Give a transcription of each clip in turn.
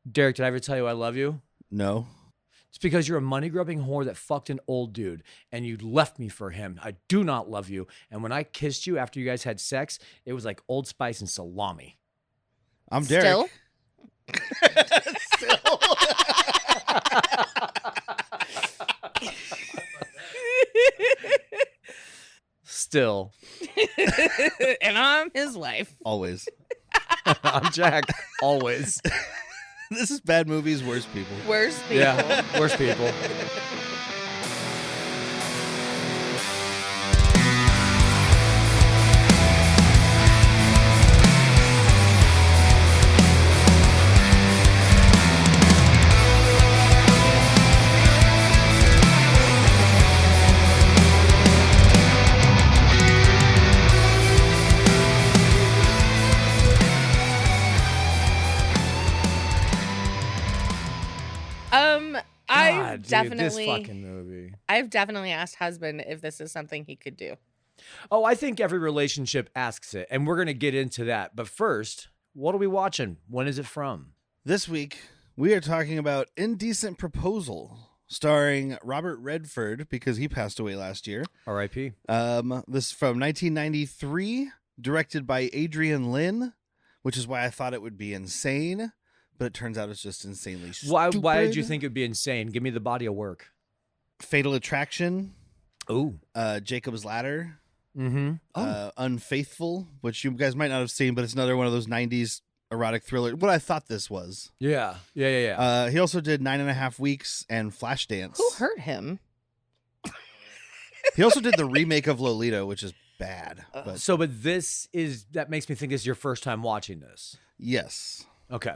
Derek, did I ever tell you I love you? No. It's because you're a money-grubbing whore that fucked an old dude, and you left me for him. I do not love you. And when I kissed you after you guys had sex, it was like Old Spice and salami. I'm Derek. Still? Still. And I'm his wife. Always. I'm Jack. Always. This is Bad Movies, Worst People. Worst people. Yeah, worst people. God, dude, this fucking movie. I've definitely asked husband if this is something he could do. Oh, I think every relationship asks it, and we're going to get into that. But first, what are we watching? When is it from? This week, we are talking about Indecent Proposal, starring Robert Redford, because he passed away last year. R.I.P. This is from 1993, directed by Adrian Lin, which is why I thought it would be insane. But it turns out it's just insanely stupid. Why did you think it would be insane? Give me the body of work. Fatal Attraction. Ooh. Jacob's Ladder. Mm-hmm. Unfaithful, which you guys might not have seen, but it's another one of those 90s erotic thriller. What I thought this was. Yeah. He also did 9.5 Weeks and Flashdance. Who hurt him? He also did the remake of Lolita, which is bad. But that makes me think this is your first time watching this. Yes. Okay.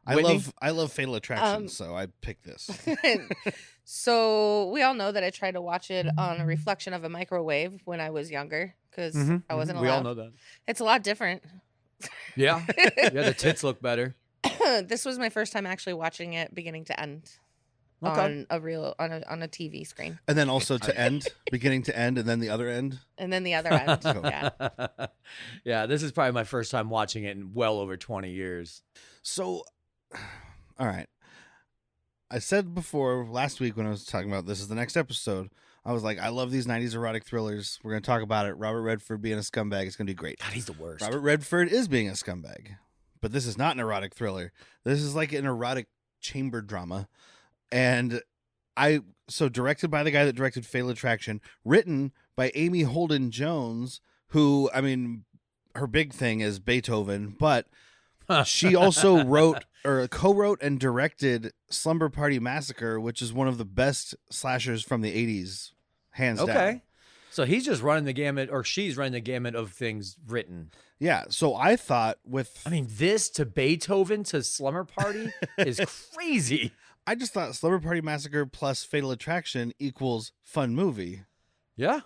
I love Fatal Attraction, so I picked this. So we all know that I tried to watch it on a reflection of a microwave when I was younger because I wasn't allowed. We all know that. It's a lot different. Yeah. The tits look better. This was my first time actually watching it beginning to end on a TV screen. And then also to end, beginning to end, and then the other end. And then the other end. Yeah. Yeah, this is probably my first time watching it in well over 20 years. So, all right. I said before last week when I was talking about this is the next episode, I was like, I love these 90s erotic thrillers. We're going to talk about it. Robert Redford being a scumbag is going to be great. God, he's the worst. Robert Redford is being a scumbag. But this is not an erotic thriller. This is like an erotic chamber drama. And directed by the guy that directed Fatal Attraction, written by Amy Holden Jones, who, I mean, her big thing is Beethoven, but she also co-wrote and directed Slumber Party Massacre, which is one of the best slashers from the 80s, hands down. Okay. So he's just running the gamut, or she's running the gamut of things written. Yeah. So I thought this to Beethoven to Slumber Party is crazy. I just thought Slumber Party Massacre plus Fatal Attraction equals fun movie. Yeah.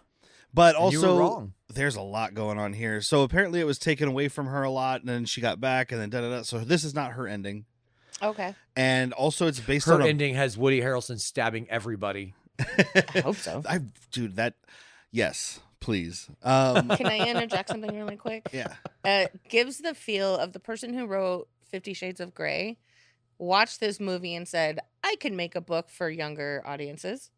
But also, there's a lot going on here. So apparently it was taken away from her a lot, and then she got back, and then da-da-da. So this is not her ending. Okay. And also it's based on... Her ending has Woody Harrelson stabbing everybody. I hope so. Yes, please. Can I interject something really quick? Yeah. Gives the feel of the person who wrote 50 Shades of Grey, watched this movie and said, I can make a book for younger audiences.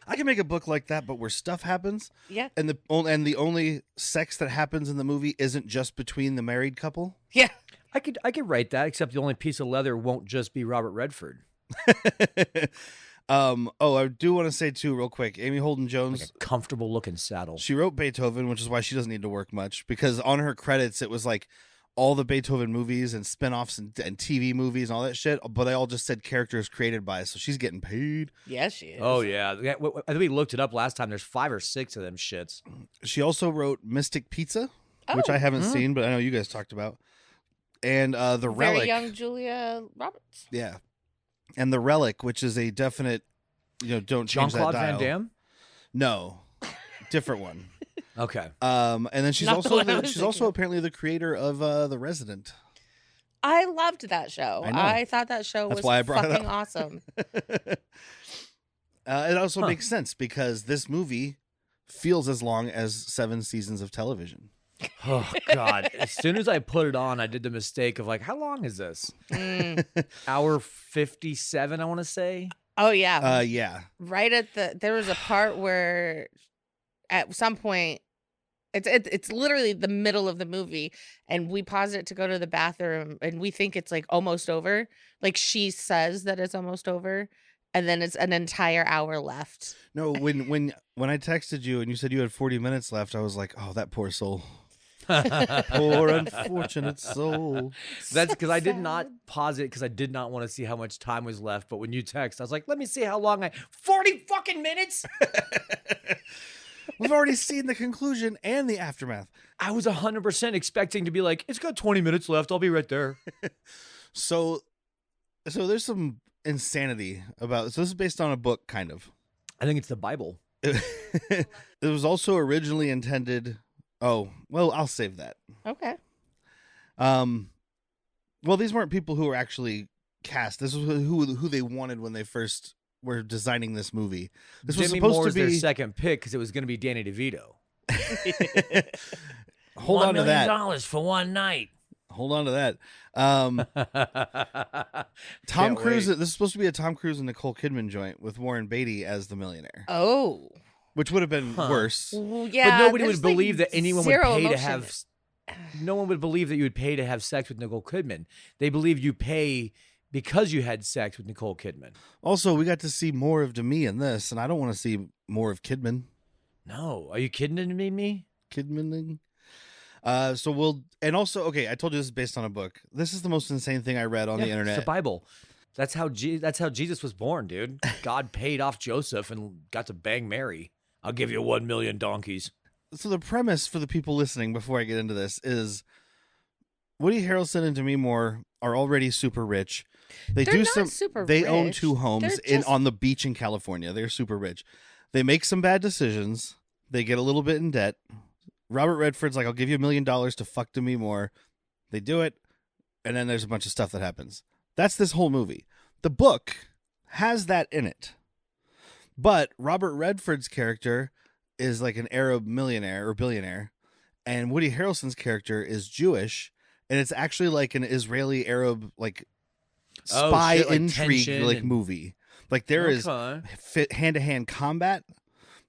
I can make a book like that, but where stuff happens. Yeah. And the only sex that happens in the movie isn't just between the married couple. Yeah. I could write that, except the only piece of leather won't just be Robert Redford. I do want to say too, real quick, Amy Holden Jones, like a comfortable looking saddle. She wrote Beethoven, which is why she doesn't need to work much, because on her credits it was like all the Beethoven movies and spinoffs and TV movies and all that shit, but they all just said characters created by, so she's getting paid. Yes, she is. Oh, yeah. I think we looked it up last time. There's 5 or 6 of them shits. She also wrote Mystic Pizza, which I haven't seen, but I know you guys talked about. And The Relic. Very young Julia Roberts. Yeah. And The Relic, which is a definite, don't change that dial. Jean-Claude Van Damme? No. Different one. Okay. And then she's also apparently the creator of The Resident. I loved that show. I thought that show was fucking awesome. It also makes sense because this movie feels as long as 7 seasons of television. Oh God! As soon as I put it on, I did the mistake of like, how long is this? Hour 57, I want to say. Oh yeah. Yeah. Right at there was a part where at some point it's literally the middle of the movie, and we pause it to go to the bathroom, and we think it's like almost over. Like she says that it's almost over, and then it's an entire hour left. No, when I texted you and you said you had 40 minutes left, I was like, oh, that poor soul. Poor unfortunate soul. That's because I did sad. not pause it because I did not want to see how much time was left. But when you text, I was like, let me see how long 40 fucking minutes? We've already seen the conclusion and the aftermath. I was 100% expecting to be like, it's got 20 minutes left. I'll be right there. So there's some insanity about this. So this is based on a book, kind of. I think it's the Bible. It was also originally intended. Oh, well, I'll save that. Okay. Well, these weren't people who were actually cast. This was who they wanted when they first were designing this movie. This was Demi supposed Moore's to be their second pick because it was going to be Danny DeVito. Hold on to that. $1 million for one night. Hold on to that. Tom Can't Cruise. wait. This is supposed to be a Tom Cruise and Nicole Kidman joint with Warren Beatty as the millionaire, Oh. which would have been worse. Well, yeah. But nobody there's, would believe like, that anyone would zero pay to emotion. have. No one would believe that you would pay to have sex with Nicole Kidman. They believe you pay because you had sex with Nicole Kidman. Also, we got to see more of Demi in this, and I don't want to see more of Kidman. No, are you kidding me? Kidman. So we'll, and also, okay, I told you this is based on a book. This is the most insane thing I read on the internet. It's the Bible. That's how Jesus was born, dude. God paid off Joseph and got to bang Mary. I'll give you 1 million donkeys. So the premise for the people listening before I get into this is Woody Harrelson and Demi Moore are already super rich. They They're do not some. super They own rich. 2 homes They're just- on the beach in California. They're super rich. They make some bad decisions. They get a little bit in debt. Robert Redford's like, I'll give you $1 million to fuck Demi Moore. They do it, and then there's a bunch of stuff that happens. That's this whole movie. The book has that in it. But Robert Redford's character is like an Arab millionaire or billionaire, and Woody Harrelson's character is Jewish, and it's actually like an Israeli Arab like spy shit, like intrigue tension like and- movie. Like there is Okay. fit hand-to-hand combat.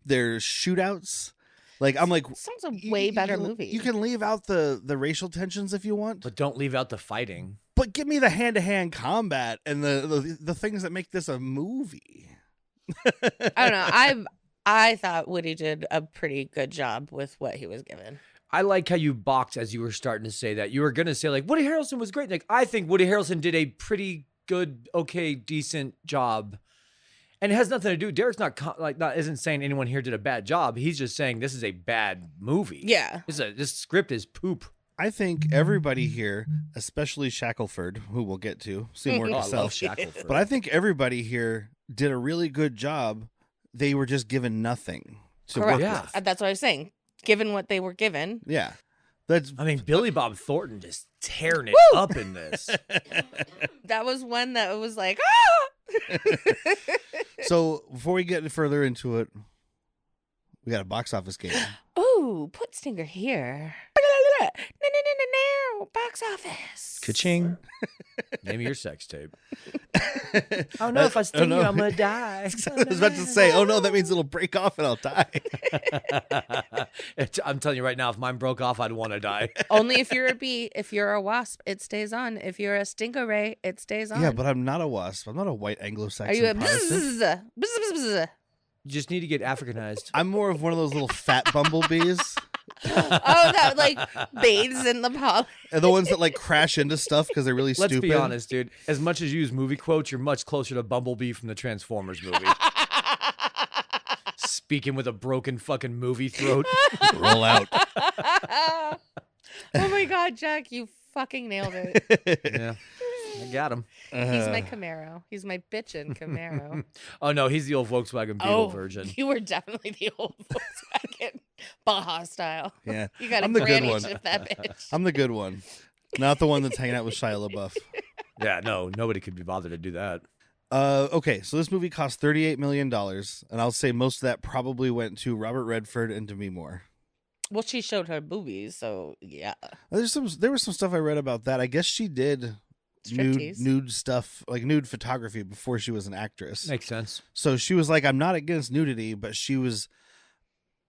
There's shootouts. Like I'm like, Sounds a way better movie. You can leave out the racial tensions if you want, But don't leave out the fighting. but give me the hand-to-hand combat and the things that make this a movie. I don't know. I thought Woody did a pretty good job with what he was given. I like how you balked as you were starting to say that. You were going to say, like, Woody Harrelson was great. Like, I think Woody Harrelson did a pretty good, okay, decent job. And it has nothing to do. Derek's isn't saying anyone here did a bad job. He's just saying this is a bad movie. Yeah. This script is poop. I think everybody here, especially Shackelford, who we'll get to, see more Oh, I love yourself, Shackelford. but I think everybody here did a really good job. They were just given nothing to Correct. work Yeah. with. That's what I was saying. Given what they were given. Yeah. That's I mean, Billy Bob Thornton just tearing it Woo! up in this. That was one that was like, ah! so before we get further into it, we got a box office game. Ooh, put Stinger here. No, box office. Ka-ching. Name of your sex tape. Oh no, if I sting no. you, I'm gonna die. I was about to say, oh no, that means it'll break off and I'll die. I'm telling you right now, if mine broke off, I'd want to die. Only if you're a bee. If you're a wasp, it stays on. If you're a stingray, it stays on. Yeah, but I'm not a wasp. I'm not a white Are Anglo-Saxon you a Protestant. bzz, bzz, bzz? You just need to get Africanized. I'm more of one of those little fat bumblebees. Oh, that like bathes in the pollen. And the ones that like crash into stuff because they're really Let's stupid. be honest, dude. As much as you use movie quotes, you're much closer to Bumblebee from the Transformers movie. Speaking with a broken fucking movie throat. Roll out. Oh my God, Jack, you fucking nailed it. Yeah, I got him. He's my Camaro. He's my bitchin' Camaro. Oh no, he's the old Volkswagen Beetle version. You were definitely the old Volkswagen Baja style. Yeah. You got to I'm the good granny one. shift that bitch. I'm the good one. Not the one that's hanging out with Shia LaBeouf. Yeah, no, nobody could be bothered to do that. Okay, so this movie cost $38 million, and I'll say most of that probably went to Robert Redford and Demi Moore. Well, she showed her boobies, so yeah. There was some stuff I read about that. I guess she did Striptease. nude stuff, like nude photography, before she was an actress. Makes sense. So she was like, I'm not against nudity, but she was.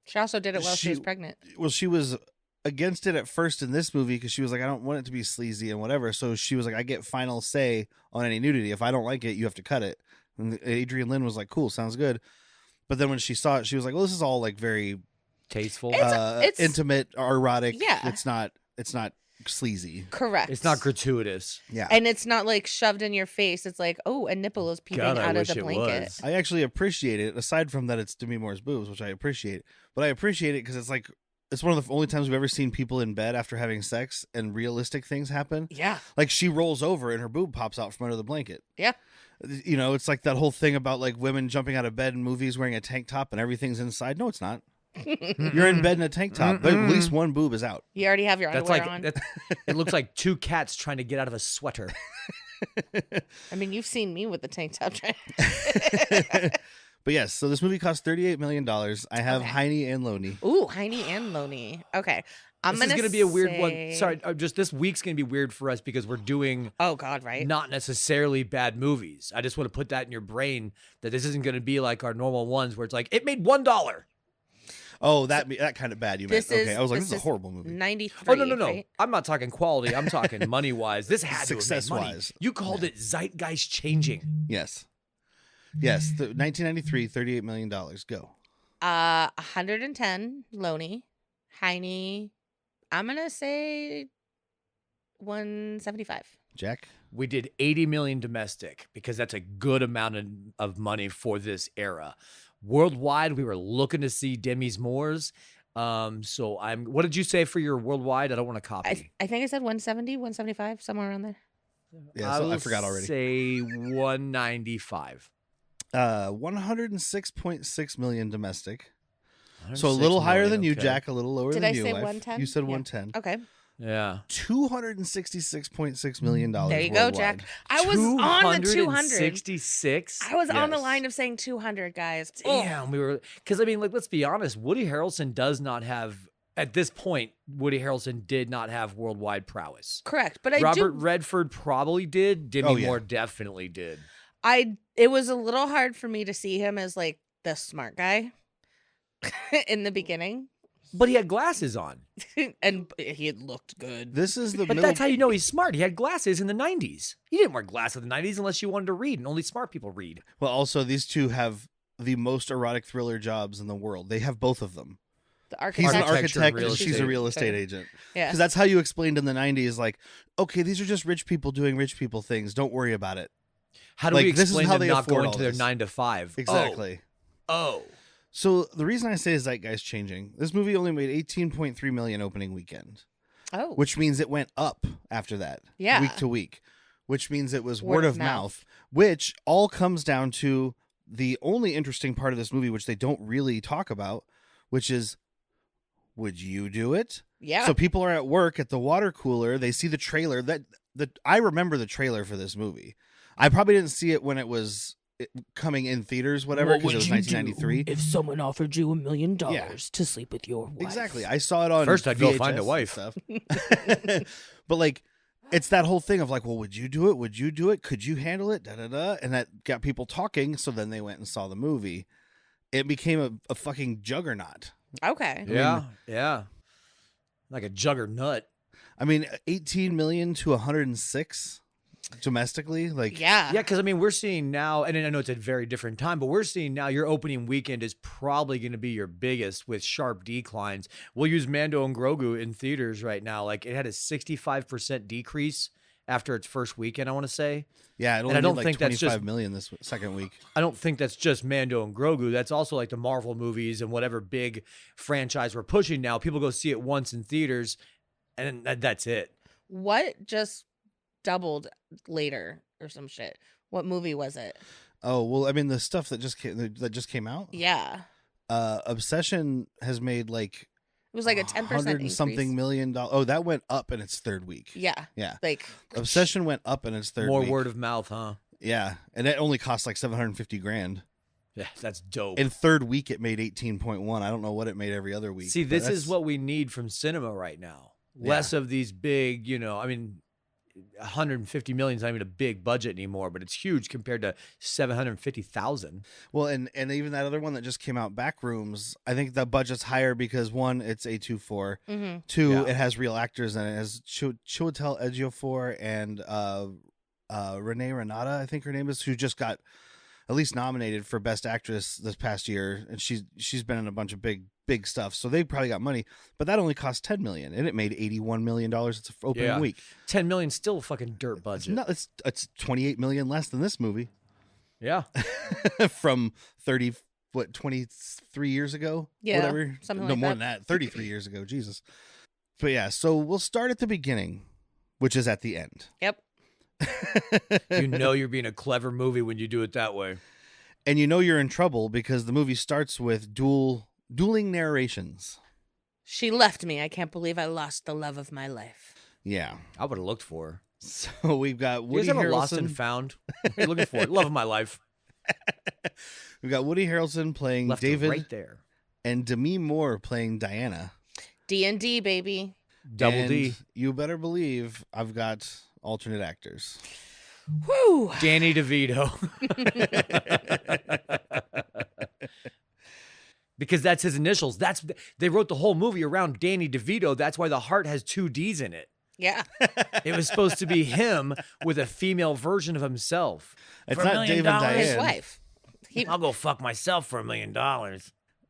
She also did it while she was pregnant. Well, she was against it at first in this movie because she was like, I don't want it to be sleazy and whatever. So she was like, I get final say on any nudity. If I don't like it, you have to cut it. And Adrienne Lynn was like, cool, sounds good. But then when she saw it, she was like, well, this is all like very Tasteful. It's intimate, erotic. Yeah. It's not sleazy. Correct. It's not gratuitous. Yeah. And it's not like shoved in your face. It's like, oh, a nipple is peeping God, I out of wish the it blanket. was. I actually appreciate it. Aside from that, it's Demi Moore's boobs, which I appreciate. But I appreciate it because it's like, it's one of the only times we've ever seen people in bed after having sex and realistic things happen. Yeah. Like she rolls over and her boob pops out from under the blanket. Yeah. You know, it's like that whole thing about like women jumping out of bed in movies wearing a tank top and everything's inside. No, it's not. You're in bed in a tank top. But at least one boob is out. You already have your That's underwear like on. it looks like two cats trying to get out of a sweater. I mean, you've seen me with the tank top. But yes, so this movie cost $38 million. I have Okay. Heine and Loney. Ooh, Heine and Loney. Okay. This is going to be a weird one. say- Sorry, just this week's going to be weird for us because we're doing Oh, God, right? not necessarily bad movies. I just want to put that in your brain that this isn't going to be like our normal ones where it's like, it made $1. Oh, that kind of bad you meant. This is- Okay, I was like, this is a is horrible movie. 93. Oh, no. Right? I'm not talking quality. I'm talking money-wise. This had to have made money. Success-wise. You called it zeitgeist changing. Yes. Yes, 1993, $38 million. Go. 110, Loney. Heine, I'm going to say 175. Jack? We did 80 million domestic because that's a good amount of money for this era. Worldwide, we were looking to see Demi's Moore's. So what did you say for your worldwide? I don't want to copy. I think I said 170, 175, somewhere around there. Yeah, so I forgot already. Say 195. 106.6 million domestic. So a little higher than you, Jack, a little lower Did than I you. say Wife. 110? You said Yeah. 110. Okay. Yeah. $266.6 million. There you go, Jack. I was on the 200. 266. I was on the Yes. line of saying 200, guys. Damn, we were because I mean, like, let's be honest. Woody Harrelson does not have at this point. Woody Harrelson did not have worldwide prowess. Correct, but Robert Redford probably did. Demi Oh, yeah. Moore definitely did. It was a little hard for me to see him as like the smart guy in the beginning, But he had glasses on. and he had looked good. This is the But that's how you know he's smart. He had glasses in the 90s. He didn't wear glasses in the 90s unless you wanted to read, and only smart people read. Well, also, these two have the most erotic thriller jobs in the world. They have both of them. The He's an architect. Architecture and architect real and she's estate. a real estate agent. Yeah. Because that's how you explained in the 90s, like, okay, these are just rich people doing rich people things. Don't worry about it. How do Like, we this is explain how them they not afford going all to their this. 9 to 5? Exactly. Oh. So the reason I say zeitgeist changing, this movie only made 18.3 million opening weekend, Oh. which means it went up after that, Yeah. week to week, which means it was word of mouth, which all comes down to the only interesting part of this movie, which they don't really talk about, which is, would you do it? Yeah. So people are at work at the water cooler. They see the trailer. I remember the trailer for this movie. I probably didn't see it when it was coming in theaters, whatever, because it was 1993. If someone offered you $1 million Yeah. to sleep with your wife? Exactly. I saw it on First, I'd go VHS find a and wife. stuff. But like, it's that whole thing of like, well, would you do it? Would you do it? Could you handle it? Da da da. And that got people talking. So then they went and saw the movie. It became a fucking juggernaut. Okay. Yeah. Like a juggernaut. I mean, 18 million to 106 domestically. Like, Yeah. Yeah, because I mean, we're seeing now, and I know it's a very different time, but we're seeing now your opening weekend is probably going to be your biggest with sharp declines. We'll use Mando and Grogu in theaters right now. Like, it had a 65% decrease after its first weekend, I want to say. yeah, it only I don't made like think that's 25 just- million this second week. I don't think that's just Mando and Grogu. That's also like the Marvel movies and whatever big franchise we're pushing now. People go see it once in theaters, and that's it. What just doubled later or some shit? What movie was it? Oh, well, I mean, the stuff that just came out. Yeah. Obsession has made like It was like a 10% 100 and increase. something million dollars. Oh, that went up in its third week. Yeah. Yeah. Like Obsession went up in its third More week. word of mouth, huh? Yeah. And it only cost like 750 grand. Yeah, that's dope. In third week, it made 18.1. I don't know what it made every other week. See, but this is that's- what we need from cinema right now. Yeah. Less of these big, I mean, 150 million is not even a big budget anymore, but it's huge compared to 750,000. Well, and even that other one that just came out, Backrooms, I think the budget's higher because one, it's A24. Mm-hmm. Two, Yeah. it has real actors in it. It has Chiwetel Ejiofor and Renee Renata, I think her name is, who just got at least nominated for Best Actress this past year, and she's been in a bunch of big stuff. So they probably got money, but that only cost $10 million, and it made $81 million. It's an opening week. 10 million still a fucking dirt budget. It's $28 million less than this movie Yeah. from 23 years ago. Yeah, whatever. something no like more that. than that. 33 years ago. Jesus. But yeah, so we'll start at the beginning, which is at the end. Yep. You know you're being a clever movie when you do it that way. And you know you're in trouble because the movie starts with dueling narrations. She left me. I can't believe I lost the love of my life. Yeah. I would have looked for her. So we've got You Woody guys ever Harrelson. lost and found? What are you looking for? Love of my life. We've got Woody Harrelson playing Left David it right there. and Demi Moore playing Diana. D&D, baby. Double And D. You better believe I've got alternate actors. Woo! Danny DeVito. Because that's his initials. They wrote the whole movie around Danny DeVito. That's why the heart has 2 D's in it. Yeah. It was supposed to be him with a female version of himself. It's For $1 not million, David Diane. His wife. I'll go fuck myself for $1 million.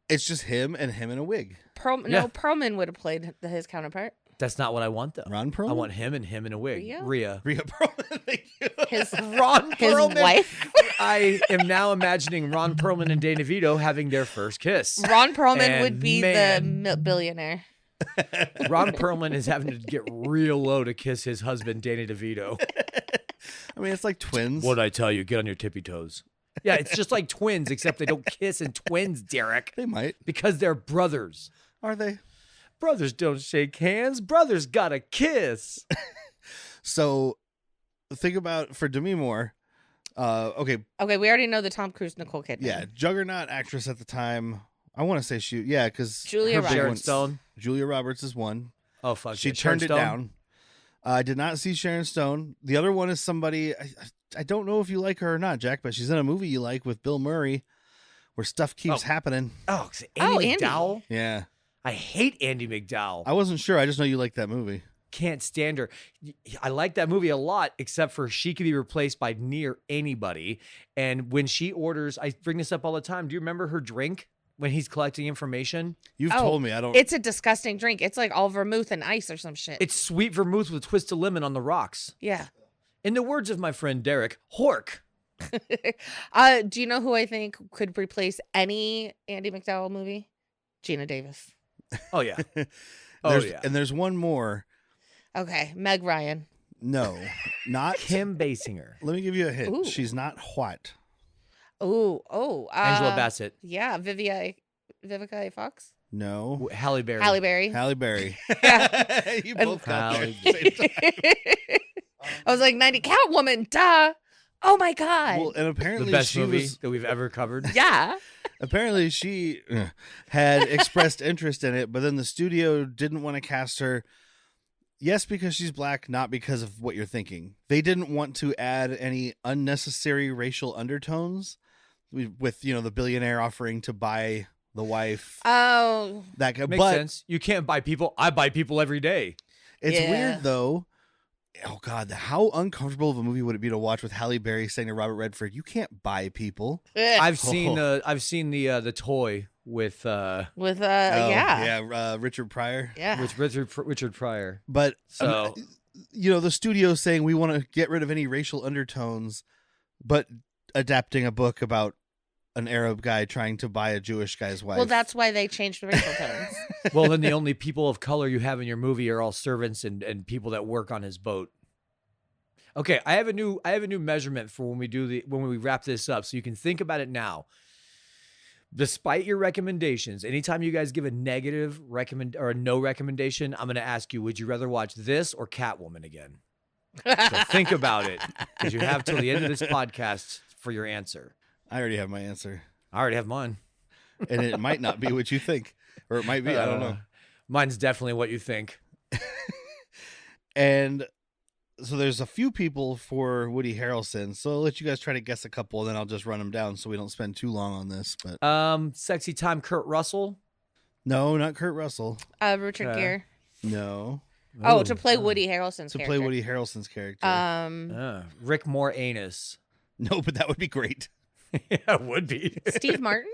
It's just him in a wig. Yeah. No, Perlman would have played his counterpart. That's not what I want, though. Ron Perlman? I want him in a wig. Rhea? Rhea. Perlman. Thank you. His Ron his Perlman. wife. I am now imagining Ron Perlman and Danny DeVito having their first kiss. Ron Perlman And would be man. the billionaire. Ron Perlman is having to get real low to kiss his husband, Danny DeVito. I mean, it's like twins. What'd I tell you? Get on your tippy toes. Yeah, it's just like twins, except they don't kiss in twins, Derek, They might. because they're brothers. Are they? Brothers don't shake hands. Brothers gotta kiss. So think about for Demi Moore. Okay, Okay, we already know the Tom Cruise Nicole Kidman. yeah, juggernaut actress at the time. I want to say because Julia Roberts. Sharon Stone. Julia Roberts is one. Oh, fuck. She yeah. Sharon turned it Stone? down. I did not see Sharon Stone. The other one is somebody I don't know if you like her or not, Jack, but she's in a movie you like with Bill Murray, where stuff keeps happening. Oh, Andy Andy. McDowell? Yeah, I hate Andy McDowell. I wasn't sure. I just know you like that movie. Can't stand her. I like that movie a lot, except for she could be replaced by near anybody. And when she orders, I bring this up all the time. Do you remember her drink when he's collecting information? You've Oh, told me. I don't. It's a disgusting drink. It's like all vermouth and ice or some shit. It's sweet vermouth with a twist of lemon on the rocks. Yeah. In the words of my friend Derek, hork. Do you know who I think could replace any Andy McDowell movie? Gina Davis. Oh, yeah. Oh, There's- yeah. And there's one more. Okay, Meg Ryan. No, not Kim Basinger. Let me give you a hint. Ooh. She's not white. Oh. Angela Bassett. Yeah, Vivica Fox. No, Halle Berry. Halle Berry. Halle Berry. Yeah. You And- both got there Halle at the same time. I was like 90 Catwoman, duh. Oh my god. Well, and The apparently best she movie was. that we've ever covered. yeah. Apparently she had expressed interest in it, but then the studio didn't want to cast her. Yes, because she's black, not because of what you're thinking. They didn't want to add any unnecessary racial undertones with the billionaire offering to buy the wife. Oh. That guy, Makes but sense. You can't buy people. I buy people every day. it's Yeah. weird though. Oh God, how uncomfortable of a movie would it be to watch with Halle Berry saying to Robert Redford, "You can't buy people." I've seen the toy with With Richard Pryor. Yeah. with Richard Pryor. But So- the studio's saying we want to get rid of any racial undertones, but adapting a book about an Arab guy trying to buy a Jewish guy's wife. Well, that's why they changed the racial tones. Well, then the only people of color you have in your movie are all servants and people that work on his boat. Okay, I have a new measurement for when we wrap this up, so you can think about it now. Despite your recommendations, anytime you guys give a negative or a no recommendation, I'm going to ask you, would you rather watch this or Catwoman again? So think about it, because you have till the end of this podcast for your answer. I already have my answer. I already have mine. And it might not be what you think, or it might be. I don't know. Mine's definitely what you think. And so there's a few people for Woody Harrelson. So I'll let you guys try to guess a couple, and then I'll just run them down so we don't spend too long on this. But Sexy Time Kurt Russell. no, not Kurt Russell. Richard Okay. Gere. No, Oh, Ooh, to play Woody Harrelson's to character. play Woody Harrelson's character. Rick Moranis. No, but that would be great. Yeah, it would be. Steve Martin.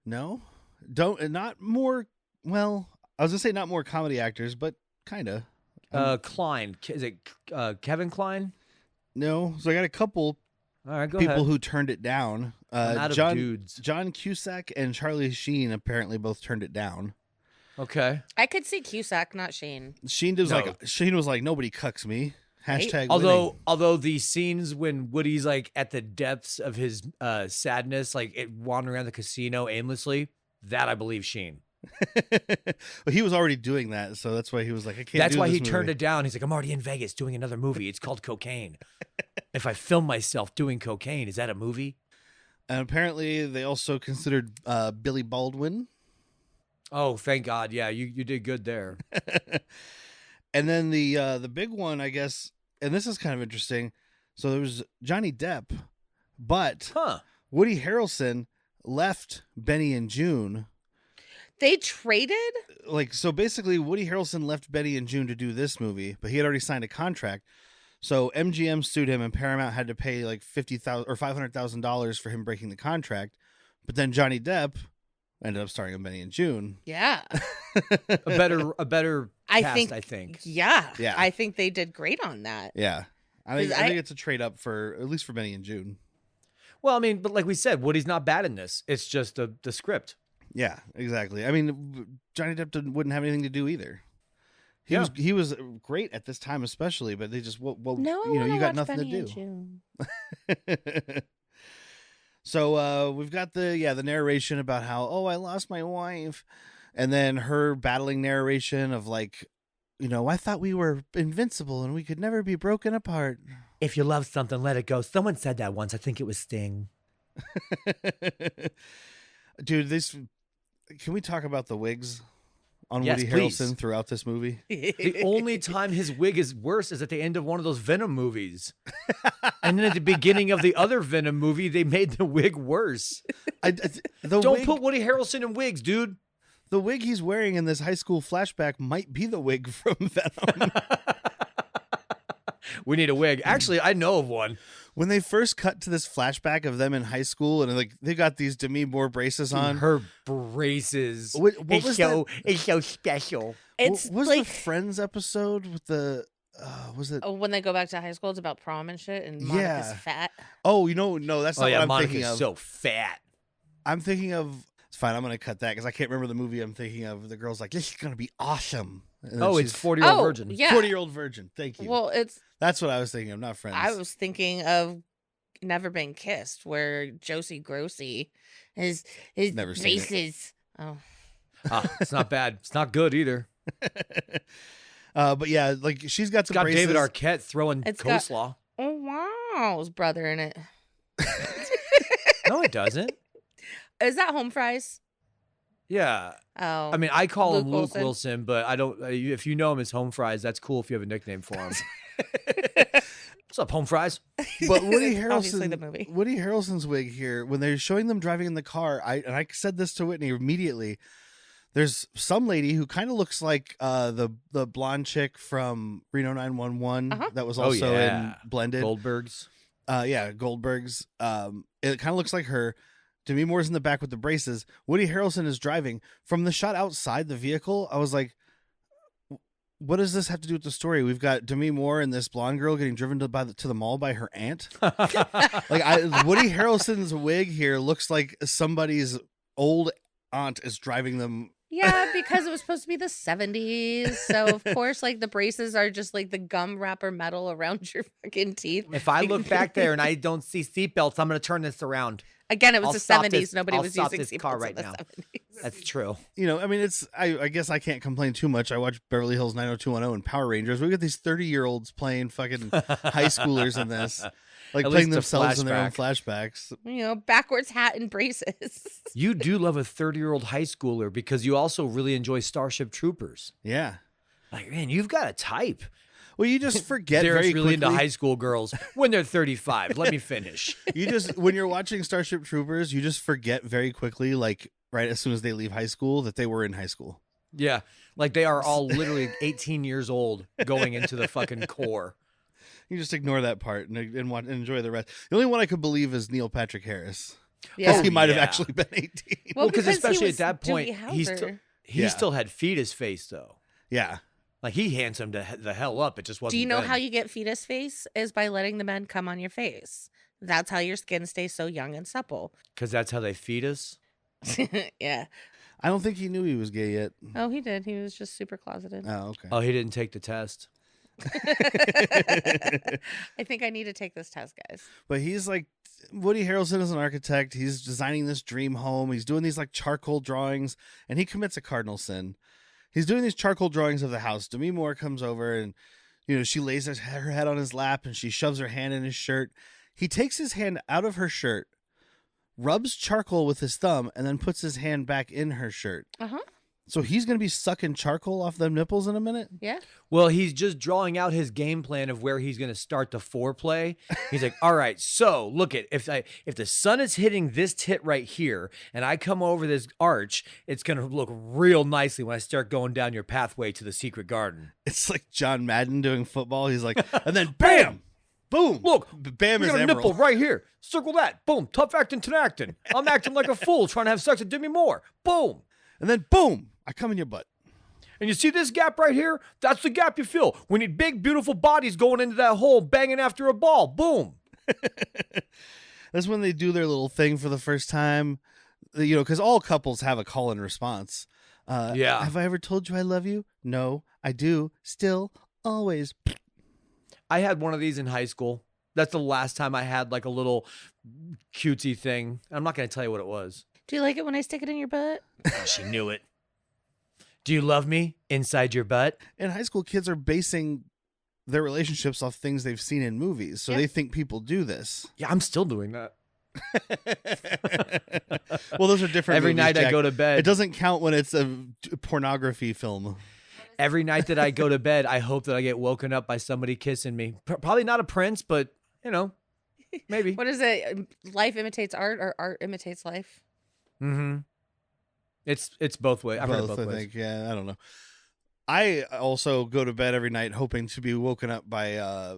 No, not more. Well, I was gonna say not more comedy actors, but kind of. Klein. Is it Kevin Klein? No, so I got a couple All right, go people ahead. who turned it down. I'm out of John dudes. John Cusack and Charlie Sheen apparently both turned it down. Okay. I could see Cusack, not Shane. Sheen was No. like nobody cucks me. Right? Hashtag Although the scenes when Woody's like at the depths of his sadness, like wandering around the casino aimlessly, that I believe Sheen. well, he was already doing that, so that's why he was like, I can't. That's do why this he turned movie. it down. He's like, I'm already in Vegas doing another movie. It's called Cocaine. If I film myself doing cocaine, is that a movie? And apparently, they also considered Billy Baldwin. Oh, thank God. Yeah, you did good there. And then the big one, I guess, and this is kind of interesting. So there was Johnny Depp, but Huh. Woody Harrelson left Benny and June. They traded? Like, so basically, Woody Harrelson left Benny and June to do this movie, but he had already signed a contract. So MGM sued him, and Paramount had to pay like $50,000 or $500,000 for him breaking the contract. But then Johnny Depp ended up starring in Benny and June. Yeah. A better cast, I think. Yeah. Yeah. I think they did great on that. Yeah, I 'Cause think it's a trade up for at least for Benny and June. Well, I mean, but like we said, Woody's not bad in this. It's just the script. Yeah, exactly. I mean, Johnny Depp wouldn't have anything to do either. He was great at this time, especially, but they just No, you got nothing Benny to and do. June. So we've got the narration about how I lost my wife, and then her battling narration of like, I thought we were invincible and we could never be broken apart. If you love something, let it go. Someone said that once. I think it was Sting. Dude, can we talk about the wigs on Yes, Woody please. Harrelson throughout this movie? The only time his wig is worse is at the end of one of those Venom movies. And then at the beginning of the other Venom movie, they made the wig worse. Don't put Woody Harrelson in wigs, dude. The wig he's wearing in this high school flashback might be the wig from Venom. We need a wig. Actually, I know of one. When they first cut to this flashback of them in high school, and like they got these Demi Moore braces on. Her braces. What was that? It's so special. It's What was like the Friends episode with the? Was it? when they go back to high school, it's about prom and shit, and Monica's Yeah. fat. Oh, no, that's not Oh yeah, what I'm Monica's thinking of. so fat. I'm thinking of. It's fine. I'm gonna cut that because I can't remember the movie I'm thinking of. The girl's like, "This is gonna be awesome." And then Oh, it's she's 40-Year-Old Oh, Virgin. yeah. 40-Year-Old Virgin. Thank you. Well, That's what I was thinking of, not Friends. I was thinking of Never Been Kissed, where Josie Grossi his Never seen it. braces. Oh, It's not bad. It's not good either. But yeah, like she's got It's some got braces. David Arquette throwing It's got- coleslaw. wow, his brother in it. No, it doesn't. Is that home fries? Yeah. Oh, I mean, I call him Luke Luke Wilson, but I don't. If you know him as Home Fries, that's cool if you have a nickname for him. What's up, Home Fries? But Woody Obviously Harrelson, the movie. Woody Harrelson's wig here, when they're showing them driving in the car, I said this to Whitney immediately. There's some lady who kind of looks like the blonde chick from Reno 911 Uh-huh. that was also in Blended. Goldberg's. Goldberg's. It kind of looks like her. Demi Moore's in the back with the braces. Woody Harrelson is driving. From the shot outside the vehicle, I was like, what does this have to do with the story? We've got Demi Moore and this blonde girl getting driven to the mall by her aunt. Woody Harrelson's wig here looks like somebody's old aunt is driving them. Yeah, because it was supposed to be the 70s. So, of course, like the braces are just like the gum wrapper metal around your fucking teeth. If I look back there and I don't see seatbelts, I'm going to turn this around. Again, it was I'll the stop 70s. this- Nobody I'll was stop using this car seatbelts right in the now. 70s. That's true. I mean, I guess I can't complain too much. I watch Beverly Hills 90210 and Power Rangers. We got these 30-year-olds playing fucking high schoolers in this. Like At playing least a themselves in their own flashback. flashbacks. Backwards hat and braces. You do love a 30-year-old high schooler because you also really enjoy Starship Troopers. Yeah. Like, man, you've got a type. Well, you just forget Derek's very really quickly. into high school girls when they're 35. Let me finish. You just when you're watching Starship Troopers, you just forget very quickly, like right as soon as they leave high school, that they were in high school. Yeah. Like they are all literally 18 years old going into the fucking core. You just ignore that part and enjoy the rest. The only one I could believe is Neil Patrick Harris. Yeah. He might have yeah. actually been 18. Well, because he especially was at that point, Doogie he Yeah. still had fetus face, though. Yeah. Like he handsomed the hell up. It just wasn't. Do you know then. how you get fetus face? Is by letting the men come on your face. That's how your skin stays so young and supple. Because that's how they feed us. Yeah. I don't think he knew he was gay yet. Oh, he did. He was just super closeted. Oh, okay. Oh, he didn't take the test. I think I need to take this test, guys. But he's like, Woody Harrelson is an architect. He's designing this dream home. He's doing these like charcoal drawings, and he commits a cardinal sin. He's doing these charcoal drawings of the house. Demi Moore comes over and, she lays her head on his lap and she shoves her hand in his shirt. He takes his hand out of her shirt, rubs charcoal with his thumb, and then puts his hand back in her shirt. Uh-huh. So he's going to be sucking charcoal off them nipples in a minute? Yeah. Well, he's just drawing out his game plan of where he's going to start the foreplay. He's like, all right, so look at if the sun is hitting this tit right here and I come over this arch, it's going to look real nicely when I start going down your pathway to the secret garden. It's like John Madden doing football. He's like, and then bam, boom. Look, bam we is got a emerald. nipple right here. Circle that. Boom. Tough acting, tenactin. I'm acting like a fool trying to have sex with Demi Moore. Boom. And then boom, I come in your butt. And you see this gap right here? That's the gap you fill. We need big, beautiful bodies going into that hole, banging after a ball. Boom. That's when they do their little thing for the first time. Because all couples have a call and response. Yeah. Have I ever told you I love you? No, I do. Still, always. I had one of these in high school. That's the last time I had like a little cutesy thing. I'm not going to tell you what it was. Do you like it when I stick it in your butt? Oh, she knew it. Do you love me inside your butt? And high school kids are basing their relationships off things they've seen in movies. So they think people do this. Yeah, I'm still doing that. Well, those are different Every movies, night I Jack. go to bed. It doesn't count when it's a pornography film. Every night that I go to bed, I hope that I get woken up by somebody kissing me. Probably not a prince, but, maybe. What is it? Life imitates art or art imitates life? Mm-hmm. It's both ways. I've heard it both I ways. think. Yeah, I don't know. I also go to bed every night hoping to be woken up by,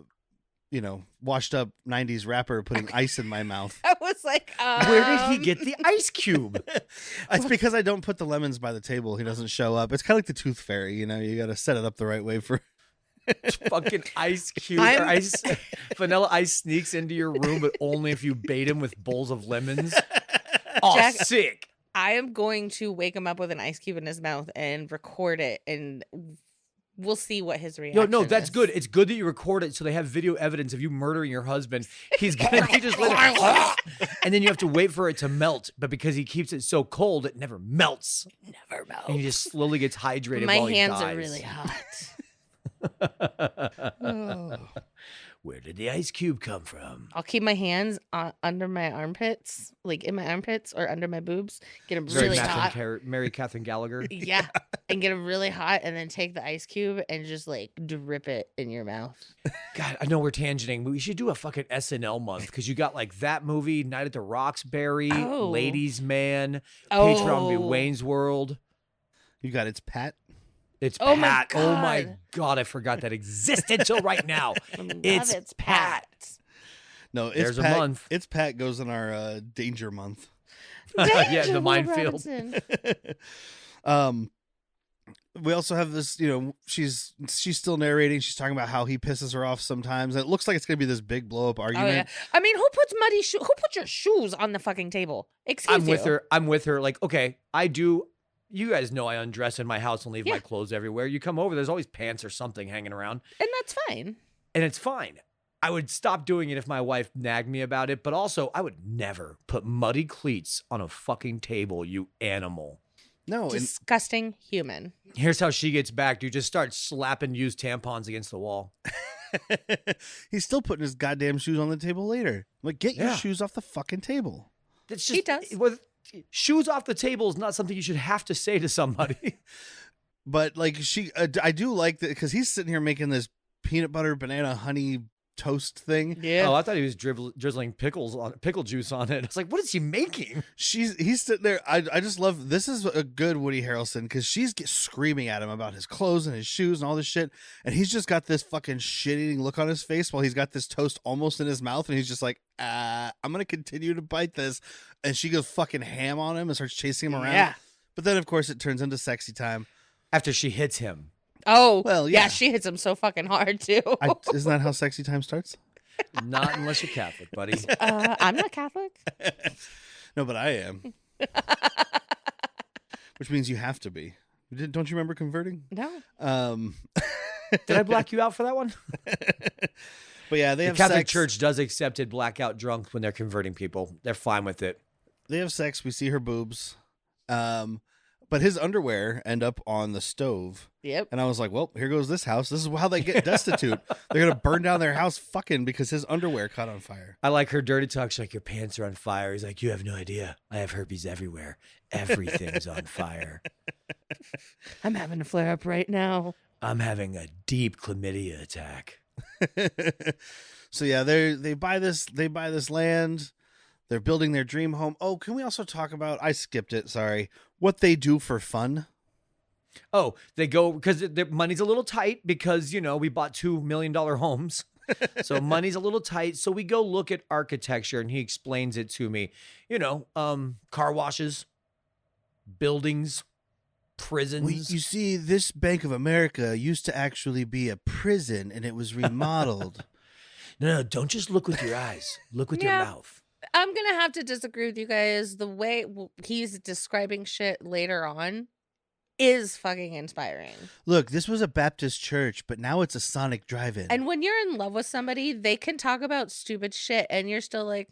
washed up 90s rapper putting ice in my mouth. I was like, Where did he get the ice cube? It's because I don't put the lemons by the table. He doesn't show up. It's kind of like the tooth fairy. You got to set it up the right way for. Fucking ice cube or vanilla ice sneaks into your room, but only if you bait him with bowls of lemons. Oh, Jack- sick. I am going to wake him up with an ice cube in his mouth and record it, and we'll see what his reaction No, that's is. good. It's good that you record it so they have video evidence of you murdering your husband. He's gonna be just let it, and then you have to wait for it to melt. But because he keeps it so cold, it never melts. Never melts. And he just slowly gets hydrated. My while he hands dies. are really hot. Where did the ice cube come from? I'll keep my hands under my armpits, like in my armpits or under my boobs. Get them Very really hot. Mary Catherine Gallagher. Yeah, and get them really hot, and then take the ice cube and just like drip it in your mouth. God, I know we're tangenting, but we should do a fucking SNL month because you got like that movie, Night at the Roxbury, Oh. Ladies Man, Oh. Patreon be Wayne's World. You got it's Pat. It's Oh my Pat. Oh my God. God, I forgot that existed till right now. It's Love Pat. No, it's There's a Pat. month. It's Pat goes in our danger month. Yeah, Danger, the Will minefield. Robinson. We also have this, she's still narrating. She's talking about how he pisses her off sometimes. It looks like it's gonna be this big blow up Oh argument. yeah. I mean, who puts muddy shoes? Who put your shoes on the fucking table? Excuse I'm with you. her. I'm with her. Like, okay, I do. You guys know I undress in my house and leave my Yeah. clothes everywhere. You come over, there's always pants or something hanging around, And that's fine. and it's fine. I would stop doing it if my wife nagged me about it, but also I would never put muddy cleats on a fucking table, you animal. No, and Disgusting human. Here's how she gets back, dude. Just start slapping used tampons against the wall. He's still putting his goddamn shoes on the table later. Like, get your Yeah. shoes off the fucking table. It's He just does. with shoes off the table is not something you should have to say to somebody. But like I do like that because he's sitting here making this peanut butter banana honey toast thing. Yeah. Oh, I thought he was drizzling pickle juice on it. It's like, what is he making? He's sitting there. I just love this is a good Woody Harrelson because she's screaming at him about his clothes and his shoes and all this shit, and he's just got this fucking shit-eating look on his face while he's got this toast almost in his mouth, and he's just like, I'm gonna continue to bite this, and she goes fucking ham on him and starts chasing him around. Yeah. But then of course it turns into sexy time. After she hits him. Oh, Well, yeah. yeah. She hits him so fucking hard too. Isn't that how sexy time starts? Not unless you're Catholic, buddy. I'm not Catholic. No, but I am. Which means you have to be. Don't you remember converting? No. Did I black you out for that one? But yeah, they The have Catholic sex. Church does accepted blackout drunks when they're converting people. They're fine with it. They have sex. We see her boobs. But his underwear end up on the stove. Yep. And I was like, well, here goes this house. This is how they get destitute. They're going to burn down their house fucking because his underwear caught on fire. I like her dirty talk. She's like, your pants are on fire. He's like, you have no idea. I have herpes everywhere. Everything's on fire. I'm having a flare up right now. I'm having a deep chlamydia attack. So yeah, they buy this land. They're building their dream home. Oh, can we also talk about, I skipped it, sorry, what they do for fun? Oh, they go because their money's a little tight because, we bought $2 million homes. So money's a little tight. So we go look at architecture and he explains it to me. Car washes, buildings, prisons. You see, this Bank of America used to actually be a prison and it was remodeled. No, don't just look with your eyes. Look with your Yeah. mouth. I'm going to have to disagree with you guys. The way he's describing shit later on is fucking inspiring. Look, this was a Baptist church, but now it's a Sonic drive-in. And when you're in love with somebody, they can talk about stupid shit and you're still like,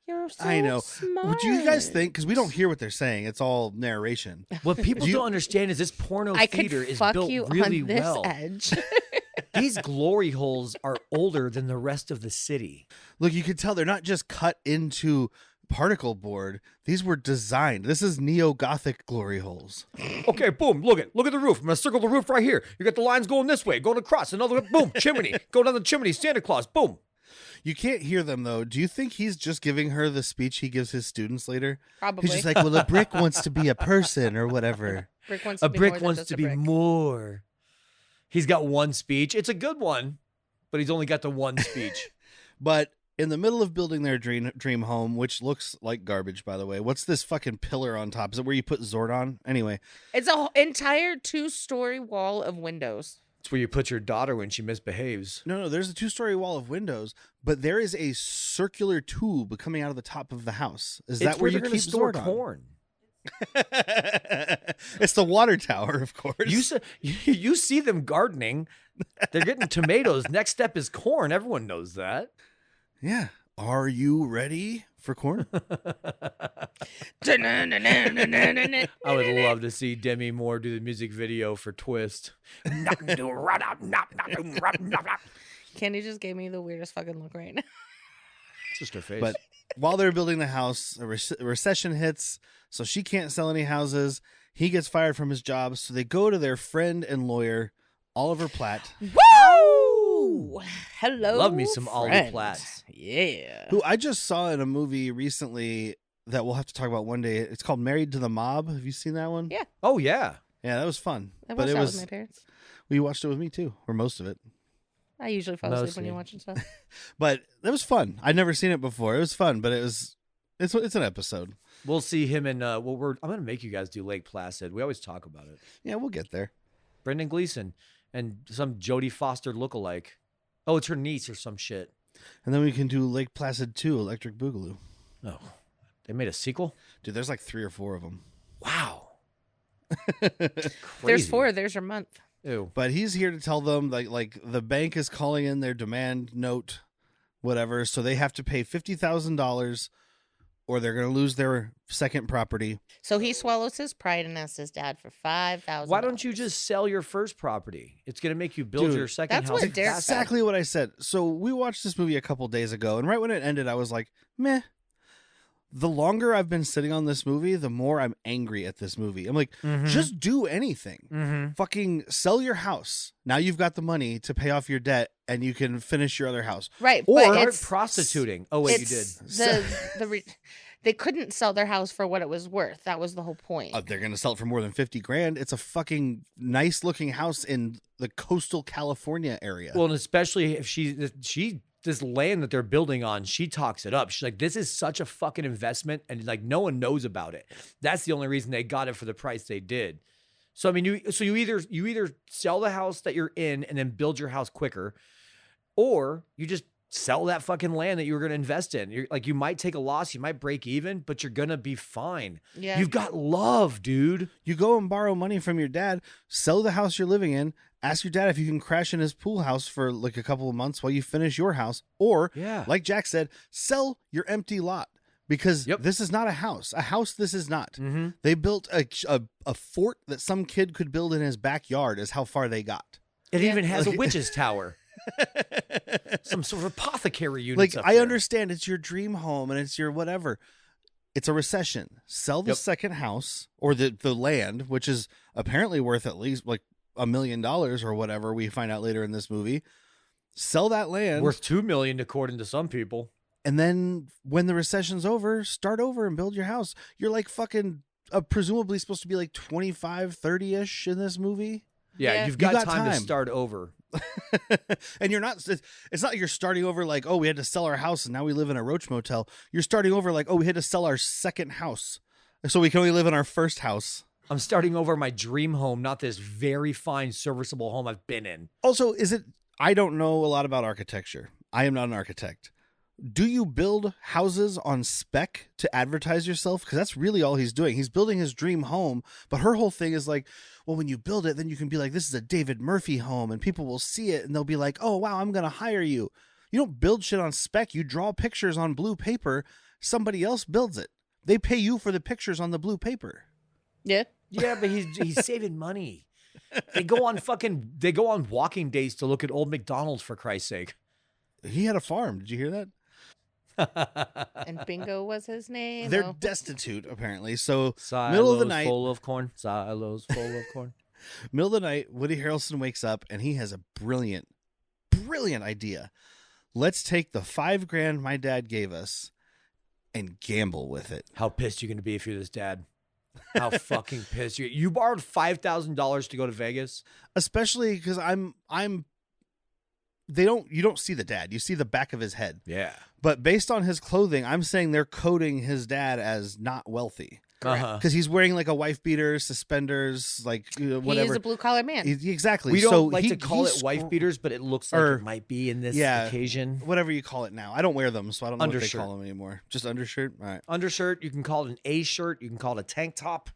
you're so I know. smart. What do you guys think? Because we don't hear what they're saying. It's all narration. What people Do you- don't understand is this porno I theater could is fuck built you really on this well. edge. These glory holes are older than the rest of the city. Look, you can tell they're not just cut into particle board. These were designed. This is neo-Gothic glory holes. Okay, boom, look at the roof. I'm gonna circle the roof right here. You got the lines going this way, going across, another boom, chimney. Go down the chimney, Santa Claus, boom. You can't hear them, though. Do you think he's just giving her the speech he gives his students later? Probably. He's just like, well, a brick wants to be a person or whatever. Brick wants A to be brick more than wants just to a be brick. more. He's got one speech. It's a good one, but he's only got the one speech. But in the middle of building their dream home, which looks like garbage, by the way, what's this fucking pillar on top? Is it where you put Zordon? Anyway, It's an entire 2-story wall of windows. It's where you put your daughter when she misbehaves. no, there's a 2-story wall of windows, but there is a circular tube coming out of the top of the house. Is that It's where you they're keep gonna store Zordon? corn. It's the water tower, of course. You see them gardening. They're getting tomatoes. Next step is corn. Everyone knows that. Yeah. Are you ready for corn? I would love to see Demi Moore do the music video for Twist. Candy just gave me the weirdest fucking look right now. It's just her face. But while they're building the house, a recession hits, so she can't sell any houses. He gets fired from his job, so they go to their friend and lawyer, Oliver Platt, Woo! Hello. Love me some Ollie friend. Platts. Yeah. who I just saw in a movie recently that we'll have to talk about one day. It's called Married to the Mob. Have you seen that one? Yeah. Oh yeah. Yeah, that was fun. I But watched it that was with my parents. we watched it with me too, or most of it. I usually fall asleep when Mostly. you're watching stuff. But that was fun. I'd never seen it before. It was fun, but it's an episode. We'll see him in. I'm gonna make you guys do Lake Placid. We always talk about it. Yeah, we'll get there. Brendan Gleeson and some Jodie Foster lookalike. Oh, it's her niece or some shit. And then we can do Lake Placid 2, Electric Boogaloo. Oh, they made a sequel. Dude, there's like 3 or 4 of them. Wow. There's Crazy. 4. There's your month. Ew. But he's here to tell them like the bank is calling in their demand note, whatever. So they have to pay $50,000 or they're going to lose their second property. So he swallows his pride and asks his dad for $5,000. Why don't you just sell your first property? It's going to make you build Dude, your second that's house. what Derek faster. said. Exactly what I said. So we watched this movie a couple days ago, and right when it ended, I was like, meh. The longer I've been sitting on this movie, the more I'm angry at this movie. I'm like, just do anything. Fucking sell your house. Now you've got the money to pay off your debt, and you can finish your other house. Right, Or but Start it's prostituting. Oh wait, you did. They couldn't sell their house for what it was worth. That was the whole point. They're going to sell it for more than $50,000. It's a fucking nice looking house in the coastal California area. Well, and especially if she this land that they're building on, she talks it up. She's like, this is such a fucking investment, and like no one knows about it. That's the only reason they got it for the price they did. So I mean, you either sell the house that you're in and then build your house quicker, or you just sell that fucking land that you were going to invest in. You're like, you might take a loss, you might break even, but you're going to be fine. Yeah. You've got love, dude. You go and borrow money from your dad, sell the house you're living in, ask your dad if you can crash in his pool house for like a couple of months while you finish your house, or like Jack said, sell your empty lot. Because this is not a house. A house this is not. They built a fort that some kid could build in his backyard is how far they got. It even has a witch's tower. Some sort of apothecary unit. Like, I understand it's your dream home and it's your whatever. It's a recession. Sell the second house or the land, which is apparently worth at least like $1 million or whatever we find out later in this movie. Sell that land. Worth $2 million according to some people. And then when the recession's over, start over and build your house. You're like fucking presumably supposed to be like 25, 30-ish in this movie. Yeah, you've got time to start over. And you're not, it's not like you're starting over like, oh, we had to sell our house and now we live in a roach motel. You're starting over like, oh, we had to sell our second house so we can only live in our first house. I'm starting over my dream home, not this very fine serviceable home I've been in. Also, I don't know a lot about architecture. I am not an architect. Do you build houses on spec to advertise yourself? Because that's really all he's doing. He's building his dream home, but her whole thing is like, well, when you build it, then you can be like, this is a David Murphy home, and people will see it, and they'll be like, oh, wow, I'm going to hire you. You don't build shit on spec. You draw pictures on blue paper. Somebody else builds it. They pay you for the pictures on the blue paper. Yeah. Yeah, but he's saving money. They go on walking days to look at old McDonald's, for Christ's sake. He had a farm. Did you hear that? And Bingo was his name. They're destitute, apparently. So Silos middle of the night, full of corn. Silos full of corn. middle of the night, Woody Harrelson wakes up and he has a brilliant idea. Let's take the $5,000 my dad gave us and gamble with it. How pissed you going to be if you're this dad? How fucking pissed you borrowed $5,000 to go to Vegas? Especially because you don't see the dad. You see the back of his head. Yeah. But based on his clothing, I'm saying they're coding his dad as not wealthy. Because he's wearing like a wife beater, suspenders, like whatever. He's a blue collar man. Exactly. We don't like to call it wife beaters, but it looks like it might be in this occasion. Whatever you call it now. I don't wear them, so I don't know what they call them anymore. Just undershirt? All right. Undershirt. You can call it an A shirt. You can call it a tank top.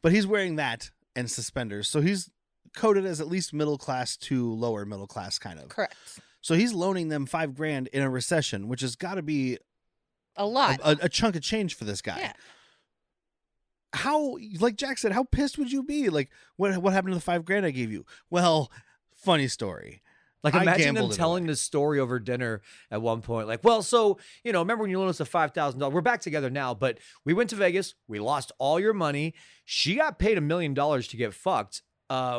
But he's wearing that and suspenders. So he's coded as at least middle class to lower middle class, kind of. Correct. So he's loaning them $5,000 in a recession, which has got to be a lot, a chunk of change for this guy. Yeah. How, like Jack said, how pissed would you be? Like, what happened to the $5,000 I gave you? Well, funny story. Like, imagine them telling this story over dinner at one point. Like, well, so, remember when you loaned us the $5,000? We're back together now, but we went to Vegas. We lost all your money. She got paid $1 million to get fucked.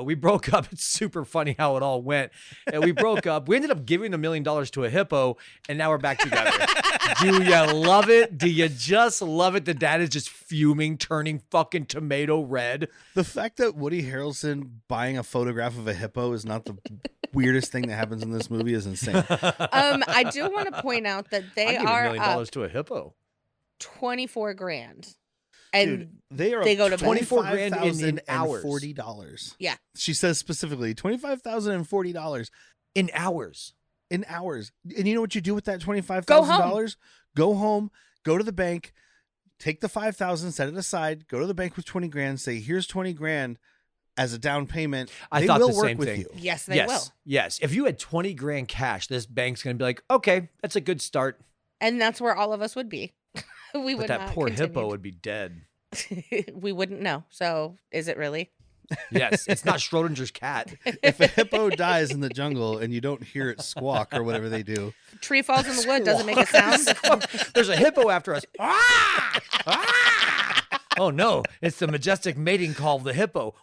We broke up. It's super funny how it all went. And we broke up. We ended up giving $1 million to a hippo, and now we're back together. Do you love it? Do you just love it? The dad is just fuming, turning fucking tomato red. The fact that Woody Harrelson buying a photograph of a hippo is not the weirdest thing that happens in this movie is insane. I do want to point out that they are $1 million to a hippo. $24,000. And dude, they go to $24,000 in hours. $40. Yeah. She says specifically $25,040 in hours. In hours. And you know what you do with that $25,000? Go home, go to the bank, take the $5,000, set it aside, go to the bank with $20,000, say, here's $20,000 as a down payment. I thought will the work same with thing. you. Yes, they will. Yes. If you had $20,000 cash, this bank's going to be like, okay, that's a good start. And that's where all of us would be. We But would that not poor continue. hippo would be dead. We wouldn't know. So is it really? Yes, it's not Schrodinger's cat. If a hippo dies in the jungle and you don't hear it squawk or whatever they do, Tree falls in the wood, doesn't make a sound. There's a hippo after us. Ah! Ah! Oh no, it's the majestic mating call of the hippo.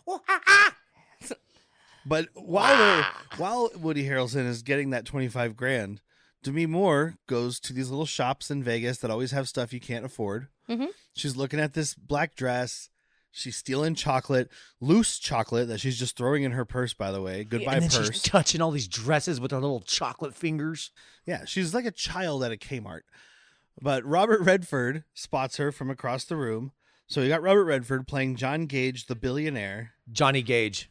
but while Woody Harrelson is getting that 25 grand, Demi Moore goes to these little shops in Vegas that always have stuff you can't afford. Mm-hmm. She's looking at this black dress. She's stealing chocolate, loose chocolate that she's just throwing in her purse, by the way. Goodbye, And then purse. she's touching all these dresses with her little chocolate fingers. Yeah, she's like a child at a Kmart. But Robert Redford spots her from across the room. So you got Robert Redford playing John Gage, the billionaire. Johnny Gage.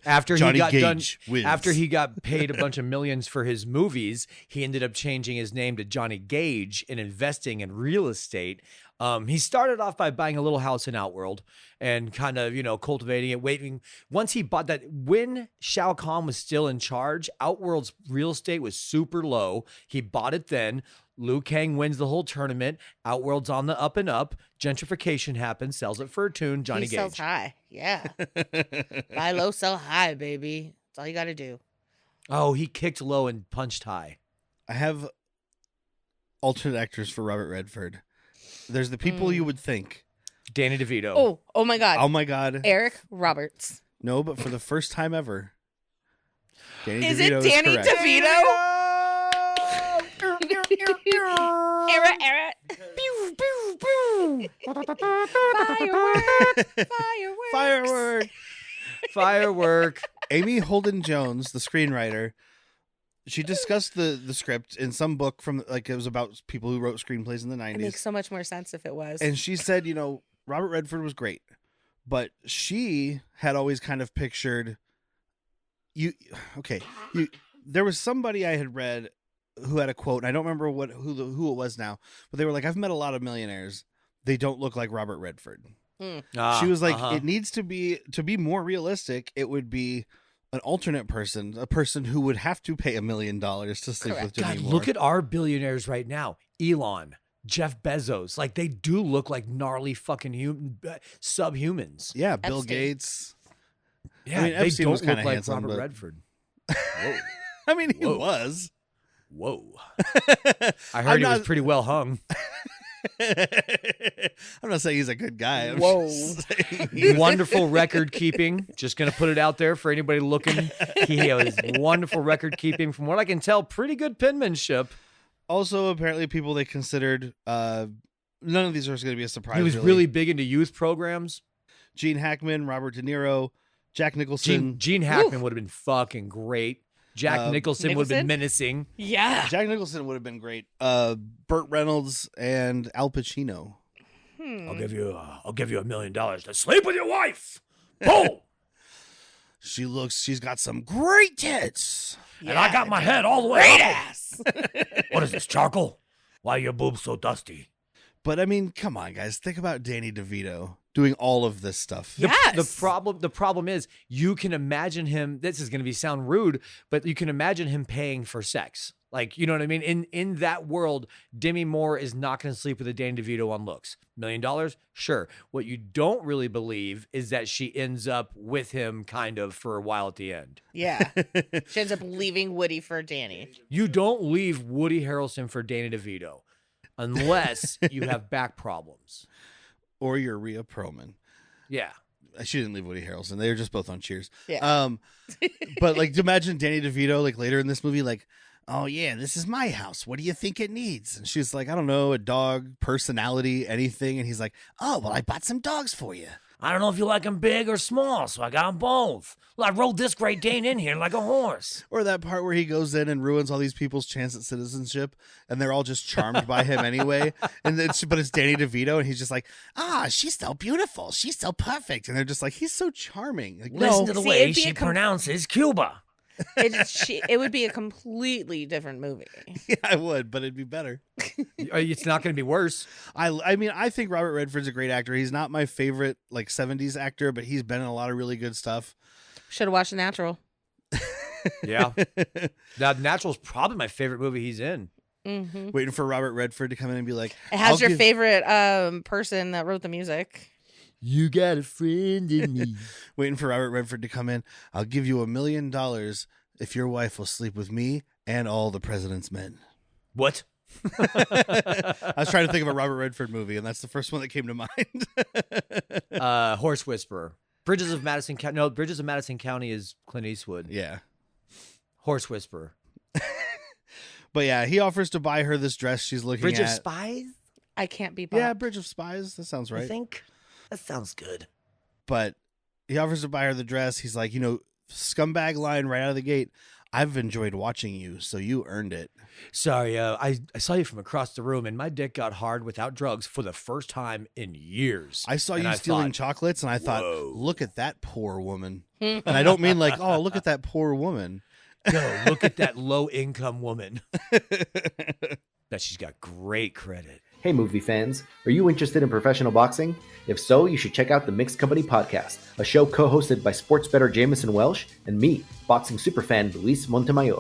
After he Johnny got Gage done, wins. after he got paid a bunch of millions for his movies, he ended up changing his name to Johnny Gage and investing in real estate. He started off by buying a little house in Outworld and kind of, cultivating it, waiting. Once he bought that, when Shao Kahn was still in charge, Outworld's real estate was super low. He bought it then. Liu Kang wins the whole tournament. Outworld's on the up and up. Gentrification happens, sells it for a tune. Johnny He Gage. sells high. Yeah. Buy low, sell high, baby. That's all you got to do. Oh, he kicked low and punched high. I have alternate actors for Robert Redford. There's the people you would think. Danny DeVito. Oh my God. Oh my God. Eric Roberts. No, but for the first time ever. Danny Is DeVito it Danny correct. DeVito? Era. Pew, pew, pew. Fireworks. Firework. Firework. Amy Holden Jones, the screenwriter, she discussed the script in some book from it was about people who wrote screenplays in the 90s. It makes so much more sense if it was. And she said, Robert Redford was great, but she had always kind of pictured there was somebody I had read who had a quote, and I don't remember who it was now, but they were like, I've met a lot of millionaires. They don't look like Robert Redford. She was like, it needs to be more realistic. It would be an alternate person, a person who would have to pay $1 million to sleep with Demi God, Moore. look at our billionaires right now. Elon, Jeff Bezos. Like, they do look like gnarly fucking subhumans. Yeah, Bill Epstein. Gates. Yeah, I mean, they Epstein don't was look kinda like handsome, Robert but- Redford. Whoa. I mean, he Whoa. was. Whoa. I heard he was pretty well hung. I'm not saying he's a good guy. I'm Whoa. just saying Wonderful record keeping. Just going to put it out there for anybody looking. He has wonderful record keeping. From what I can tell, pretty good penmanship. Also, apparently, people they considered. None of these are going to be a surprise. He was really big into youth programs. Gene Hackman, Robert De Niro, Jack Nicholson. Gene Hackman would have been fucking great. Jack Nicholson would have been Nicholson? menacing. Yeah. Jack Nicholson would have been great. Burt Reynolds and Al Pacino. I'll give you $1 million to sleep with your wife. Boom. She's got some great tits. And I got my head all the way Great up. ass. What is this, charcoal? Why are your boobs so dusty? But I mean, come on, guys. Think about Danny DeVito doing all of this stuff. Yes. The problem is you can imagine him. This is going to sound rude, but you can imagine him paying for sex. Like, you know what I mean? In that world, Demi Moore is not going to sleep with a Danny DeVito on looks. $1 million? Sure. What you don't really believe is that she ends up with him kind of for a while at the end. Yeah. She ends up leaving Woody for Danny. You don't leave Woody Harrelson for Danny DeVito unless you have back problems. Or you're Rhea Perlman. Yeah. She didn't leave Woody Harrelson. They were just both on Cheers. Yeah. But like, to imagine Danny DeVito like later in this movie, like, oh yeah, this is my house. What do you think it needs? And she's like, I don't know, a dog, personality, anything. And he's like, oh well, I bought some dogs for you. I don't know if you like them big or small, so I got them both. Well, I rode this Great Dane in here like a horse. Or that part where he goes in and ruins all these people's chance at citizenship, and they're all just charmed by him anyway. But it's Danny DeVito, and he's just like, she's so beautiful, she's so perfect, and they're just like, he's so charming. Like, Listen no, to the See, way it'd be she a pronounces Cuba. It would be a completely different movie. yeah, I would, but it'd be better. It's not going to be worse. I mean, I think Robert Redford's a great actor. He's not my favorite like 70s actor, but he's been in a lot of really good stuff. Should have watched The Natural. Yeah. Now, Natural's probably my favorite movie he's in. Mhm. waiting for Robert Redford to come in and be like, It has "I'll your give-" favorite person that wrote the music. You got a friend in me. waiting for Robert Redford to come in. I'll give you $1 million if your wife will sleep with me and all the president's men. What? I was trying to think of a Robert Redford movie, and that's the first one that came to mind. Horse Whisperer. Bridges of Madison County. No, Bridges of Madison County is Clint Eastwood. Yeah. Horse Whisperer. But yeah, he offers to buy her this dress she's looking Bridge at. of Spies, I can't be bought. Yeah, Bridge of Spies. That sounds I right. think. That sounds good. But he offers to buy her the dress. He's like, scumbag line right out of the gate. I've enjoyed watching you, so you earned it. Sorry, I saw you from across the room, and my dick got hard without drugs for the first time in years. I saw And you I stealing thought, chocolates, and I thought, whoa. look at that poor woman. And I don't mean like, oh, look at that poor woman. Yo, look at that low-income woman. That she's got great credit. Hey, movie fans, are you interested in professional boxing? If so, you should check out the Mixed Company Podcast, a show co-hosted by sports bettor Jameson Welsh and me, boxing superfan Luis Montemayor.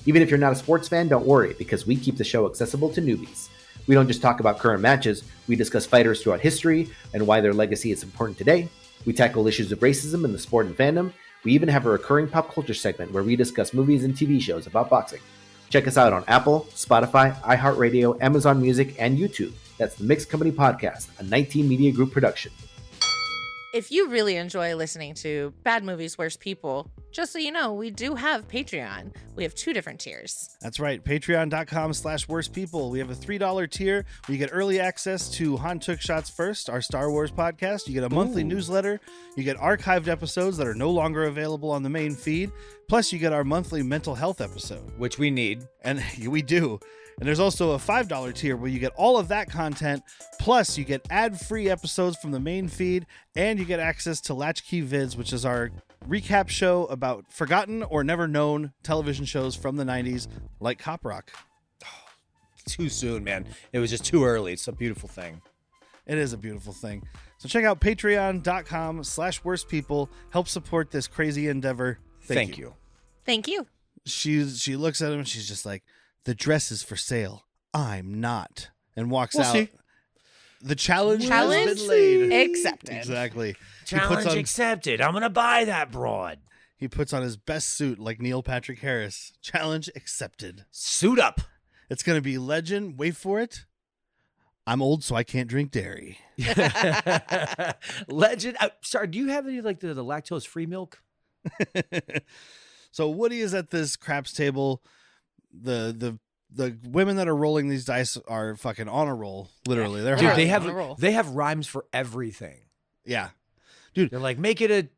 Even if you're not a sports fan, don't worry, because we keep the show accessible to newbies. We don't just talk about current matches, we discuss fighters throughout history and why their legacy is important today. We tackle issues of racism in the sport and fandom. We even have a recurring pop culture segment where we discuss movies and TV shows about boxing. Check us out on Apple, Spotify, iHeartRadio, Amazon Music, and YouTube. That's the Mixed Company Podcast, a 19 Media Group production. If you really enjoy listening to Bad Movies, Worst People, just so you know, we do have Patreon. We have 2 different tiers. That's right. Patreon.com/worstpeople. We have a $3 tier where you get early access to Han Took Shots First, our Star Wars podcast. You get a monthly newsletter. You get archived episodes that are no longer available on the main feed. Plus, you get our monthly mental health episode. Which we need. And we do. And there's also a $5 tier where you get all of that content, plus you get ad-free episodes from the main feed, and you get access to Latchkey Vids, which is our recap show about forgotten or never known television shows from the 90s, like Cop Rock. Too soon, man. It was just too early. It's a beautiful thing. It is a beautiful thing. So check out patreon.com/worstpeople. Help support this crazy endeavor. Thank you. Thank you. She looks at him and she's just like, the dress is for sale. I'm not. And walks We'll out. see. The challenge Challenge has been laid. accepted. Exactly. Challenge accepted. I'm going to buy that broad. He puts on his best suit like Neil Patrick Harris. Challenge accepted. Suit up. It's going to be legend. Wait for it. I'm old, so I can't drink dairy. Legend. Sorry, do you have any like the lactose-free milk? So Woody is at this craps table. The women that are rolling these dice are fucking on a roll. Literally, they're Dude, hard. they on a roll. have rhymes for everything. Yeah. They're like, make it a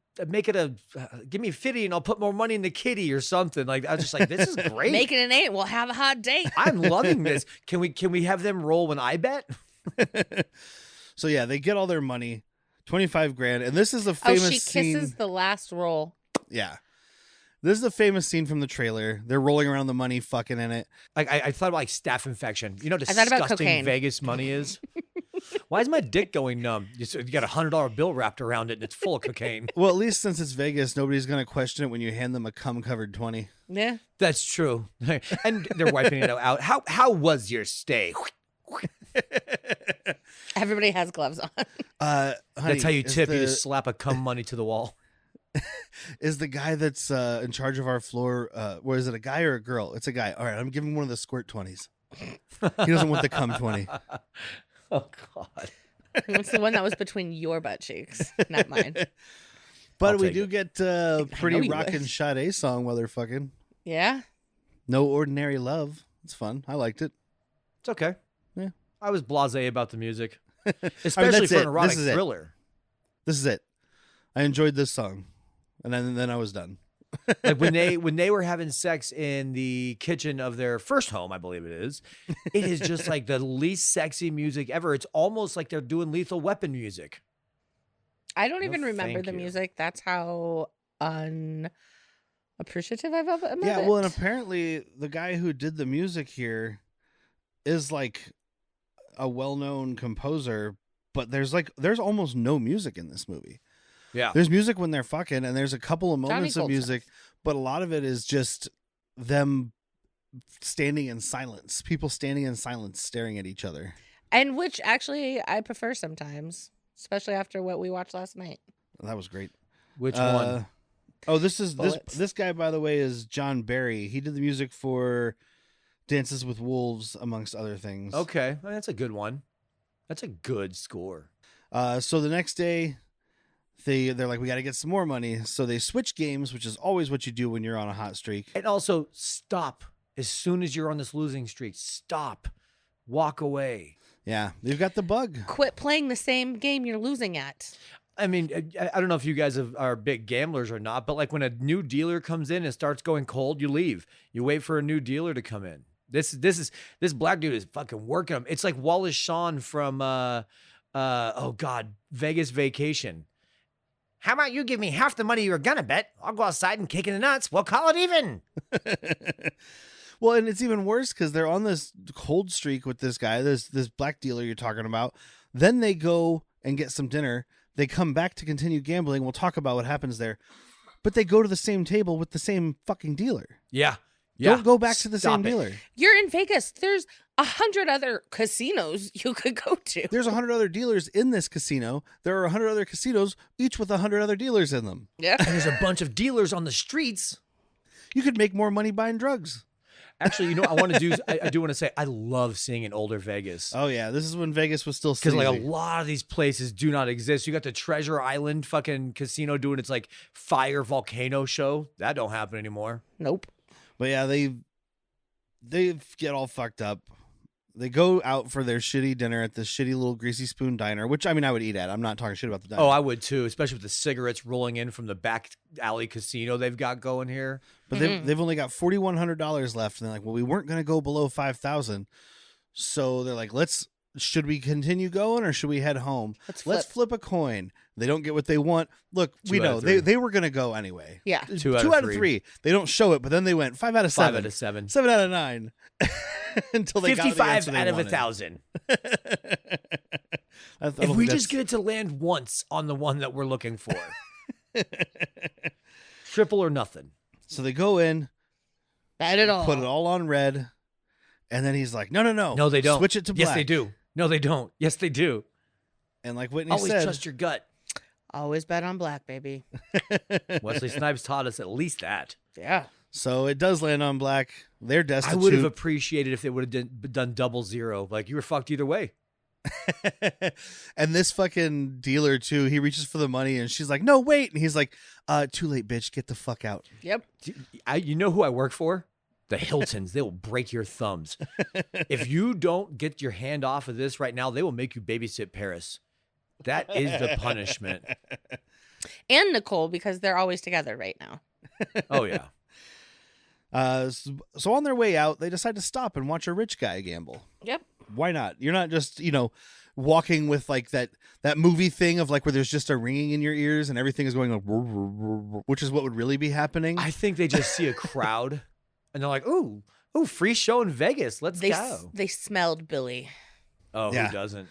give me a fitty and I'll put more money in the kitty or something. Like, I was just like, this is great. Make it an 8. We'll have a hot date. I'm loving this. Can we have them roll when I bet? So yeah, they get all their money, 25 grand, and this is a famous she kisses scene. the last roll. Yeah. This is a famous scene from the trailer. They're rolling around the money, fucking in it. Like I thought about like staph infection. You know how I thought about disgusting cocaine. Vegas money is? Why is my dick going numb? You got a $100 bill wrapped around it and it's full of cocaine. Well, at least since it's Vegas, nobody's going to question it when you hand them a cum-covered 20. Yeah. That's true. And they're wiping it out. How was your stay? Everybody has gloves on. Honey, That's how you is tip. You the- just slap a cum money to the wall. Is the guy that's in charge of our floor, is it a guy or a girl? It's a guy. All right, I'm giving one of the squirt 20s. He doesn't want the cum 20. Oh, God. It's the one that was between your butt cheeks, not mine. But I'll we take do it. get know pretty you rockin' would. Sade song while they're fucking. Yeah. No Ordinary Love. It's fun. I liked it. It's okay. Yeah. I was blasé about the music, I mean, especially that's for it. an erotic This is it. thriller. This is it. I enjoyed this song. And then I was done. Like when they were having sex in the kitchen of their first home, I believe it is just like the least sexy music ever. It's almost like they're doing Lethal Weapon music. I don't No, even remember thank the you. music. That's how unappreciative I've of it. Yeah, well, and apparently the guy who did the music here is like a well-known composer, but there's almost no music in this movie. Yeah. There's music when they're fucking, and there's a couple of Johnny moments of Gold music, but a lot of it is just them standing in silence. People standing in silence, staring at each other. And which actually I prefer sometimes, especially after what we watched last night. That was great. Which one? Oh, this Bullets. guy, by the way, is John Barry. He did the music for Dances with Wolves, amongst other things. Okay, well, that's a good one. That's a good score. So the next day, they're like, we got to get some more money. So they switch games, which is always what you do when you're on a hot streak. And also, stop. As soon as you're on this losing streak, stop. Walk away. Yeah, they've got the bug. Quit playing the same game you're losing at. I mean, I don't know if you guys are big gamblers or not, but like when a new dealer comes in and starts going cold, you leave. You wait for a new dealer to come in. This black dude is fucking working him. It's like Wallace Shawn from Vegas Vacation. How about you give me half the money you were gonna bet? I'll go outside and kick in the nuts. We'll call it even. Well, and it's even worse because they're on this cold streak with this guy, this black dealer you're talking about. Then they go and get some dinner. They come back to continue gambling. We'll talk about what happens there. But they go to the same table with the same fucking dealer. Yeah. Don't go back to the Stop same it. dealer. You're in Vegas. There's 100 other casinos you could go to. There's 100 other dealers in this casino. There are 100 other casinos, each with 100 other dealers in them. Yeah. And there's a bunch of dealers on the streets. You could make more money buying drugs. Actually, you know what I want to do? I do want to say I love seeing an older Vegas. Oh, yeah. This is when Vegas was still Because like a sleazy. lot of these places do not exist. You got the Treasure Island fucking casino doing its like fire volcano show. That don't happen anymore. Nope. But yeah, they get all fucked up. They go out for their shitty dinner at this shitty little Greasy Spoon diner, which I mean I would eat at. I'm not talking shit about the diner. Oh, I would too, especially with the cigarettes rolling in from the back alley casino they've got going here. But they've only got $4,100 left, and they're like, well, we weren't going to go below 5,000, so they're like, should we continue going or should we head home? Let's flip a coin. They don't get what they want. Look, we know they were going to go anyway. Yeah. Two out of three. They don't show it, but then they went 5 out of 7. 5 out of 7. 7 out of 9. Until they got the 55 answer they out of wanted. 1,000. I If don't we think just get it to land once on the one that we're looking for. Triple or nothing. So they go in, Not at all. put it all on red, and then he's like, no. No, they don't. Switch it to black. Yes, they do. No, they don't. Yes, they do. And like Whitney Always said, trust your gut. Always bet on black, baby. Wesley Snipes taught us at least that. Yeah. so it does land on black. They're I destitute. would have appreciated if they would have done 00. Like, you were fucked either way. And this fucking dealer too, he reaches for the money and she's like, no, wait. And he's like, too late, bitch. Get the fuck out. Yep. You know who I work for? The Hiltons. They will break your thumbs. If you don't get your hand off of this right now, they will make you babysit Paris. That is the punishment. And Nicole, because they're always together right now. Oh, yeah. So on their way out, they decide to stop and watch a rich guy gamble. Yep. Why not? You're not just, walking with like that movie thing of like where there's just a ringing in your ears and everything is going like, which is what would really be happening. I think they just see a crowd and they're like, ooh, free show in Vegas. Let's go. They smelled Billy. Oh, Yeah. who doesn't?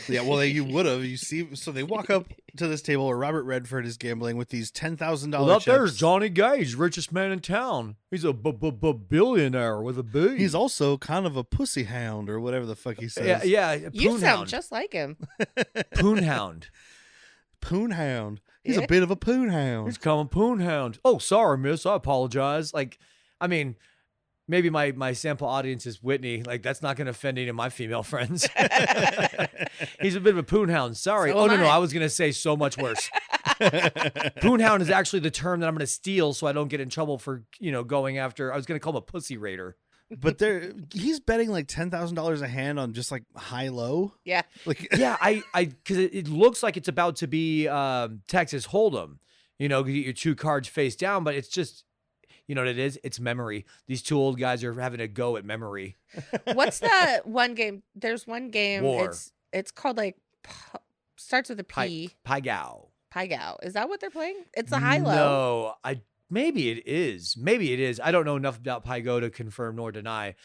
Yeah, well, you would have. You see, so they walk up to this table where Robert Redford is gambling with these $10,000 Well, up chips. there's Johnny Gage, richest man in town. He's a billionaire with a B. He's also kind of a pussy hound or whatever the fuck he says. yeah. You Poon sound hound. just like him. Poon hound. Poon hound. He's Yeah. a bit of a poon hound. He's coming poon hound. Oh, sorry, miss. I apologize. Like, I mean, maybe my sample audience is Whitney. Like, that's not going to offend any of my female friends. He's a bit of a poon hound. Sorry. So Oh, no. am I. I was going to say so much worse. Poon hound is actually the term that I'm going to steal so I don't get in trouble for, going after. I was going to call him a pussy raider. But he's betting like $10,000 a hand on just like high low. Yeah. Like Yeah, because it looks like it's about to be Texas Hold'em. You get your two cards face down, but it's just, you know what it is? It's memory. These two old guys are having a go at memory. What's that one game? There's one game. War. It's called like starts with a P. Pygao. Pygao. Is that what they're playing? It's a high low. No, maybe it is. Maybe it is. I don't know enough about Pygo to confirm nor deny,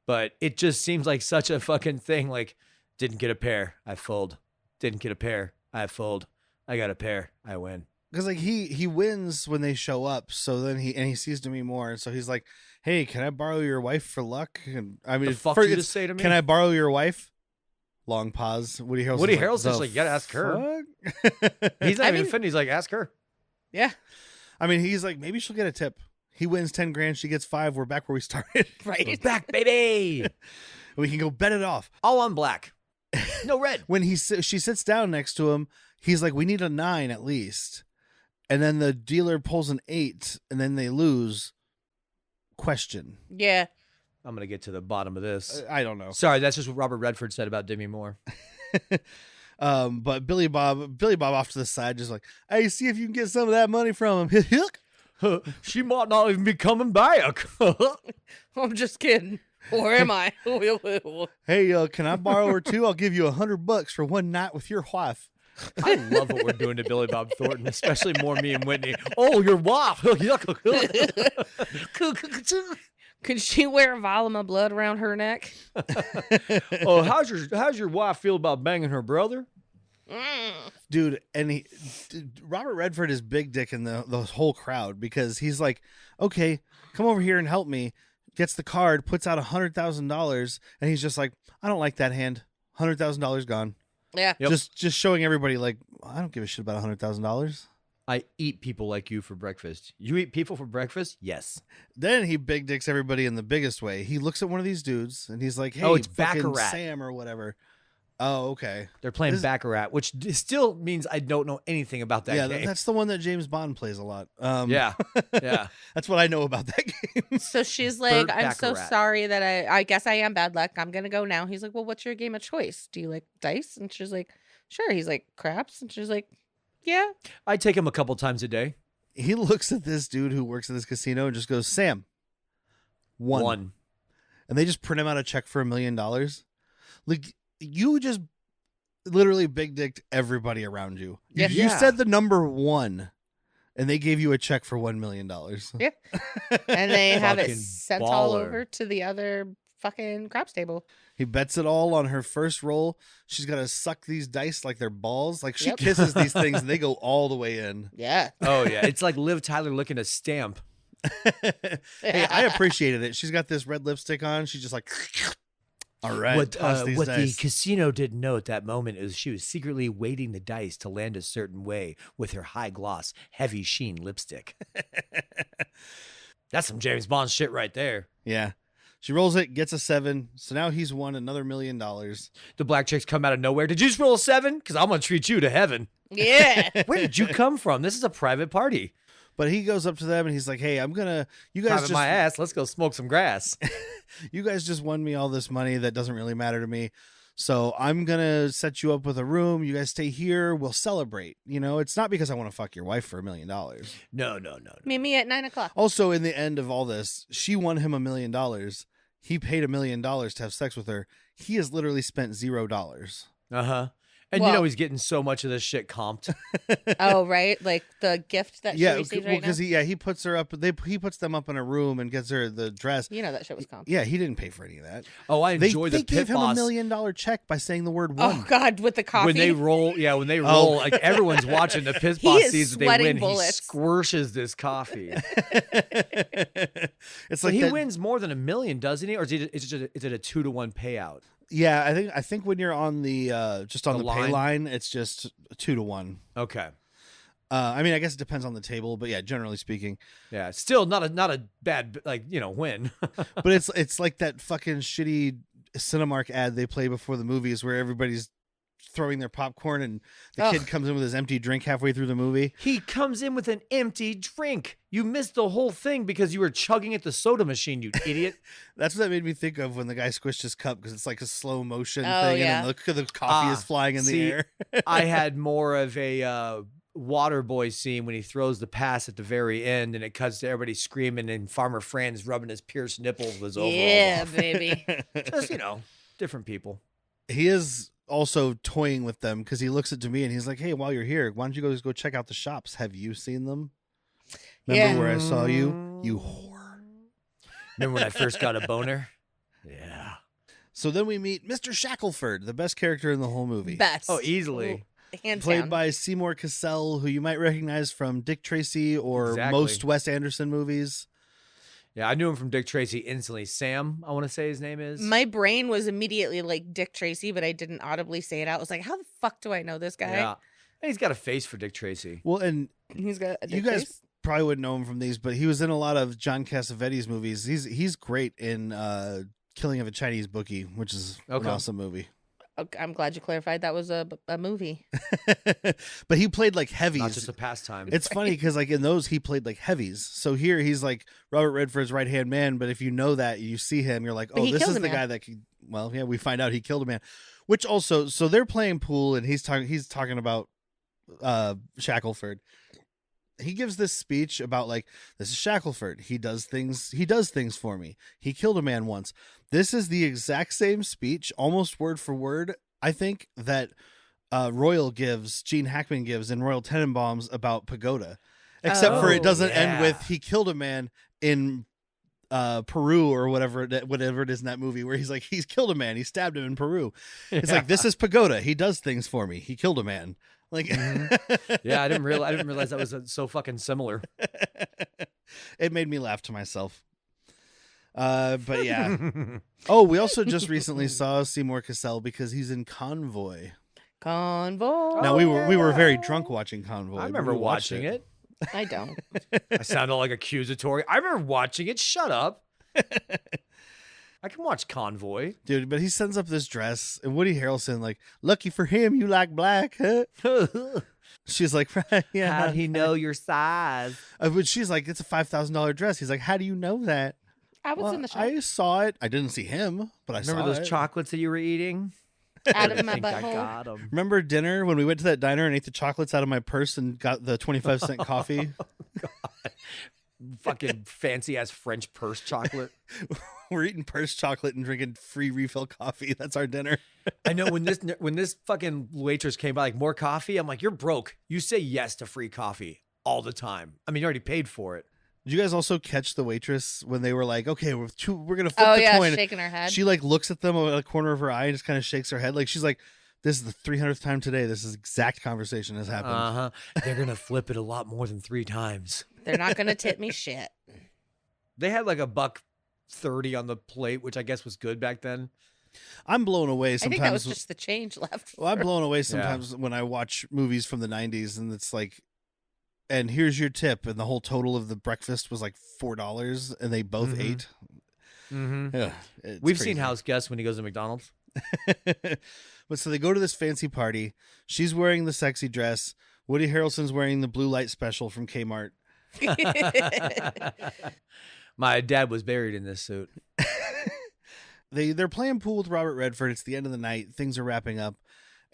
but it just seems like such a fucking thing. Like, didn't get a pair, I fold. Didn't get a pair, I fold. I got a pair, I win. because like he wins when they show up. So then he sees Demi Moore, and so he's like, "Hey, can I borrow your wife for luck?" And I mean, The fuck you just say to me? Can I borrow your wife? Long pause. Woody Harrelson's like, you gotta ask her. fuck?" He's not even offended. He's like, ask her. Yeah. I mean, he's like, maybe she'll get a tip. He wins 10 grand. She gets 5. We're back where we started. Right. We're back, baby. We can go bet it off. All on black. No red. When she sits down next to him, he's like, we need a 9 at least. And then the dealer pulls an 8, and then they lose. Question. Yeah. I'm going to get to the bottom of this. I don't know. Sorry, that's just what Robert Redford said about Demi Moore. But Billy Bob off to the side, just like, hey, see if you can get some of that money from him. She might not even be coming back. I'm just kidding. Or am I? Hey, can I borrow her too? I'll give you $100 for one night with your wife. I love what we're doing to Billy Bob Thornton, especially more me and Whitney. Oh, your wife. Could she wear Voluma blood around her neck? Oh, how's your wife feel about banging her brother? Dude, and Robert Redford is big dick in the whole crowd because he's like, okay, come over here and help me. Gets the card, puts out $100,000, and he's just like, I don't like that hand. $100,000 gone. Yeah. Yep. Just showing everybody like, I don't give a shit about $100,000. I eat people like you for breakfast. You eat people for breakfast? Yes. Then he big dicks everybody in the biggest way. He looks at one of these dudes and he's like, hey, Oh, it's fucking Baccarat. Sam or whatever. Oh, okay. They're playing This- Baccarat, which still means I don't know anything about that yeah, game. that's the one that James Bond plays a lot. Yeah. Yeah. That's what I know about that game. So she's like, Burt I'm so Baccarat. sorry that I guess I am bad luck. I'm going to go now. He's like, well, what's your game of choice? Do you like dice? And she's like, sure. He's like, craps. And she's like, yeah. I take him a couple times a day. He looks at this dude who works at this casino and just goes, Sam, one. And they just print him out a check for $1 million. Like, you just literally big dicked everybody around you. Yeah. You said the number 1 and they gave you a check for $1 million. Yeah. And they have it Fucking sent all baller. over to the other fucking craps table. He bets it all on her first roll. She's got to suck these dice like they're balls. Like she Yep. kisses these things and they go all the way in. Yeah. Oh, yeah. It's like Liv Tyler looking a stamp. Hey, I appreciated it. She's got this red lipstick on. She's just like, all right, toss these What the dice. casino didn't know at that moment is she was secretly weighting the dice to land a certain way with her high gloss, heavy sheen lipstick. That's some James Bond shit right there. Yeah. She rolls it, gets a 7. So now he's won another $1 million. The black chicks come out of nowhere. Did you just roll a 7? Because I'm going to treat you to heaven. Yeah. Where did you come from? This is a private party. But he goes up to them and he's like, hey, you guys Private just, my ass. Let's go smoke some grass. you guys just won me all this money that doesn't really matter to me. So I'm going to set you up with a room. You guys stay here. We'll celebrate. You know, it's not because I want to fuck your wife for $1 million. No. Meet me at 9:00. Also, in the end of all this, she won him $1 million. He paid $1 million to have sex with her. He has literally spent $0. Uh-huh. And Well- he's getting so much of this shit comped. Oh, right. Like the gift that she Yeah, received well, right now. because he puts her up. He puts them up in a room and gets her the dress. You know that shit was comp. Yeah, he didn't pay for any of that. Oh, I They enjoy the gave pit him boss. $1 million check by saying the word one. Oh God, with the coffee. When they roll, like everyone's watching the pit He boss is sees that they sweating win. bullets. He squirshes this coffee. It's So like he that- wins more than $1 million, doesn't he? Or is it a 2-to-1 payout? Yeah, I think when you're on the just on The the pay line? line, it's just 2-to-1. Okay. I mean, I guess it depends on the table, but yeah, generally speaking. Yeah. Still not a bad win. But it's like that fucking shitty Cinemark ad they play before the movies where everybody's throwing their popcorn and the kid comes in with his empty drink halfway through the movie. He comes in with an empty drink. You missed the whole thing because you were chugging at the soda machine, you idiot. That's what that made me think of when the guy squished his cup because it's like a slow motion Oh, thing yeah. and then the coffee is flying in see, the air. I had more of a water boy scene when he throws the pass at the very end and it cuts to everybody screaming and Farmer Fran's rubbing his pierced nipples with his overall Yeah, off. baby. Just, different people. He is also toying with them because he looks at me and he's like, hey, while you're here, why don't you go check out the shops? Have you seen them? Remember Yeah. where I saw you? You whore. Remember when I first got a boner? Yeah. So then we meet Mr. Shackelford, the best character in the whole movie. Best. Oh, easily. Hands played down. by Seymour Cassell, who you might recognize from Dick Tracy or Exactly. most Wes Anderson movies. Yeah, I knew him from Dick Tracy instantly. Sam, I want to say his name is. My brain was immediately like Dick Tracy, but I didn't audibly say it out. I was like, how the fuck do I know this guy? Yeah. And he's got a face for Dick Tracy. Well, and He's got a you dick guys face. probably wouldn't know him from these, but he was in a lot of John Cassavetes movies. He's great in Killing of a Chinese Bookie, which is an awesome movie. Okay, I'm glad you clarified that was a movie. But he played like heavies. Not just a pastime. It's funny because like in those he played like heavies. So here he's like Robert Redford's right hand man. But if you know that, you see him, you're like, But oh, he this killed is a the man. guy that. Well, yeah, we find out he killed a man. Which also, so they're playing pool and he's talking about Shackelford. He gives this speech about like, this is Shackelford. He does things for me. He killed a man once. This is the exact same speech, almost word for word, I think, that Gene Hackman gives in Royal Tenenbaums about Pagoda. Except for it doesn't end with he killed a man in Peru or whatever it is in that movie where he's like, he's killed a man. He stabbed him in Peru. It's like, this is Pagoda. He does things for me. He killed a man. Like, yeah, I didn't realize that was so fucking similar. It made me laugh to myself. But yeah. Oh, we also just recently saw Seymour Cassell because he's in Convoy. Convoy. Now we were very drunk watching Convoy. I remember watching it. I don't. I sounded like accusatory. I remember watching it. Shut up. I can watch Convoy. Dude, but he sends up this dress and Woody Harrelson like, lucky for him, you like black, huh? She's like, right, yeah. How'd he know your size? But she's like, it's a $5,000 dress. He's like, how do you know that? I was in the shop. I saw it. I didn't see him, but I Remember saw those it. chocolates that you were eating? Out of I my think I butthole. got 'em. Remember dinner when we went to that diner and ate the chocolates out of my purse and got the 25-cent coffee? Fucking fancy ass French purse chocolate. We're eating purse chocolate and drinking free refill coffee. That's our dinner. I know when this fucking waitress came by, like, more coffee. I'm like, you're broke. You say yes to free coffee all the time. I mean, you already paid for it. Did you guys also catch the waitress when they were like, okay, we're gonna flip Oh the yeah, coin? shaking her head. She like looks at them at the corner of her eye and just kind of shakes her head. Like she's like, this is the 300th time today. This is exact conversation has happened. Uh-huh. They're gonna flip it a lot more than 3 times. They're not gonna tip me shit. They had like $1.30 on the plate, which I guess was good back then. I'm blown away I sometimes. think that was just the change left. Well, I'm blown away sometimes when I watch movies from the 90s and it's like, and here's your tip, and the whole total of the breakfast was like $4, and they both ate. Mm-hmm. Yeah, We've seen House Guest when he goes to McDonald's. But so they go to this fancy party. She's wearing the sexy dress. Woody Harrelson's wearing the blue light special from Kmart. My dad was buried in this suit. They're playing pool with Robert Redford. It's the end of the night. Things are wrapping up.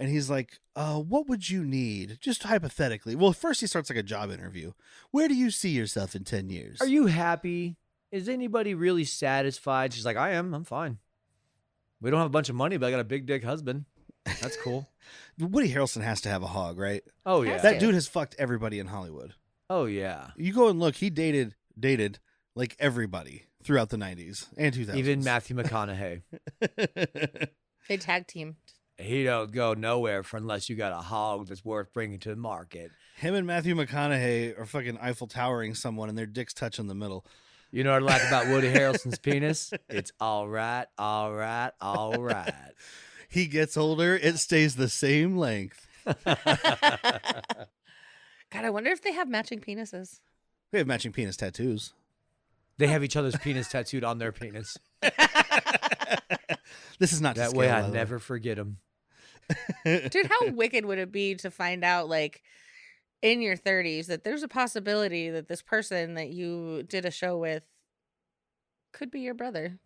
And he's like, what would you need? Just hypothetically. Well, first he starts like a job interview. Where do you see yourself in 10 years? Are you happy? Is anybody really satisfied? She's like, I am. I'm fine. We don't have a bunch of money, but I got a big dick husband. That's cool. Woody Harrelson has to have a hog, right? Oh, yeah. That dude has fucked everybody in Hollywood. Oh, yeah. You go and look. He dated like everybody throughout the 90s and 2000s. Even Matthew McConaughey. They tag teamed. He don't go nowhere unless you got a hog that's worth bringing to the market. Him and Matthew McConaughey are fucking Eiffel Towering someone and their dicks touch in the middle. You know what I like about Woody Harrelson's penis? It's all right, all right, all right. He gets older, it stays the same length. God, I wonder if they have matching penises. We have matching penis tattoos. They have each other's penis tattooed on their penis. This is not to That scale, way by I the way. never forget them. Dude, how wicked would it be to find out, like, in your 30s that there's a possibility that this person that you did a show with could be your brother?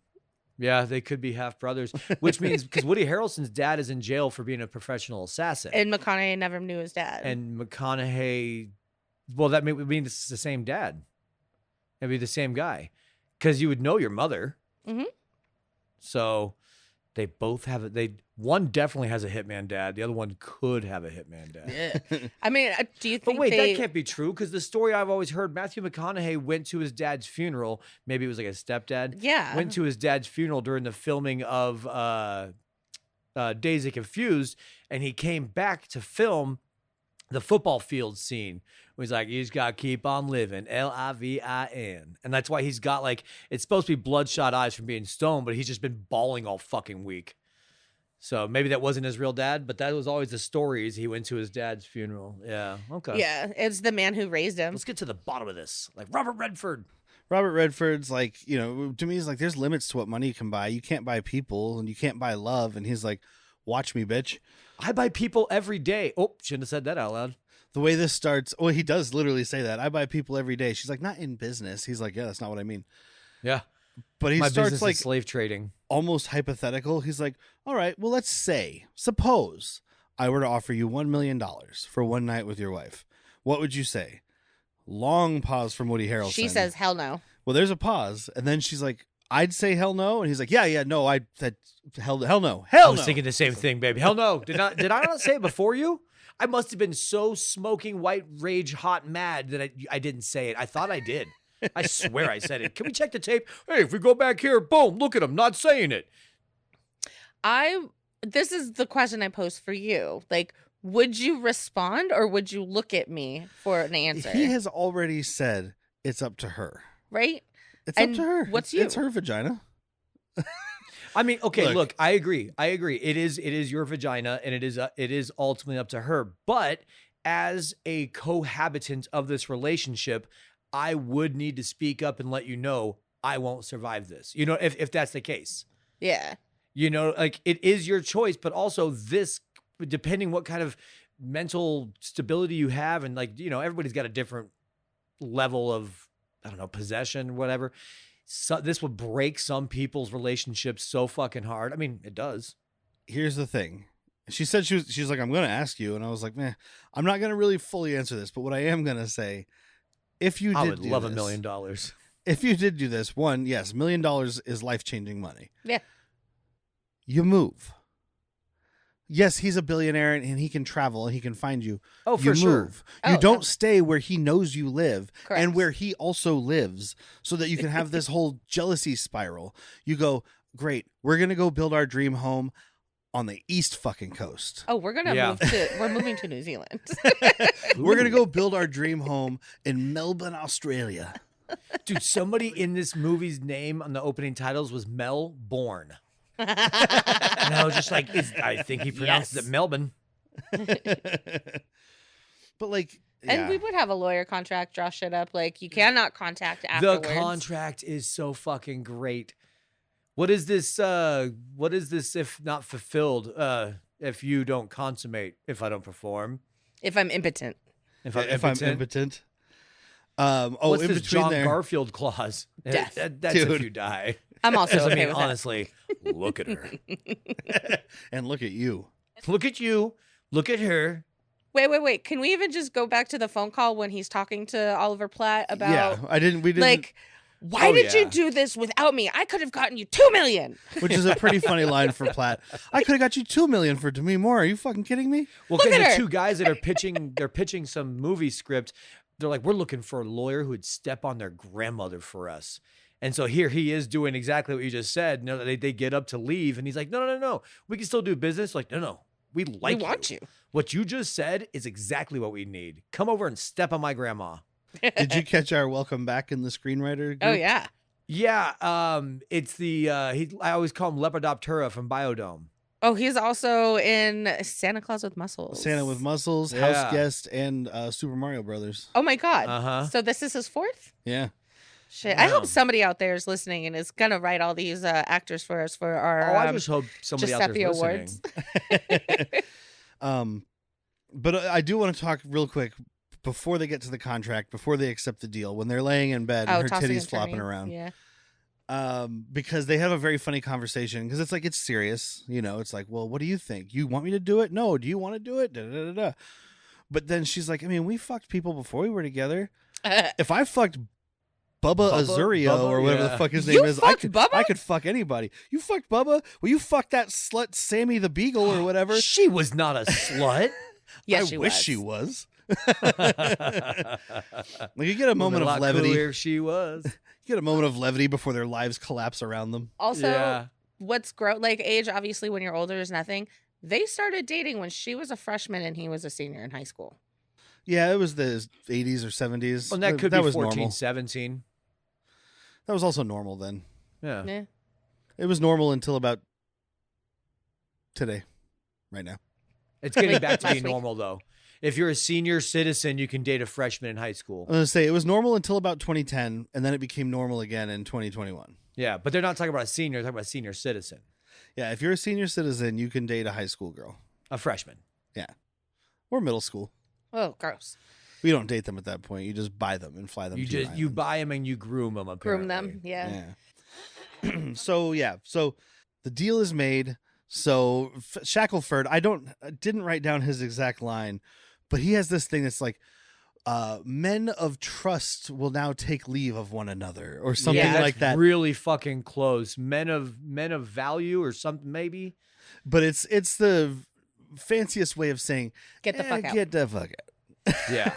Yeah, they could be half brothers, which means because Woody Harrelson's dad is in jail for being a professional assassin. And McConaughey never knew his dad. And McConaughey, well, that would mean it's the same dad. It'd be the same guy because you would know your mother. Mhm. So they both have it. One definitely has a hitman dad. The other one could have a hitman dad. Yeah. I mean, do you But think wait, they... that can't be true because the story I've always heard, Matthew McConaughey went to his dad's funeral. Maybe it was like a stepdad. Yeah. Went to his dad's funeral during the filming of Dazed and Confused, and he came back to film the football field scene where he's like, you just got to keep on living, Livin. And that's why he's got like, it's supposed to be bloodshot eyes from being stoned, but he's just been bawling all fucking week. So maybe that wasn't his real dad, but that was always the stories. He went to his dad's funeral. Yeah. Okay. Yeah, it's the man who raised him. Let's get to the bottom of this. Like Robert Redford. Robert Redford's like, to me, he's like, there's limits to what money can buy. You can't buy people and you can't buy love. And he's like, watch me, bitch. I buy people every day. Oh, shouldn't have said that out loud. The way this starts, he does literally say that. I buy people every day. She's like, not in business. He's like, yeah, that's not what I mean. Yeah. But he My starts business like is slave trading. almost hypothetical. He's like, all right, well, suppose I were to offer you $1 million for one night with your wife. What would you say? Long pause from Woody Harrelson. She says, hell no. Well, there's a pause. And then she's like, I'd say hell no. And he's like, yeah, no, I said hell no. I was thinking the same thing, baby. Hell no. Did I not say it before you? I must have been so smoking white rage hot mad that I didn't say it. I thought I did. I swear I said it. Can we check the tape? Hey, if we go back here, boom, look at him not saying it. This is the question I posed for you. Like, would you respond or would you look at me for an answer? He has already said it's up to her. Right? It's up to her. What's It's her vagina. I mean, okay, look, I agree. It is your vagina, and it is ultimately up to her. But as a cohabitant of this relationship, I would need to speak up and let you know I won't survive this. If that's the case. Yeah. Like it is your choice, but also this, depending what kind of mental stability you have, and like, everybody's got a different level of, I don't know, possession, whatever. So this would break some people's relationships so fucking hard. I mean, it does. Here's the thing. She said she's like, I'm going to ask you. And I was like, man, I'm not going to really fully answer this. But what I am going to say, if you did I would love this, $1 million. If you did do this, one, yes, $1 million is life-changing money. Yeah. You move. Yes, he's a billionaire and he can travel and he can find you. Oh, for you sure. move. You don't stay where he knows you live. Correct. And where he also lives, so that you can have this whole jealousy spiral. You go, great, we're going to go build our dream home on the east fucking coast. Oh, we're moving to New Zealand. We're going to go build our dream home in Melbourne, Australia. Dude, somebody in this movie's name on the opening titles was Mel Bourne. And I was just like, I think he pronounces it Melbourne. But like, and we would have a lawyer contract draw shit up. Like, you cannot contact afterwards. The contract is so fucking great. What is this if not fulfilled? If you don't consummate, if I don't perform, if I'm impotent. If I'm impotent. What's in this between John there, Garfield clause? Death. That's if you die. I'm also okay I mean, with honestly, look at her. and look at you. Look at you. Look at her. Wait. Can we even just go back to the phone call when he's talking to Oliver Platt about? Yeah, we didn't. Like, why did you do this without me? I could have gotten you $2 million. Which is a pretty funny line for Platt. I could have got you $2 million for Demi Moore. Are you fucking kidding me? Well, because the two guys that are pitching, they're pitching some movie script. They're like, we're looking for a lawyer who would step on their grandmother for us. And so here he is doing exactly what you just said. They get up to leave, and he's like, no. We can still do business. Like, no. We want you. What you just said is exactly what we need. Come over and step on my grandma. Did you catch our welcome back in the screenwriter group? Oh, yeah. Yeah. It's the, I always call him Lepidoptera from Biodome. Oh, he's also in Santa Claus with Muscles. Santa with Muscles, House Guest, and Super Mario Brothers. Oh, my God. Uh-huh. So this is his fourth? Yeah. Shit. I hope somebody out there is listening and is going to write all these actors for us for our I just hope somebody out there is listening. Awards. But I do want to talk real quick before they get to the contract, before they accept the deal, when they're laying in bed and her titties flopping around. Yeah. Because they have a very funny conversation, because it's like, it's serious. It's like, well, what do you think? You want me to do it? No. Do you want to do it? Da, da, da, da. But then she's like, I mean, we fucked people before we were together. If I fucked Bubba Azurio or whatever the fuck his name is, I could fuck anybody. You fucked Bubba? Well, you fucked that slut Sammy the Beagle or whatever. She was not a slut. Yes, I wish she was. Like, you get a moment of levity. Where she was. You get a moment of levity before their lives collapse around them. Also, what's like age, obviously, when you're older is nothing. They started dating when she was a freshman and he was a senior in high school. Yeah, it was the 80s or 70s. Well, that could be was 14, normal. 17. That was also normal then. Yeah. Yeah. It was normal until about today, right now. It's getting back to Last being week. normal, though. If you're a senior citizen, you can date a freshman in high school. I was going to say it was normal until about 2010, and then it became normal again in 2021. Yeah, but they're not talking about a senior. They're talking about a senior citizen. Yeah, if you're a senior citizen, you can date a high school girl. A freshman. Yeah. Or middle school. Oh, gross. We don't date them at that point. You just buy them and fly them You to your just you island. buy them and you groom them. Apparently. Groom them. Yeah. Yeah. So the deal is made. So Shackelford, I didn't write down his exact line, but he has this thing that's like, men of trust will now take leave of one another, or something Yeah, like that's that. really fucking close. Men of value or something maybe. But it's the fanciest way of saying Get the fuck out. Get the fuck out. Yeah.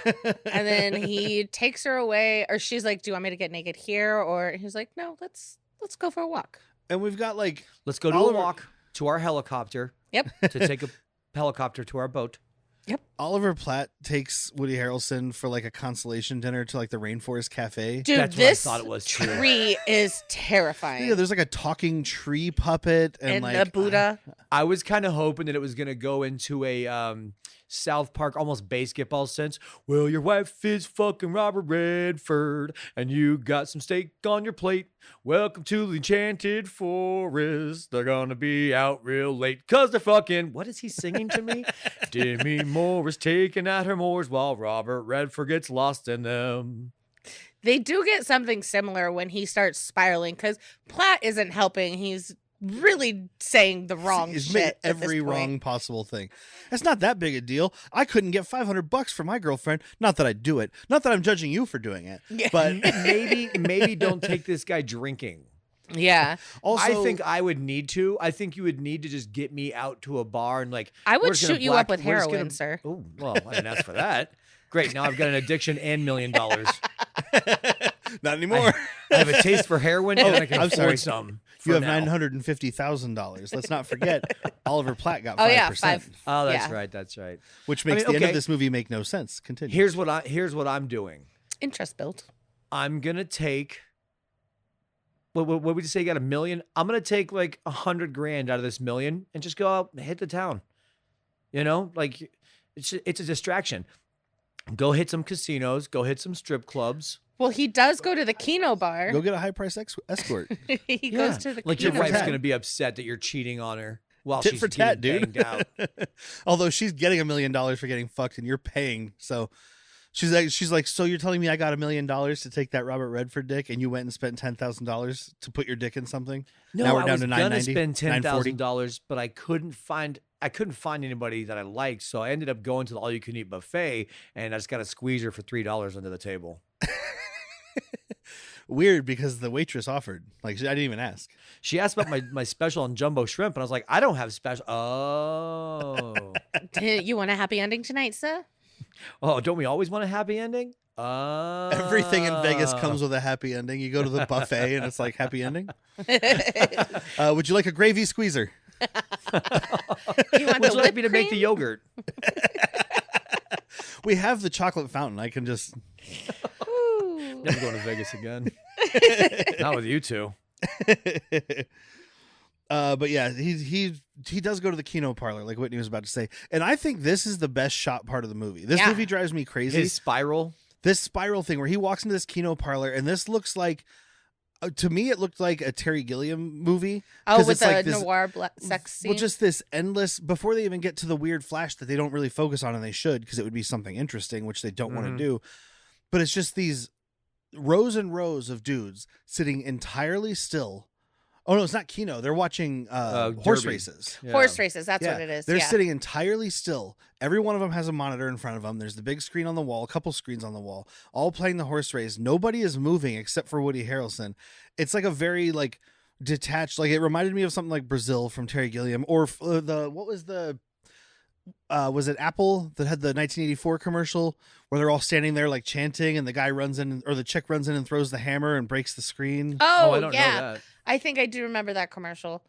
And then he takes her away, or she's like, "Do you want me to get naked here?" Or he's like, "No, let's go for a walk." And we've got like Let's go to Oliver- a walk to our helicopter. Yep. To take a helicopter to our boat. Oliver Platt takes Woody Harrelson for like a consolation dinner to like the Rainforest Cafe. Dude, That's what I this thought it was, too. tree is terrifying. Yeah, there's like a talking tree puppet and like the Buddha. I was kind of hoping that it was going to go into a South Park almost basketball sense. Well, your wife is fucking Robert Redford, and you got some steak on your plate. Welcome to the Enchanted Forest. They're gonna be out real late because they're fucking. What is he singing to me? Demi Moore is taking out her moors while Robert Redford gets lost in them. They do get something similar when he starts spiraling because Platt isn't helping. He's really saying the wrong He's shit. made at this every point. wrong possible thing. That's not that big a deal. I couldn't get $500 for my girlfriend. Not that I do it. Not that I'm judging you for doing it. Yeah. But Maybe don't take this guy drinking. Yeah. also, I think I would need to. I think you would need to just get me out to a bar and like. I we're would just gonna shoot you up with we're just heroin, gonna- sir. Oh well, I didn't ask for that. Great, now I've got an addiction and $1 million. not anymore. I have a taste for heroin and I can I'm afford sorry. some. You for have now. $950,000. Let's not forget Oliver Platt got 5%, Oh, yeah, 5. Oh, that's Yeah. right. That's right. which I makes mean, the end of okay. this movie make no sense. Continue. Here's what I'm doing. Interest built. I'm gonna take. What would you say? You got $1 million? I'm gonna take like $100,000 out of this $1 million and just go out and hit the town. You know, like it's a distraction. Go hit some casinos. Go hit some strip clubs. Well, he does go to the Keno bar. Go get a high price escort. He goes to the like Keno your wife's bar. gonna be upset that you're cheating on her while Tit she's for tat, getting dude. banged out. Although she's getting $1 million for getting fucked and you're paying. So she's like, so you're telling me I got $1 million to take that Robert Redford dick and you went and spent $10,000 to put your dick in something? No, Now we're I down was to gonna $990, spend $940. $10,000, but I couldn't find anybody that I liked, so I ended up going to the all-you-can-eat buffet, and I just got a squeezer for $3 under the table. Weird because the waitress offered. Like I didn't even ask. She asked about my special on jumbo shrimp, and I was like, I don't have special. Oh, You want a happy ending tonight, sir? oh, don't we always want a happy ending? Oh, Everything in Vegas comes with a happy ending. You go to the buffet and it's like happy ending. Would you like a gravy squeezer? You Would want the you like whipped me to make the cream? yogurt? We have the chocolate fountain. I can just. Ooh. Never going to Vegas again. Not with you two. But yeah, he does go to the Keno parlor, like Whitney was about to say, and I think this is the best shot part of the movie. This Yeah. movie drives me crazy. His spiral. This spiral thing where he walks into this Keno parlor, and this looks like, to me, it looked like a Terry Gilliam movie. Oh, 'Cause with it's the like this- noir sex scene. Well, just this endless, before they even get to the weird flash that they don't really focus on, and they should, because it would be something interesting, which they don't want Mhm. to do. But it's just these rows and rows of dudes sitting entirely still. Oh no, it's not Keno. They're watching horse Derby. races. Yeah. Horse races. That's Yeah, what it is. They're Yeah. sitting entirely still. Every one of them has a monitor in front of them. There's the big screen on the wall, a couple screens on the wall, all playing the horse race. Nobody is moving except for Woody Harrelson. It's like a very like detached. Like it reminded me of something like Brazil from Terry Gilliam, or was it Apple that had the 1984 commercial where they're all standing there like chanting, and the guy runs in, or the chick runs in and throws the hammer and breaks the screen. Oh, I don't yeah. know that. I think I do remember that commercial.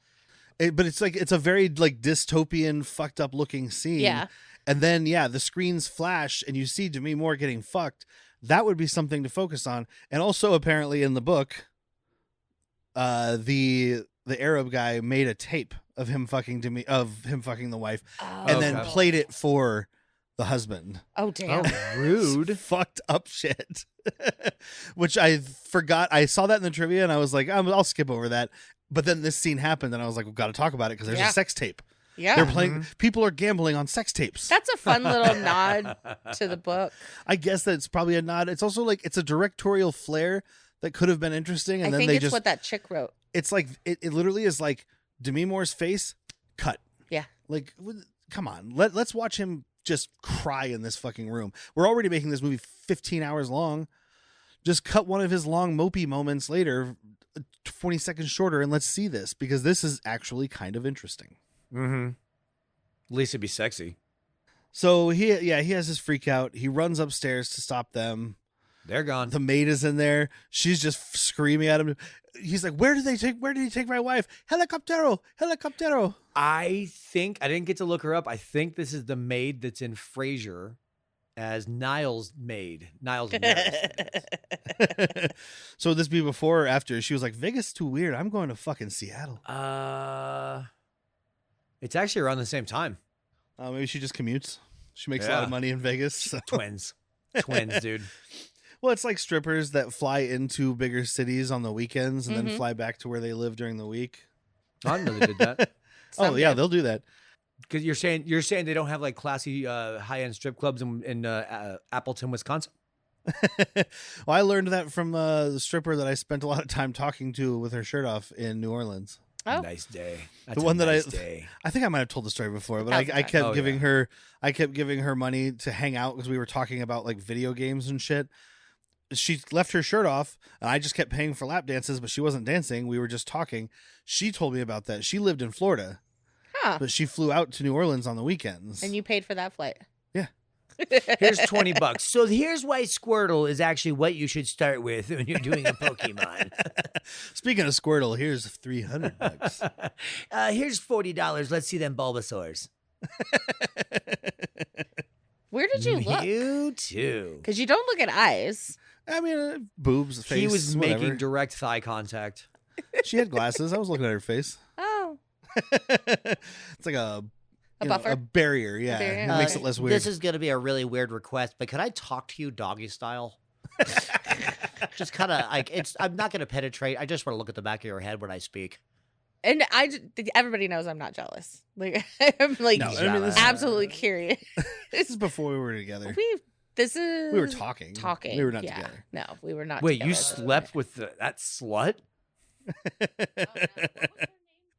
But it's like it's a very like dystopian, fucked up looking scene. Yeah. And then the screens flash and you see Demi Moore getting fucked. That would be something to focus on. And also apparently in the book, the Arab guy made a tape of him fucking the wife, and then played it for the husband. Oh damn! Oh, rude. Fucked up shit. Which I forgot. I saw that in the trivia, and I was like, I'll skip over that. But then this scene happened, and I was like, we've got to talk about it because there's a sex tape. Yeah, they're playing. People are gambling on sex tapes. That's a fun little nod to the book. I guess that's probably a nod. It's also like it's a directorial flair that could have been interesting, and I then think they it's just what that chick wrote. It's like it literally is like Demi Moore's face cut. Yeah, like come on, let's watch him just cry in this fucking room. We're already making this movie 15 hours long. Just cut one of his long mopey moments later, 20 seconds shorter, and let's see this because this is actually kind of interesting. Mm-hmm. At least it'd be sexy. So he has his freak out. He runs upstairs to stop them. They're gone. The maid is in there. She's just screaming at him. He's like, where did he take my wife? Helicoptero. I think I didn't get to look her up. I think this is the maid that's in Frasier as Niles' maid. Niles' maid. So would this be before or after? She was like, Vegas is too weird. I'm going to fucking Seattle. It's actually around the same time. Maybe she just commutes. She makes a lot of money in Vegas. So. Twins, dude. Well, it's like strippers that fly into bigger cities on the weekends and then fly back to where they live during the week. I didn't know they did that. Oh yeah, they'll do that. Because you're saying they don't have like classy high end strip clubs in Appleton, Wisconsin. Well, I learned that from the stripper that I spent a lot of time talking to with her shirt off in New Orleans. Oh. Nice day. That's the one that I think I might have told the story before, but I kept giving her money to hang out because we were talking about like video games and shit. She left her shirt off and I just kept paying for lap dances, but she wasn't dancing. We were just talking. She told me about that. She lived in Florida, but she flew out to New Orleans on the weekends. And you paid for that flight. Yeah. Here's $20. So here's why Squirtle is actually what you should start with when you're doing a Pokemon. Speaking of Squirtle, here's $300. Here's $40. Let's see them Bulbasaurs. Where did you look? You too. Because you don't look at eyes. I mean, boobs, face. He was whatever. making direct thigh contact. She had glasses. I was looking at her face. Oh. It's like a buffer? a barrier. Yeah, A barrier? it makes it less weird. This is going to be a really weird request, but could I talk to you doggy style? Just kind of like I'm not going to penetrate. I just want to look at the back of your head when I speak. And everybody knows I'm not jealous. Like I'm like absolutely curious. This is before we were together. We were talking. We were not together. No, we were not. Wait, together. you slept with that slut?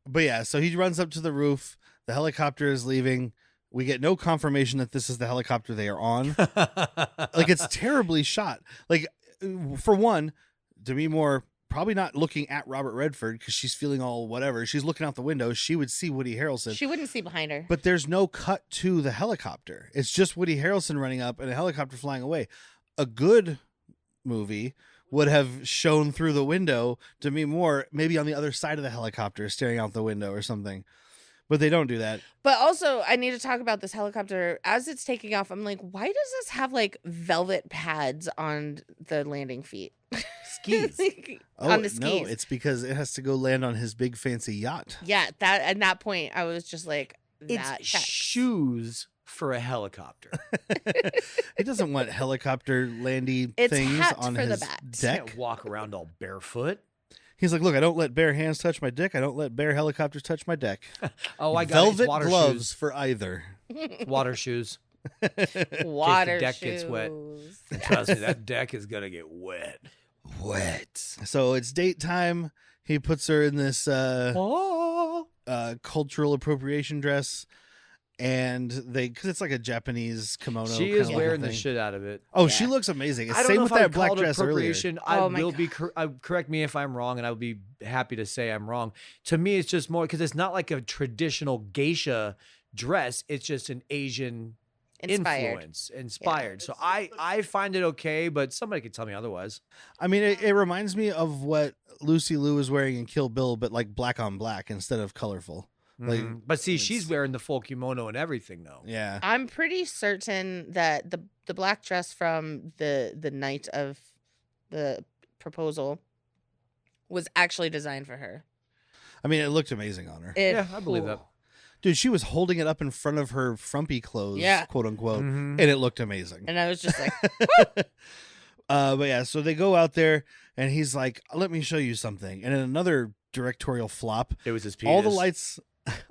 But yeah, so he runs up to the roof. The helicopter is leaving. We get no confirmation that this is the helicopter they are on. Like, it's terribly shot. Like, for one, Demi Moore probably not looking at Robert Redford because she's feeling all whatever. She's looking out the window. She would see Woody Harrelson. She wouldn't see behind her. But there's no cut to the helicopter. It's just Woody Harrelson running up and a helicopter flying away. A good movie would have shown through the window Demi Moore maybe on the other side of the helicopter staring out the window or something. But they don't do that. But also, I need to talk about this helicopter. As it's taking off, I'm like, why does this have like velvet pads on the landing feet? Skis. On the skis. No, it's because it has to go land on his big fancy yacht. Yeah, at that point, I was just like, it's shoes for a helicopter. He doesn't want helicopter landy things hats on for his the bat. deck. Can't walk around all barefoot. He's like, look, I don't let bare hands touch my dick. I don't let bare helicopters touch my deck. Oh, I got velvet it. Water gloves shoes. for either. Water shoes. Water deck shoes. gets wet. Trust me, that deck is gonna get wet. So it's date time. He puts her in this cultural appropriation dress, and because it's like a Japanese kimono. She is kind of wearing the thing. shit out of it. Oh, Yeah. she looks amazing. I don't Same know with if I that would black call it dress earlier. appropriation. Oh I my will be correct me if I'm wrong, and I would be happy to say I'm wrong. To me, it's just more because it's not like a traditional geisha dress. It's just an Asian Inspired. inspired. So I find it okay, but somebody could tell me otherwise. I mean, it reminds me of what Lucy Liu was wearing in Kill Bill, but like black on black instead of colorful. Like, But see, she's wearing the full kimono and everything, though. yeah. I'm pretty certain that the black dress from the night of the proposal was actually designed for her. I mean, it looked amazing on her. Yeah, I believe that. Dude, she was holding it up in front of her frumpy clothes, Yeah. quote unquote, Mhm. and it looked amazing. And I was just like, But yeah, so they go out there, and he's like, "Let me show you something." And in another directorial flop, It was his penis.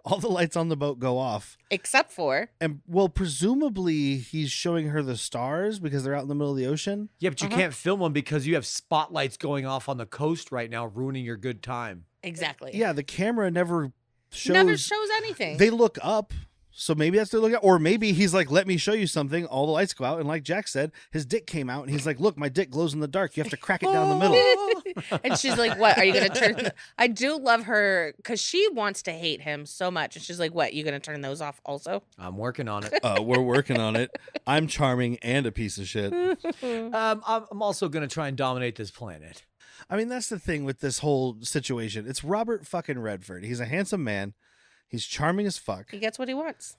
all the lights on the boat go off. except for And well, presumably he's showing her the stars because they're out in the middle of the ocean. Yeah, but you can't film them because you have spotlights going off on the coast right now, ruining your good time. exactly. Yeah, the camera never shows. Never shows anything. They look up, so maybe that's what they're looking at. Or maybe he's like, "Let me show you something." All the lights go out, and like Jack said, his dick came out, and he's like, "Look, my dick glows in the dark. You have to crack it down the middle." And she's like, "What are you gonna turn?" I do love her because she wants to hate him so much, and she's like, "What? You gonna turn those off also?" I'm working on it. We're working on it. I'm charming and a piece of shit. I'm also gonna try and dominate this planet. I mean, that's the thing with this whole situation. It's Robert fucking Redford. He's a handsome man. He's charming as fuck. He gets what he wants.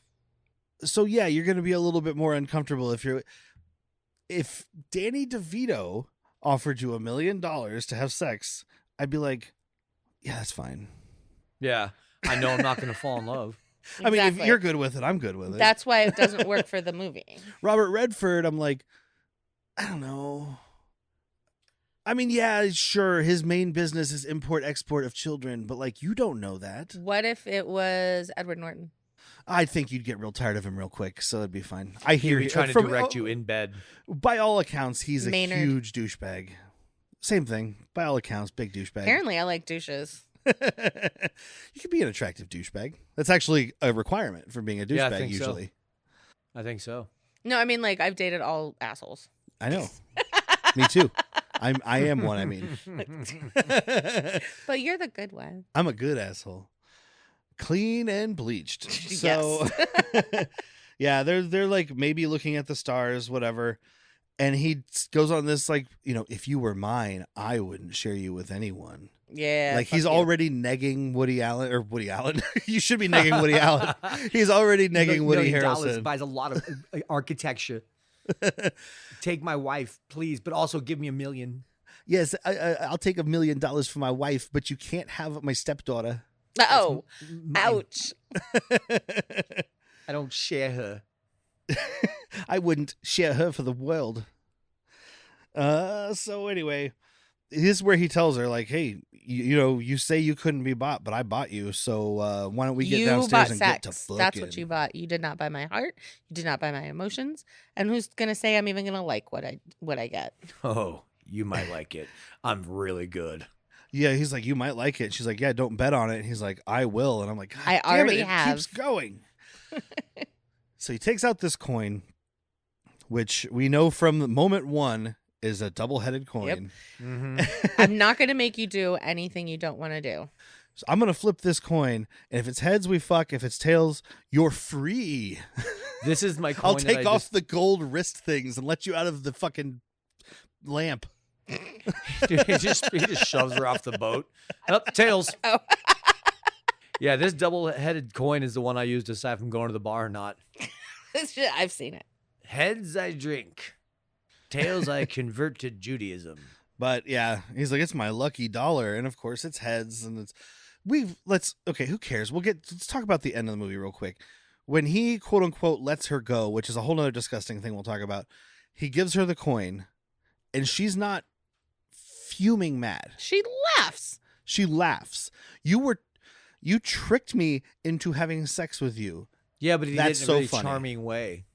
So yeah, you're going to be a little bit more uncomfortable if Danny DeVito offered you $1 million to have sex. I'd be like, yeah, that's fine. Yeah, I know I'm not gonna fall in love. I mean, if Exactly. you're good with it, I'm good with it. That's why it doesn't work for the movie. Robert Redford, I'm like, I don't know. I mean, yeah, sure, his main business is import-export of children, but like, you don't know that. What if it was Edward Norton? I think you'd get real tired of him real quick, so it'd be fine. I hear You're trying to direct you in bed. By all accounts, he's a Maynard. huge douchebag. Same thing. By all accounts, big douchebag. Apparently, I like douches. You can be an attractive douchebag. That's actually a requirement for being a douchebag, Yeah, I think so. usually. I think so. No, I mean, like, I've dated all assholes. I know. Me too. I am one, I mean. But you're the good one. I'm a good asshole. Clean and bleached. So yeah, they're like maybe looking at the stars, whatever. And he goes on this like, if you were mine, I wouldn't share you with anyone. Yeah. Like fuck he's you. already negging Woody Allen. You should be negging Woody Allen. He's already negging Woody Harrelson. Buys a lot of architecture. Take my wife, please, but also give me $1 million. Yes, I'll take $1 million for my wife, but you can't have my stepdaughter. Oh, Mine. ouch. I don't share her. I wouldn't share her for the world. So anyway, this is where he tells her, like, hey, you say you couldn't be bought, but I bought you. So why don't we get You downstairs bought and sex. get to fucking? That's what you bought. You did not buy my heart. You did not buy my emotions. And who's gonna say I'm even gonna like what I get? Oh, you might like it. I'm really good. Yeah, he's like, you might like it. She's like, yeah, don't bet on it. And he's like, I will. And I'm like, God I damn already it, have. It keeps going. So he takes out this coin, which we know from moment one is a double-headed coin. Mm-hmm. I'm not gonna make you do anything you don't want to do. So I'm gonna flip this coin, and if it's heads, we fuck. If it's tails, you're free. This is my coin. I'll that take I off the gold wrist things and let you out of the fucking lamp. he just shoves her off the boat. Up tails. Oh. Yeah, this double-headed coin is the one I use to decide if I'm going to the bar or not. I've seen it. Heads I drink, tails I convert to Judaism. But yeah, he's like, it's my lucky dollar, and of course it's heads, and it's okay. Who cares? Let's talk about the end of the movie real quick. When he quote unquote lets her go, which is a whole nother disgusting thing we'll talk about. He gives her the coin, and she's not fuming mad. She laughs. She laughs. You tricked me into having sex with you. Yeah, but he That's did it in so a really funny. charming way.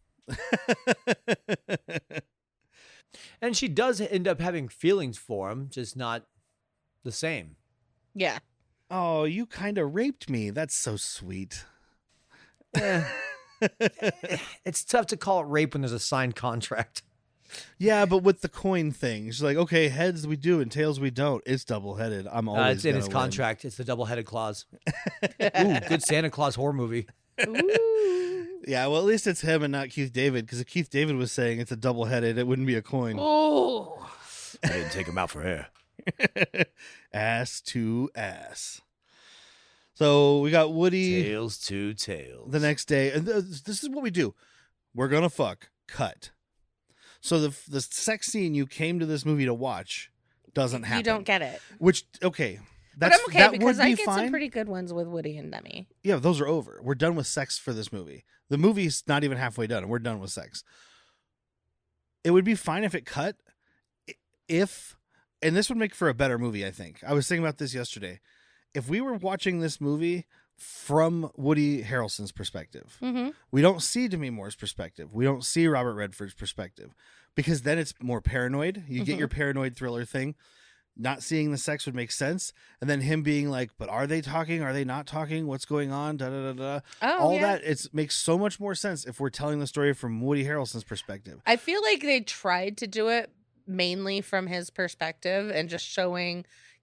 And she does end up having feelings for him, just not the same. Yeah. Oh, you kind of raped me. That's so sweet. It's tough to call it rape when there's a signed contract. Yeah, but with the coin thing, she's like, okay, heads we do and tails we don't. It's double-headed. I'm always It's in his gonna win. contract. It's the double-headed clause. Ooh, good Santa Claus horror movie. Ooh. Yeah, well, at least it's him and not Keith David, because if Keith David was saying it's a double-headed, it wouldn't be a coin. Oh. I didn't take him out for hair. Ass to ass. So we got Woody Tails to tails. the next day, and this is what we do. We're gonna fuck. Cut. So the sex scene you came to this movie to watch doesn't happen. You don't get it. Which, okay. But I'm okay that because would be I get fine. some pretty good ones with Woody and Demi. Yeah, those are over. We're done with sex for this movie. The movie's not even halfway done, and we're done with sex. It would be fine if it cut. And this would make for a better movie, I think. I was thinking about this yesterday. If we were watching this movie from Woody Harrelson's perspective, we don't see Demi Moore's perspective. We don't see Robert Redford's perspective, because then it's more paranoid. You get your paranoid thriller thing. Not seeing the sex would make sense. And then him being like, but are they talking? Are they not talking? What's going on? Da, da, da, da. All that, it makes so much more sense if we're telling the story from Woody Harrelson's perspective. I feel like they tried to do it mainly from his perspective and just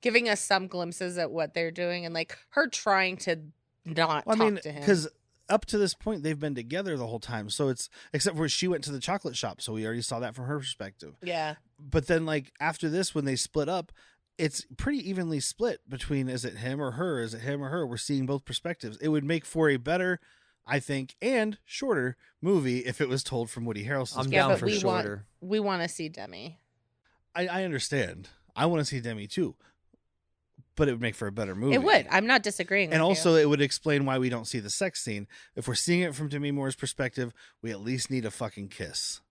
giving us some glimpses at what they're doing, and like her trying to not talk to him. Because up to this point, they've been together the whole time. So it's, except for she went to the chocolate shop. So we already saw that from her perspective. Yeah. But then, like, after this, when they split up, it's pretty evenly split between, is it him or her? Is it him or her? We're seeing both perspectives. It would make for a better, I think, and shorter movie if it was told from Woody Harrelson's I'm perspective. down but for we shorter. we want to see Demi. I understand. I want to see Demi too, but it would make for a better movie. It would. I'm not disagreeing. And with also, you. it would explain why we don't see the sex scene. If we're seeing it from Demi Moore's perspective, we at least need a fucking kiss.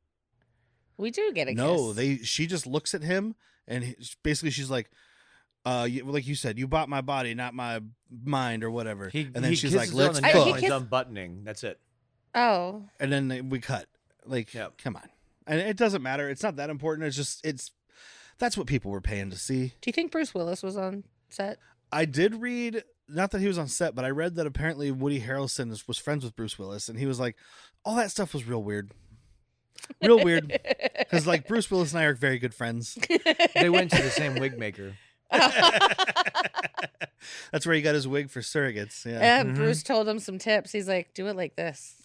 We do get a No, kiss. she just looks at him, and basically she's like, like you said, you bought my body, not my mind, or whatever. And then she's like, let's on the fuck. neck while he's unbuttoning. That's it. Oh. And then we cut. Like, come on. And it doesn't matter. It's not that important. It's just, that's what people were paying to see. Do you think Bruce Willis was on set? I did read, not that he was on set, but I read that apparently Woody Harrelson was friends with Bruce Willis, and he was like, all that stuff was real weird. Real weird. Because, like, Bruce Willis and I are very good friends. They went to the same wig maker. That's where he got his wig for surrogates. Yeah. And Bruce told him some tips. He's like, do it like this.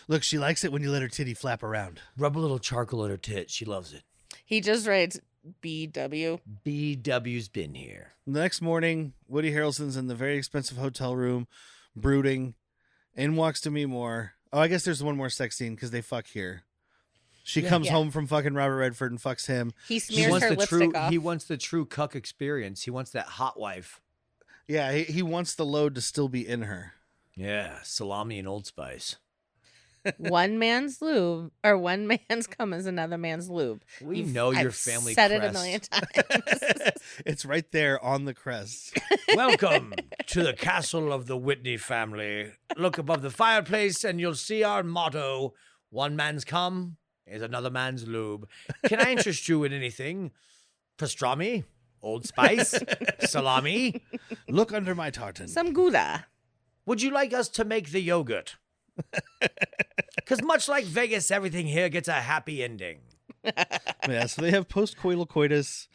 Look, she likes it when you let her titty flap around. Rub a little charcoal in her tit. She loves it. He just writes BW. BW's been here. The next morning, Woody Harrelson's in the very expensive hotel room, brooding. In walks Demi Moore. Oh, I guess there's one more sex scene because they fuck here. She comes home from fucking Robert Redford and fucks him. He smears her lipstick off. He wants the true cuck experience. He wants that hot wife. Yeah, he wants the load to still be in her. Yeah, salami and Old Spice. One man's lube, or one man's cum is another man's lube. We know your I've family said crest. it a million times. It's right there on the crest. Welcome to the castle of the Whitney family. Look above the fireplace and you'll see our motto, one man's cum is another man's lube. Can I interest you in anything? Pastrami? Old Spice? Salami? Look under my tartan. Some Gouda. Would you like us to make the yogurt? Because much like Vegas, everything here gets a happy ending. Yeah, so they have post-coital coitus,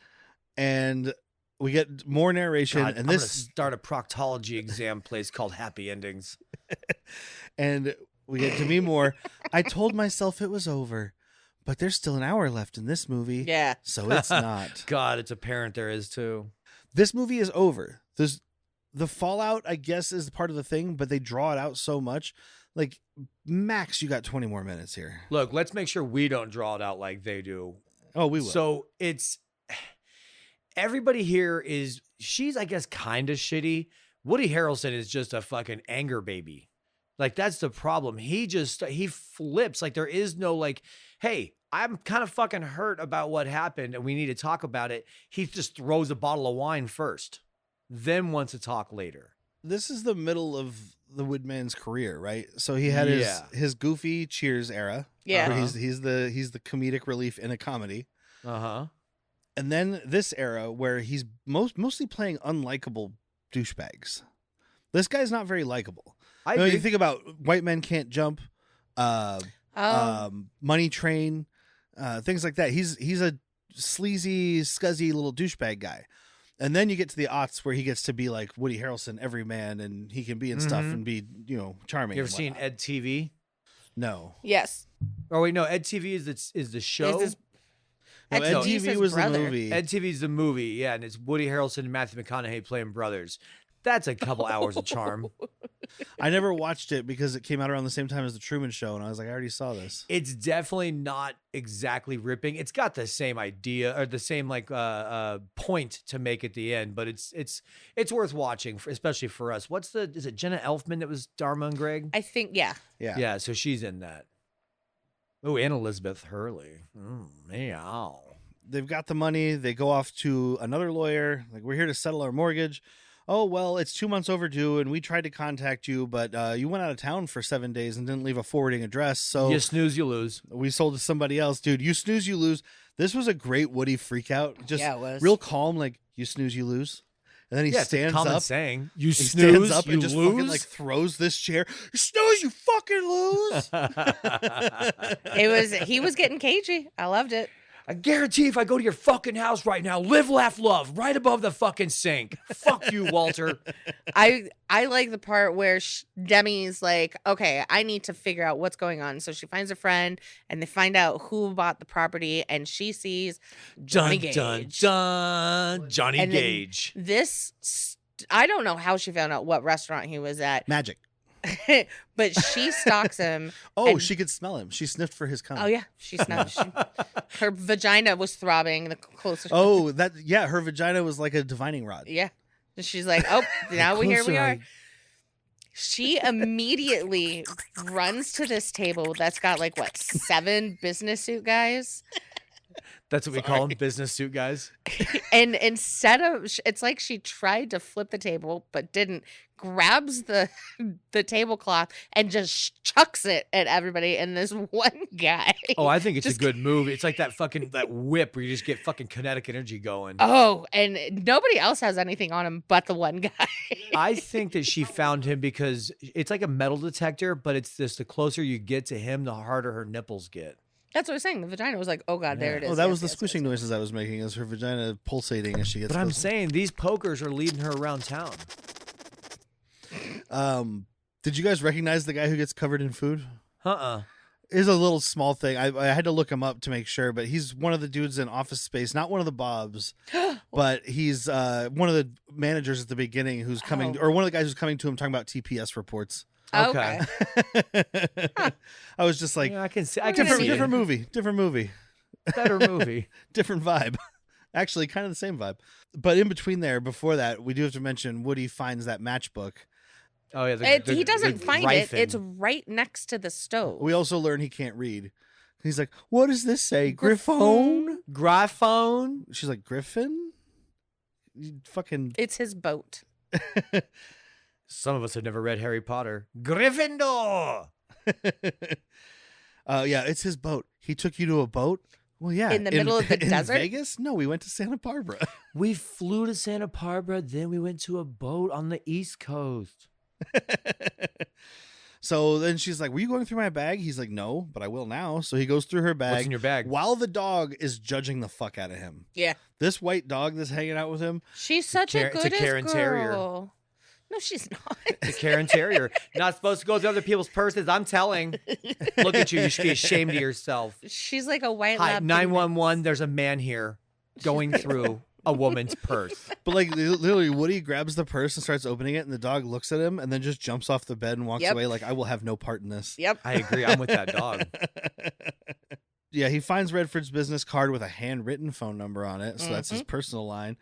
and we get more narration. God, and I'm this gonna start a proctology exam place called Happy Endings. And we get Demi Moore. I told myself it was over, but there's still an hour left in this movie. Yeah. So it's not. God, it's apparent there is too. This movie is over. The fallout, I guess, is part of the thing, but they draw it out so much. Like, max, you got 20 more minutes here. Look, let's make sure we don't draw it out like they do. Oh, we will. So it's everybody here is, she's, I guess, kind of shitty. Woody Harrelson is just a fucking anger baby. Like, that's the problem. He flips. Like, there is no, like, hey, I'm kind of fucking hurt about what happened and we need to talk about it. He just throws a bottle of wine first, then wants to talk later. This is the middle of the Woodman's career, right? So he had his goofy Cheers era. Yeah. Where he's the comedic relief in a comedy. Uh-huh. And then this era where he's mostly playing unlikable douchebags. This guy's not very likable. You think about White Men Can't Jump, Money Train, things like that. He's a sleazy, scuzzy little douchebag guy. And then you get to the aughts where he gets to be like Woody Harrelson, every man, and he can be in stuff and be, charming. You ever and seen whatnot. Ed TV? No. Yes. Oh wait, no. Ed TV is the show. Is this- No, Ed Ed TV's TV his was brother. the movie. Ed TV's the movie, yeah, and it's Woody Harrelson and Matthew McConaughey playing brothers. That's a couple hours of charm. I never watched it because it came out around the same time as the Truman Show, and I was like, I already saw this. It's definitely not exactly ripping. It's got the same idea or the same point to make at the end, but it's worth watching, especially for us. Is it Jenna Elfman that was Dharma and Greg? I think, yeah. Yeah, so she's in that. Oh, and Elizabeth Hurley. Meow. They've got the money. They go off to another lawyer. Like, we're here to settle our mortgage. Oh, well, it's 2 months overdue, and we tried to contact you, but you went out of town for 7 days and didn't leave a forwarding address. So You snooze, you lose. we sold to somebody else. Dude, you snooze, you lose. This was a great Woody freakout. Just Yeah, it was. real calm, like, you snooze, you lose. And then he Yeah, it's a stands common up. saying. You He snooze, stands up you and just fucking, lose. like, throws this chair. You snooze, you fucking lose. He was getting cagey. I loved it. I guarantee if I go to your fucking house right now, live, laugh, love, right above the fucking sink. Fuck you, Walter. I like the part where Demi's like, okay, I need to figure out what's going on. So she finds a friend and they find out who bought the property and she sees Johnny Gage. Dun. Johnny And then Gage. I don't know how she found out what restaurant he was at, Magic. but she stalks him. Oh, And- she could smell him. She sniffed for his cum. Oh yeah, she snapped. Her vagina was throbbing the closer. Oh, her vagina was like a divining rod. Yeah. And she's like, oh, now here we Closer are. I- She immediately runs to this table that's got 7 business suit guys. That's what we call them, business suit guys. And instead of, it's like she tried to flip the table, but didn't, grabs the tablecloth and just chucks it at everybody and this one guy. Oh, I think it's Just- a good move. It's like that whip where you just get fucking kinetic energy going. Oh, and nobody else has anything on him but the one guy. I think that she found him because it's like a metal detector, but it's just the closer you get to him, the harder her nipples get. That's what I was saying. The vagina was like, oh God, there it is. Oh, that Yes, was the yes, squishing yes. noises I was making as her vagina pulsating as she gets But I'm closer. saying these pokers are leading her around town. Did you guys recognize the guy who gets covered in food? Is Is a little small thing. I had to look him up to make sure, but he's one of the dudes in Office Space, not one of the Bobs, but he's one of the managers at the beginning who's coming, or one of the guys who's coming to him talking about TPS reports. Okay. I was just like, Yeah, I can see. I We're can gonna see need- different it. movie, different movie, Better movie. different vibe. Actually, kind of the same vibe. But in between there, before that, we do have to mention Woody finds that matchbook. Oh yeah, He doesn't find it. rifin'. It's right next to the stove. We also learn he can't read. He's like, "What does this say? Griffon?" Gryphone. She's like, "Griffin?" You fucking. It's his boat. Some of us have never read Harry Potter. Gryffindor. Yeah, it's his boat. He took you to a boat. Well, yeah, In the middle of the in desert? Vegas? No, we went to Santa Barbara. We flew to Santa Barbara, then we went to a boat on the East Coast. So then she's like, "Were you going through my bag?" He's like, "No, but I will now." So he goes through her bag. What's in your bag? While the dog is judging the fuck out of him. Yeah. This white dog that's hanging out with him. She's such a It's a good Karen Terrier. girl. No, she's not. The Karen Terrier. Not supposed to go through other people's purses. I'm telling. Look at you. You should be ashamed of yourself. She's like a white Hi, lab. 911. There's a man here going through a woman's purse. But like literally, Woody grabs the purse and starts opening it, and the dog looks at him and then just jumps off the bed and walks Yep. away like, "I will have no part in this." Yep. I agree. I'm with that dog. Yeah, he finds Redford's business card with a handwritten phone number on it, so that's his personal line.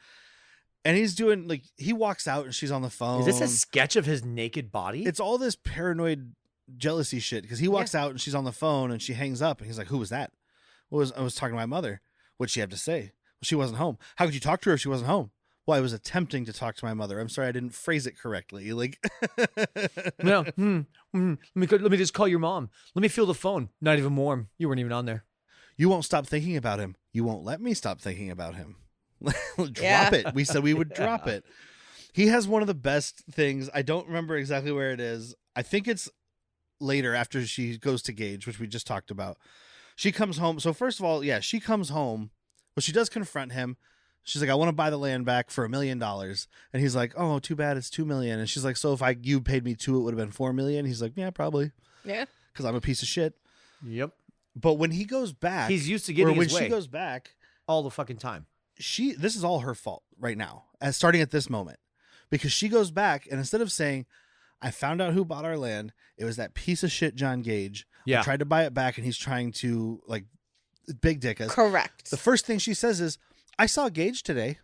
And he's doing like he walks out and she's on the phone. Is this a sketch of his naked body? It's all this paranoid jealousy shit because he walks out and she's on the phone and she hangs up and he's like, "Who was that?" I was talking to my mother. What'd she have to say? Well, she wasn't home. How could you talk to her if she wasn't home? Well, I was attempting to talk to my mother. I'm sorry I didn't phrase it correctly. Like, No. Let me just call your mom. Let me feel the phone. Not even warm. You weren't even on there. you won't stop thinking about him. You won't let me stop thinking about him. Drop Yeah. it. We said we would drop it. He has one of the best things. I don't remember exactly where it is. I think it's later after she goes to Gage, which we just talked about. She comes home. So first of all, yeah, she comes home. Well, she does confront him. She's like, I want to buy the land back for $1 million. And he's like, oh, too bad. It's $2 million. And she's like, so if you paid me $2 million, it would have been $4 million. He's like, yeah, probably. Yeah. Because I'm a piece of shit. Yep. But when he goes back, He's used to getting when his way she goes back, all the fucking time. this is all her fault right now, starting at this moment, because she goes back and instead of saying, I found out who bought our land, it was that piece of shit John Gage. Yeah. I tried to buy it back, and he's trying to like big dick us. Correct. The first thing she says is, I saw Gage today.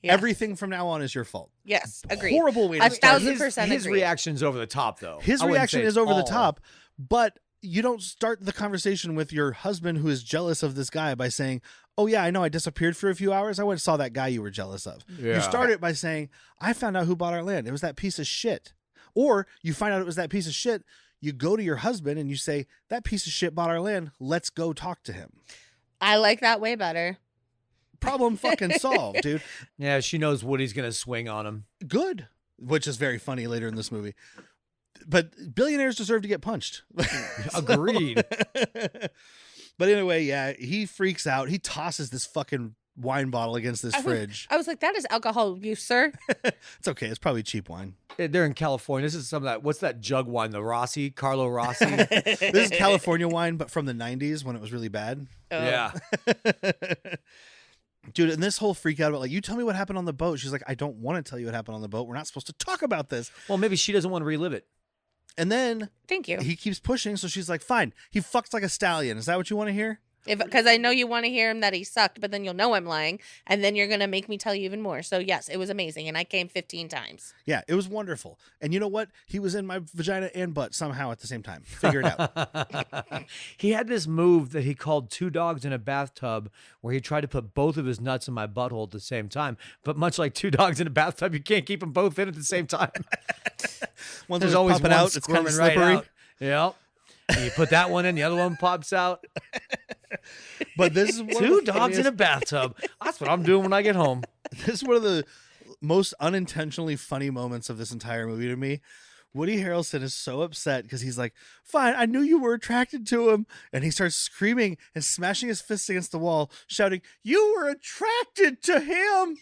Yeah. Everything from now on is your fault. Yes, agreed. Horrible way to start. 1,000% His agree. reaction's over the top, though. His I wouldn't reaction say is over the all. top, but you don't start the conversation with your husband who is jealous of this guy by saying, oh yeah, I know I disappeared for a few hours. I went and saw that guy you were jealous of. Yeah. You start it by saying, I found out who bought our land. It was that piece of shit. Or you find out it was that piece of shit. You go to your husband and you say, that piece of shit bought our land. Let's go talk to him. I like that way better. Problem fucking solved, dude. Yeah, she knows Woody's going to swing on him. Good. Which is very funny later in this movie. But billionaires deserve to get punched. Agreed. But anyway, yeah, he freaks out. He tosses this fucking wine bottle against this fridge. I was like, that is alcohol abuse, sir. It's okay. It's probably cheap wine. They're in California. This is some of that. What's that jug wine? The Rossi? Carlo Rossi? This is California wine, but from the 90s when it was really bad. Oh. Yeah. Dude, and this whole freak out about like, you tell me what happened on the boat. She's like, I don't want to tell you what happened on the boat. We're not supposed to talk about this. Well, maybe she doesn't want to relive it. And then Thank you. he keeps pushing. So she's like, fine. He fucks like a stallion. Is that what you want to hear? Because I know you want to hear him that he sucked, but then you'll know I'm lying, and then you're gonna make me tell you even more. So yes, it was amazing, and I came 15 times. Yeah, it was wonderful. And you know what? He was in my vagina and butt somehow at the same time. Figure it out. He had this move that he called two dogs in a bathtub where he tried to put both of his nuts in my butthole at the same time. But much like two dogs in a bathtub, you can't keep them both in at the same time. One There's that's always popping one out. It's kind of squirming slippery. right out. Yep. And you put that one in, the other one pops out. But this is one Two of the dogs in a funniest- bathtub. That's what I'm doing when I get home. This is one of the most unintentionally funny moments of this entire movie to me. Woody Harrelson is so upset because he's like, fine, I knew you were attracted to him. And he starts screaming and smashing his fists against the wall, shouting, you were attracted to him.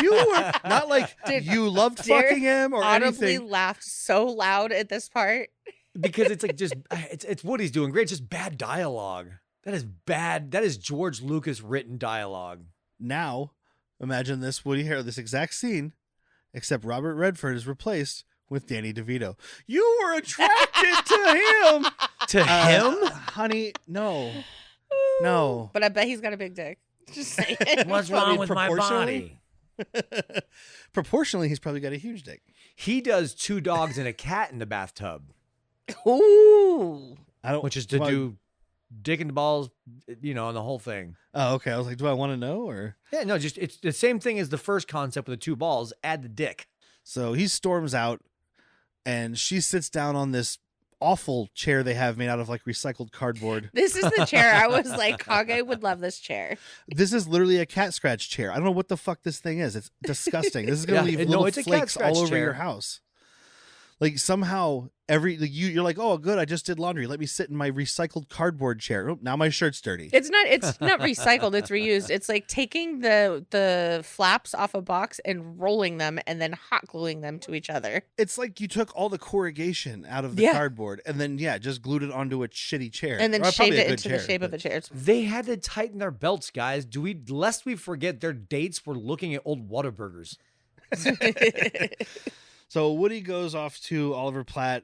You were not like Dude, you loved Derek fucking him or Audibly anything. laughed so loud at this part. Because it's like just, it's Woody's doing great. It's just bad dialogue. That is bad. That is George Lucas written dialogue. Now, imagine this Woody Harrelson, this exact scene, except Robert Redford is replaced with Danny DeVito. You were attracted to him. To him? Honey, no. No. But I bet he's got a big dick. Just saying. What's Probably wrong with my proportionally. body? Proportionally, he's probably got a huge dick. He does two dogs and a cat in the bathtub, Ooh. I don't. which is to well, do dick and balls, you know, and the whole thing. Oh, okay. I was like, do I want to know or? Yeah, no, just it's the same thing as the first concept with the two balls. Add the dick. So he storms out, and she sits down on this awful chair they have made out of like recycled cardboard. This is the chair. I was like, Kage would love this chair. This is literally a cat scratch chair. I don't know what the fuck this thing is. It's disgusting. This is gonna Yeah, leave no, little it's a cat flakes scratch all over chair. your house. Like somehow you're like, oh good, I just did laundry. Let me sit in my recycled cardboard chair. Oh, now my shirt's dirty. It's not recycled, it's reused. It's like taking the flaps off a box and rolling them and then hot gluing them to each other. It's like you took all the corrogation out of the Yeah. cardboard and then just glued it onto a shitty chair. And then Or shaved probably a it good into chair, the shape of but- a chair. It's- They had to tighten their belts, guys. Lest we forget their dates were looking at old Whataburgers. So Woody goes off to Oliver Platt,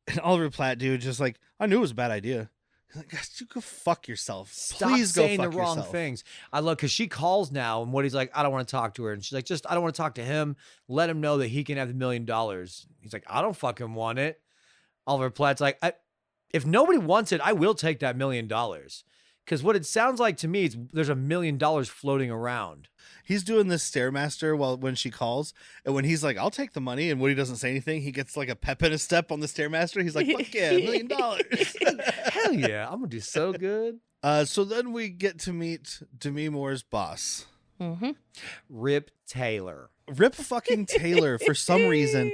and Oliver Platt, dude, just like, I knew it was a bad idea. He's like, guys, you go fuck yourself. Stop Please go saying fuck the wrong yourself. things. I love because she calls now, and Woody's like, I don't want to talk to her, and she's like, I don't want to talk to him. Let him know that he can have the $1 million. He's like, I don't fucking want it. Oliver Platt's like, if nobody wants it, I will take that $1 million. Because what it sounds like to me is there's $1 million floating around. He's doing this Stairmaster when she calls, and when he's like, I'll take the money, and Woody doesn't say anything, he gets like a pep in his step on the Stairmaster. He's like, fuck yeah, $1 million. Hell yeah, I'm gonna do so good. So then we get to meet Demi Moore's boss. Mm-hmm. Rip Taylor. Rip fucking Taylor, for some reason,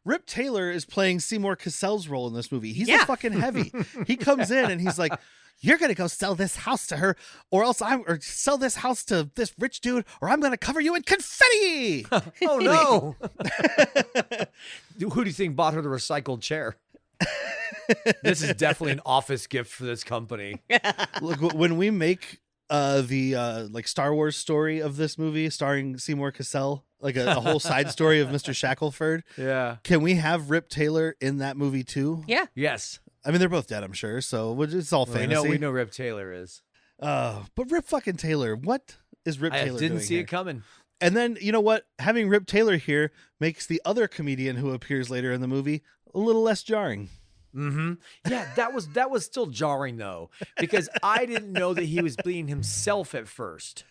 Rip Taylor is playing Seymour Cassell's role in this movie. He's Yeah. a fucking heavy. He comes in and he's like, you're going to go sell this house to her or sell this house to this rich dude or I'm going to cover you in confetti. Oh, no. Who do you think bought her the recycled chair? This is definitely an office gift for this company. Look, when we make the like Star Wars story of this movie starring Seymour Cassell, like a whole side story of Mr. Shackelford. Yeah. Can we have Rip Taylor in that movie too? Yeah. Yes. I mean, they're both dead, I'm sure. So it's all fantasy. We know Rip Taylor is. But Rip fucking Taylor, what is Rip Taylor doing? I didn't see here? it coming. And then, you know what? Having Rip Taylor here makes the other comedian who appears later in the movie a little less jarring. Mm-hmm. Yeah, that was still jarring though, because I didn't know that he was being himself at first.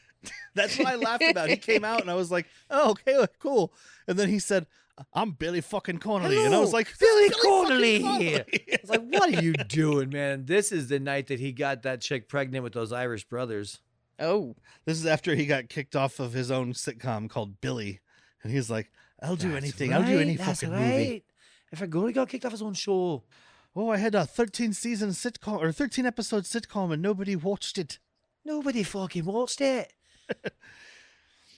That's what I laughed about. He came out and I was like, oh, okay, cool. And then he said, I'm Billy fucking Connolly. Hello, and I was like, Billy Connolly. I was like, what are you doing, man? This is the night that he got that chick pregnant with those Irish brothers. Oh. This is after he got kicked off of his own sitcom called Billy. And he's like, I'll do anything. I'll do any fucking movie. If I got kicked off his own show. Oh, I had a 13-season sitcom or 13-episode sitcom and nobody watched it. Nobody fucking watched it.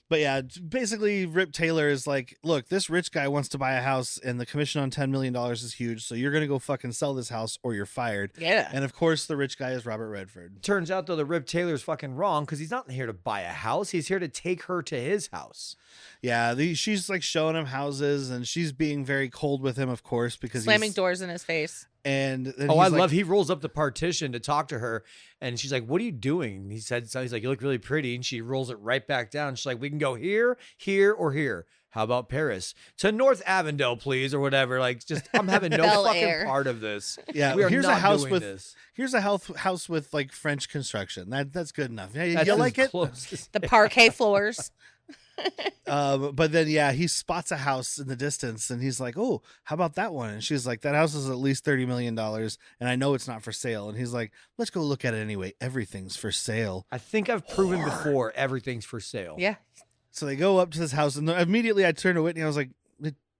But yeah, basically Rip Taylor is like, look, this rich guy wants to buy a house and the commission on $10 million is huge. So you're going to go fucking sell this house or you're fired. Yeah. And of course, the rich guy is Robert Redford. Turns out, though, that Rip Taylor's fucking wrong because he's not here to buy a house. He's here to take her to his house. Yeah, she's like showing him houses and she's being very cold with him, of course, because slamming doors in his face. And then I love he rolls up the partition to talk to her and she's like, what are you doing? He said, so he's like, you look really pretty. And she rolls it right back down. She's like, we can go here, here, or here. How about Paris? To North Avondale, please, or whatever. Like, just I'm having no fucking part of this. Yeah, we are here's not a house doing with this. Here's a house with like French construction. That's good enough. Yeah, That's you as like it? close. The parquet floors. But then he spots a house in the distance and he's like, oh, how about that one? And she's like, that house is at least $30 million and I know it's not for sale. And he's like, let's go look at it anyway. Everything's for sale. I think I've proven before everything's for sale. Yeah. So they go up to this house and immediately I turned to Whitney. I was like,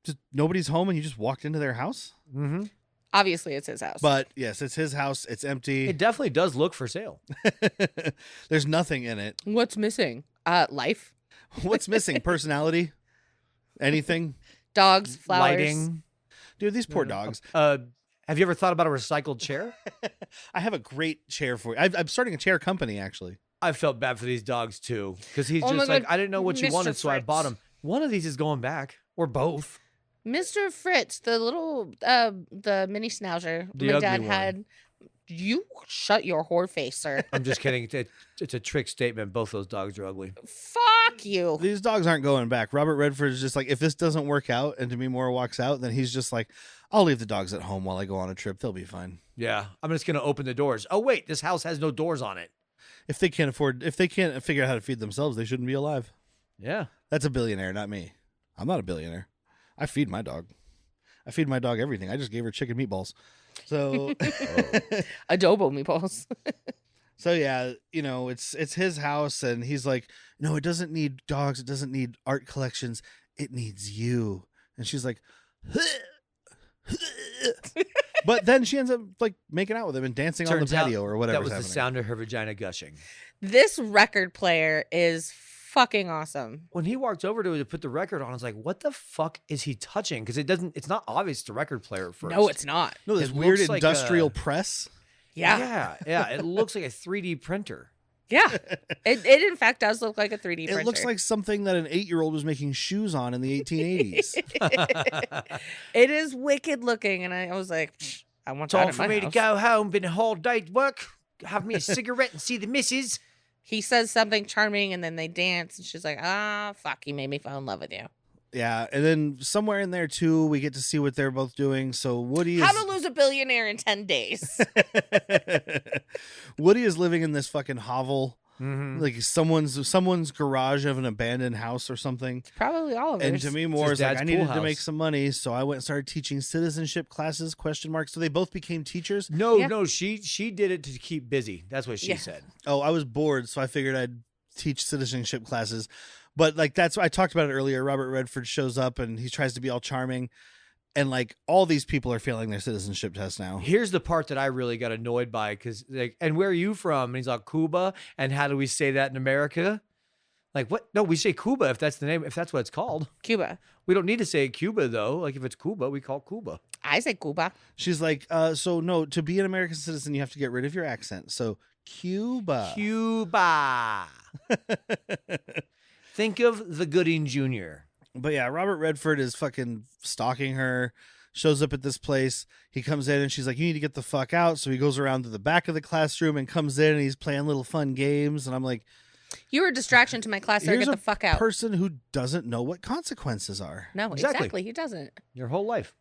just nobody's home and you just walked into their house? Mm-hmm. Obviously it's his house. But yes, it's his house. It's empty. It definitely does look for sale. There's nothing in it. What's missing? Life. What's missing? Personality? Anything? Dogs, flowers. Lighting. Dude, these poor dogs. Have you ever thought about a recycled chair? I have a great chair for you. I'm starting a chair company, actually. I felt bad for these dogs too, because he's Oh my just like, God, I didn't know what you Mr. wanted, so I Fritz. bought them. One of these is going back, or both. Mr. Fritz, the little the mini schnauzer The my ugly dad one. had. You shut your whore face, sir. I'm just kidding. It's a trick statement. Both those dogs are ugly. Fuck you. These dogs aren't going back. Robert Redford is just like, if this doesn't work out and Demi Moore walks out, then he's just like, I'll leave the dogs at home while I go on a trip. They'll be fine. Yeah, I'm just gonna open the doors. Oh wait, this house has no doors on it. If they can't figure out how to feed themselves, they shouldn't be alive. Yeah, That's a billionaire, not me. I'm not a billionaire. I feed my dog. I feed my dog everything. I just gave her chicken meatballs. So Adobo meatballs. So yeah, it's his house and he's like, no, it doesn't need dogs. It doesn't need art collections. It needs you. And she's like, but then she ends up like making out with him and dancing on the Turns out patio or whatever. that was the sound of her vagina gushing. This record player is fucking awesome. When he walked over to put the record on, I was like, what the fuck is he touching? Because it's not obvious it's a record player at first. No, it's not. No, this It weird looks like industrial press. Yeah. Yeah. It looks like a 3D printer. Yeah. It in fact does look like a 3D printer. It looks like something that an 8-year-old was making shoes on in the 1880s. It is wicked looking, and I was like, I want that Time in for my me to house. go home. Been a hard day at work. Have me a cigarette and see the missus. He says something charming, and then they dance, and she's like, fuck, he made me fall in love with you. Yeah, and then somewhere in there too, we get to see what they're both doing. So Woody is How to lose a billionaire in 10 days. Woody is living in this fucking hovel, Mm-hmm. like someone's garage of an abandoned house or something. Probably all of And us. Demi Moore his is like, dad's I pool needed to house. make some money, so I went and started teaching citizenship classes? ? So they both became teachers. No, Yeah. no, she did it to keep busy. That's what she Yeah. said. Oh, I was bored, so I figured I'd teach citizenship classes. But like I talked about it earlier. Robert Redford shows up and he tries to be all charming, And like all these people are failing their citizenship test now. Here's the part that I really got annoyed by, because like, and where are you from? And he's like, Cuba. And how do we say that in America? Like, what? No, we say Cuba if that's the name, if that's what it's called. Cuba. We don't need to say Cuba though. Like if it's Cuba, we call Cuba. I say Cuba. She's like, so no, to be an American citizen, you have to get rid of your accent. So Cuba. Cuba. Think of the Gooding Jr. But yeah, Robert Redford is fucking stalking her, shows up at this place. He comes in and she's like, you need to get the fuck out. So he goes around to the back of the classroom and comes in and he's playing little fun games. And I'm like, You were a distraction to my class, sir. here's Get the fuck out. person who doesn't know what consequences are. No, Exactly. exactly. He doesn't. Your whole life.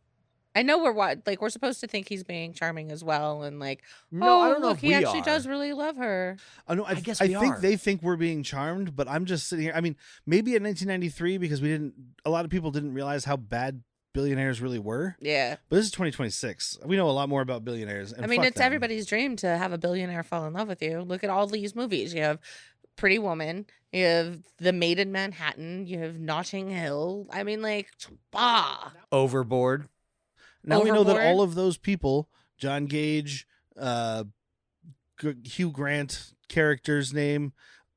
I know we're supposed to think he's being charming as well, and like, No, oh, I don't know look, if he we actually are. does really love her. I know. I guess I we think are. they think we're being charmed, but I'm just sitting here. I mean, maybe in 1993 because a lot of people didn't realize how bad billionaires really were. Yeah, But this is 2026. We know a lot more about billionaires. And I mean, fuck it's them. everybody's dream to have a billionaire fall in love with you. Look at all these movies. You have Pretty Woman, you have The Maid in Manhattan, you have Notting Hill. I mean, like, Overboard. Now we know that Overboard. all of those people, John Gage, Hugh Grant character's name,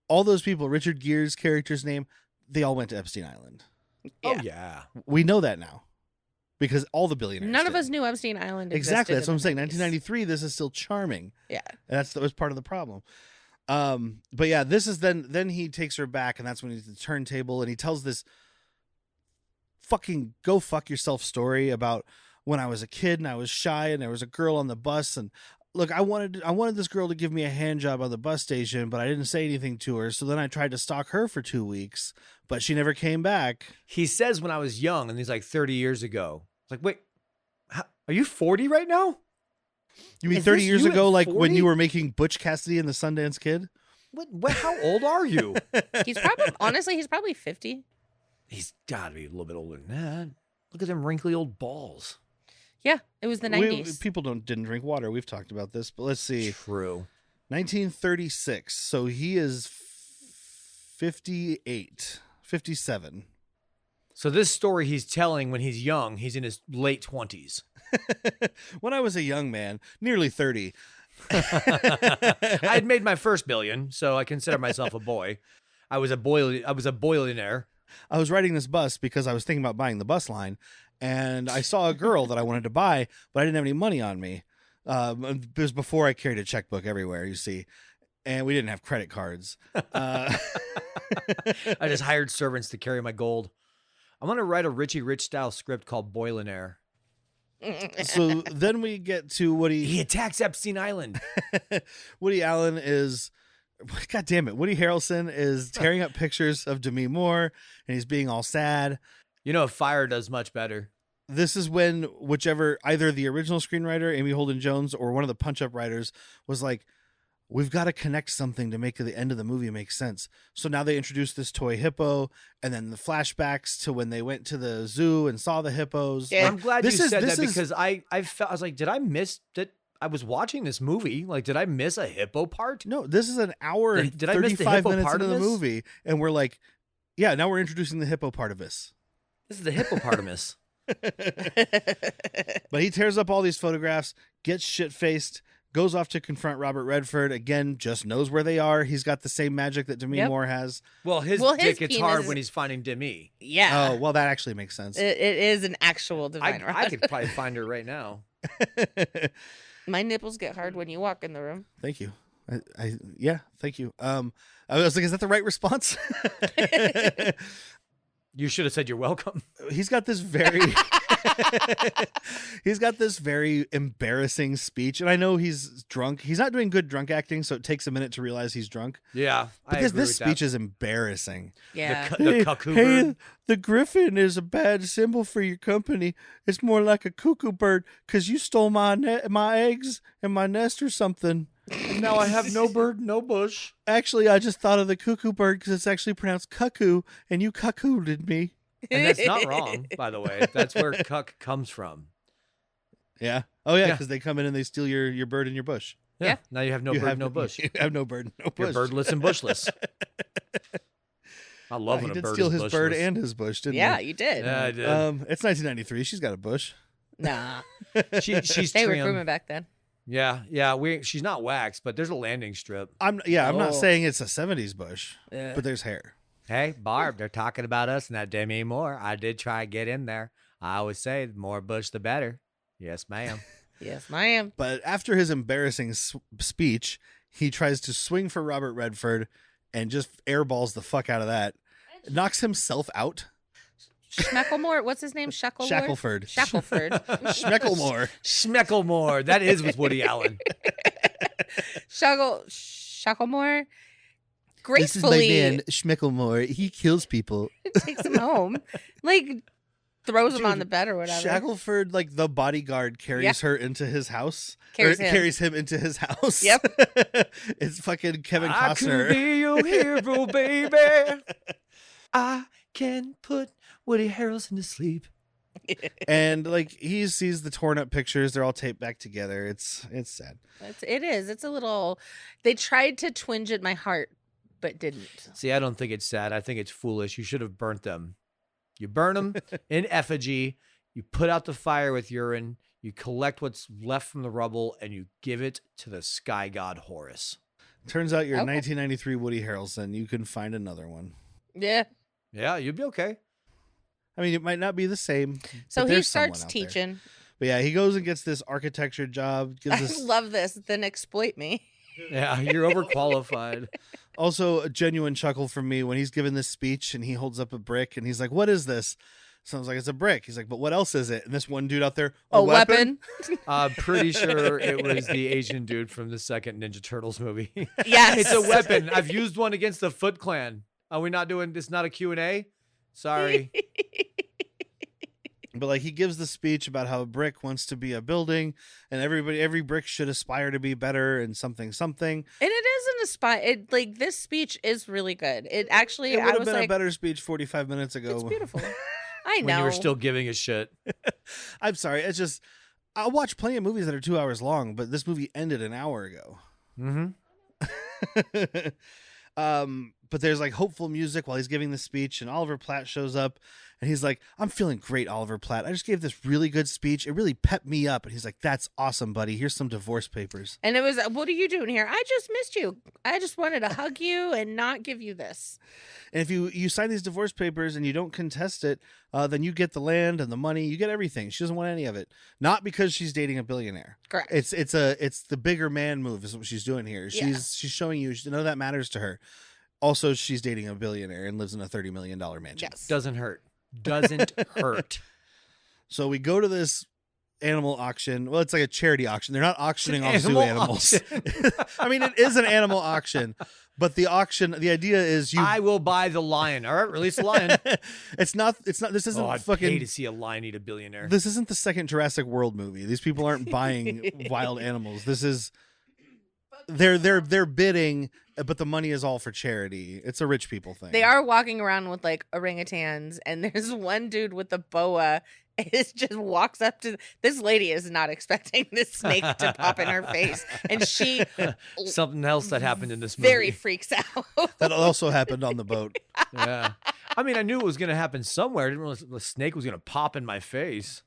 all those people, Richard Gere's character's name, they all went to Epstein Island. Oh yeah. We know that now because all the billionaires. none of did. us knew Epstein Island existed. Exactly. That's in what I'm saying. the 90s. 1993. This is still charming. Yeah. And that was part of the problem. But yeah, this is then he takes her back, and that's when he's at the turntable, and he tells this fucking go fuck yourself story about when I was a kid and I was shy and there was a girl on the bus, and look, I wanted this girl to give me a hand job on the bus station, but I didn't say anything to her. So then I tried to stalk her for 2 weeks, but she never came back. He says when I was young, and he's like 30 years ago. It's like, wait, are you 40 right now? You mean Is 30 this years you at ago, like when 40? you were making Butch Cassidy and the Sundance Kid? What? How old are you? He's probably 50. He's got to be a little bit older than that. Look at them wrinkly old balls. Yeah, it was the 90s. People didn't drink water. We've talked about this, but let's see. True. 1936. So he is 58, 57. So this story he's telling when he's young, he's in his late 20s. When I was a young man, nearly 30. I had made my first billion, so I consider myself a boy. I was a boilionaire. I was riding this bus because I was thinking about buying the bus line, and I saw a girl that I wanted to buy, but I didn't have any money on me. It was before I carried a checkbook everywhere, you see, and we didn't have credit cards. I just hired servants to carry my gold. I'm going to write a Richie Rich style script called Boilionaire. So then we get to He attacks Epstein Island. Woody Allen is, God damn it, Woody Harrelson is tearing up pictures of Demi Moore, and he's being all sad. You know, Fire does much better. This is when either the original screenwriter, Amy Holden Jones, or one of the punch-up writers was like, we've got to connect something to make the end of the movie make sense. So now they introduced this toy hippo, and then the flashbacks to when they went to the zoo and saw the hippos. Yeah. I'm glad you this is- said this that is- because I was like, did I miss that? I was watching this movie. Like, did I miss a hippo part? No, this is an hour and Did I miss the 35 hippo minutes part into of the this? movie, and we're like, yeah, now we're introducing the hippo part of this. This is the hippopotamus. But he tears up all these photographs, gets shit-faced, goes off to confront Robert Redford. Again, just knows where they are. He's got the same magic that Demi Yep. Moore has. Well, his Well, his dick gets hard penis- when he's finding Demi. Yeah. Oh, well, that actually makes sense. It is an actual I divine rod. I could probably find her right now. My nipples get hard when you walk in the room. Thank you. Yeah, thank you. I was like, is that the right response? You should have said you're welcome. He's got this very embarrassing speech, and I know he's drunk. He's not doing good drunk acting, so it takes a minute to realize he's drunk. Yeah, I Because agree this with speech that. is embarrassing. Yeah. The cuckoo bird. The griffin is a bad symbol for your company. It's more like a cuckoo bird because you stole my eggs and my nest or something. Now I have no bird, no bush. Actually, I just thought of the cuckoo bird because it's actually pronounced cuckoo, and you cuckooded me. And that's not wrong, by the way. That's where cuck comes from. Yeah. Oh, yeah, Yeah. because they come in and they steal your bird in your bush. Yeah. Now you have no You bird, have no bush. You have no bird, no bush. You're birdless and bushless. I love He when a did bird steal is his bird bushless. and his bush, didn't Yeah, he? you did. Yeah, I did. It's 1993. She's got a bush. Nah. She's They were trim. grooming back then. Yeah. She's not waxed, but there's a landing strip. I'm not Oh. saying it's a 70s bush, Yeah. but there's hair. Hey, Barb, they're talking about us and that Demi Moore. I did try to get in there. I always say the more bush, the better. Yes, ma'am. Yes, ma'am. But after his embarrassing speech, he tries to swing for Robert Redford and just airballs the fuck out of that. Knocks himself out. Schmecklemore. What's his name? Shackleford. Shackleford. Schmecklemore. Schmecklemore. That is with Woody Allen. Shacklemore. Gracefully This is my man, Schmecklemore. He kills people. takes him home. Like, throws him Dude, on the bed or whatever. Shackleford, like the bodyguard, carries Yeah. her into his house. Carries Or him. carries him into his house. Yep. It's fucking Kevin I could Costner. be your hero, baby. I can put Woody Harrelson to sleep. And like he sees the torn up pictures, they're all taped back together. It's sad. It is. It's a little. They tried to twinge at my heart, but didn't. See, I don't think it's sad. I think it's foolish. You should have burnt them. You burn them in effigy. You put out the fire with urine. You collect what's left from the rubble, and you give it to the sky god Horus. Turns out you're Okay. 1993 Woody Harrelson. You can find another one. Yeah. Yeah, you'd be okay. I mean, it might not be the same. So but he there's someone starts out there. teaching. But yeah, he goes and gets this architecture job. Gives I this love this. Then exploit me. Yeah, you're overqualified. also a genuine chuckle from me when he's giving this speech and he holds up a brick and he's like, "What is this?" Sounds like it's a brick. He's like, "But what else is it?" And this one dude out there, A weapon. Pretty sure it was the Asian dude from the second Ninja Turtles movie. Yes. It's a weapon. I've used one against the Foot Clan. Are we not doing this? Not a Q&A? Sorry. But like he gives the speech about how a brick wants to be a building and every brick should aspire to be better and something. And it isn't a spot. It like this speech is really good. It actually, It would I have was been a like, better speech 45 minutes ago. it's beautiful. I know. When you were still giving a shit. I'm sorry. It's just, I'll watch plenty of movies that are 2 hours long, but this movie ended an hour ago. Mm-hmm. But there's like hopeful music while he's giving the speech, and Oliver Platt shows up and he's like, "I'm feeling great, Oliver Platt. I just gave this really good speech. It really pepped me up." And he's like, "That's awesome, buddy. Here's some divorce papers." And it was, what are you doing here? I just missed you. I just wanted to hug you and not give you this. And if you sign these divorce papers and you don't contest it, then you get the land and the money. You get everything. She doesn't want any of it. Not because she's dating a billionaire. Correct. It's the bigger man move is what she's doing here. Yeah. She's showing you none of that matters to her. Also, she's dating a billionaire and lives in a $30 million mansion. Yes. Doesn't hurt. Doesn't hurt. So we go to this animal auction. Well, it's like a charity auction. They're not auctioning off zoo Animal animals. I mean, it is an animal auction, but the idea is I will buy the lion. All right, release the lion. it's not, this isn't Oh, I'd fucking, pay to see a lion eat a billionaire. this isn't the second Jurassic World movie. These people aren't buying wild animals. This is, they're bidding, but the money is all for charity. It's a rich people thing. They are walking around with like orangutans, and there's one dude with a boa. It just walks up to this lady is not expecting this snake to pop in her face, and she Something else that happened in this movie. very freaks out. That also happened on the boat. Yeah. I mean, I knew it was going to happen somewhere. I didn't realize the snake was going to pop in my face.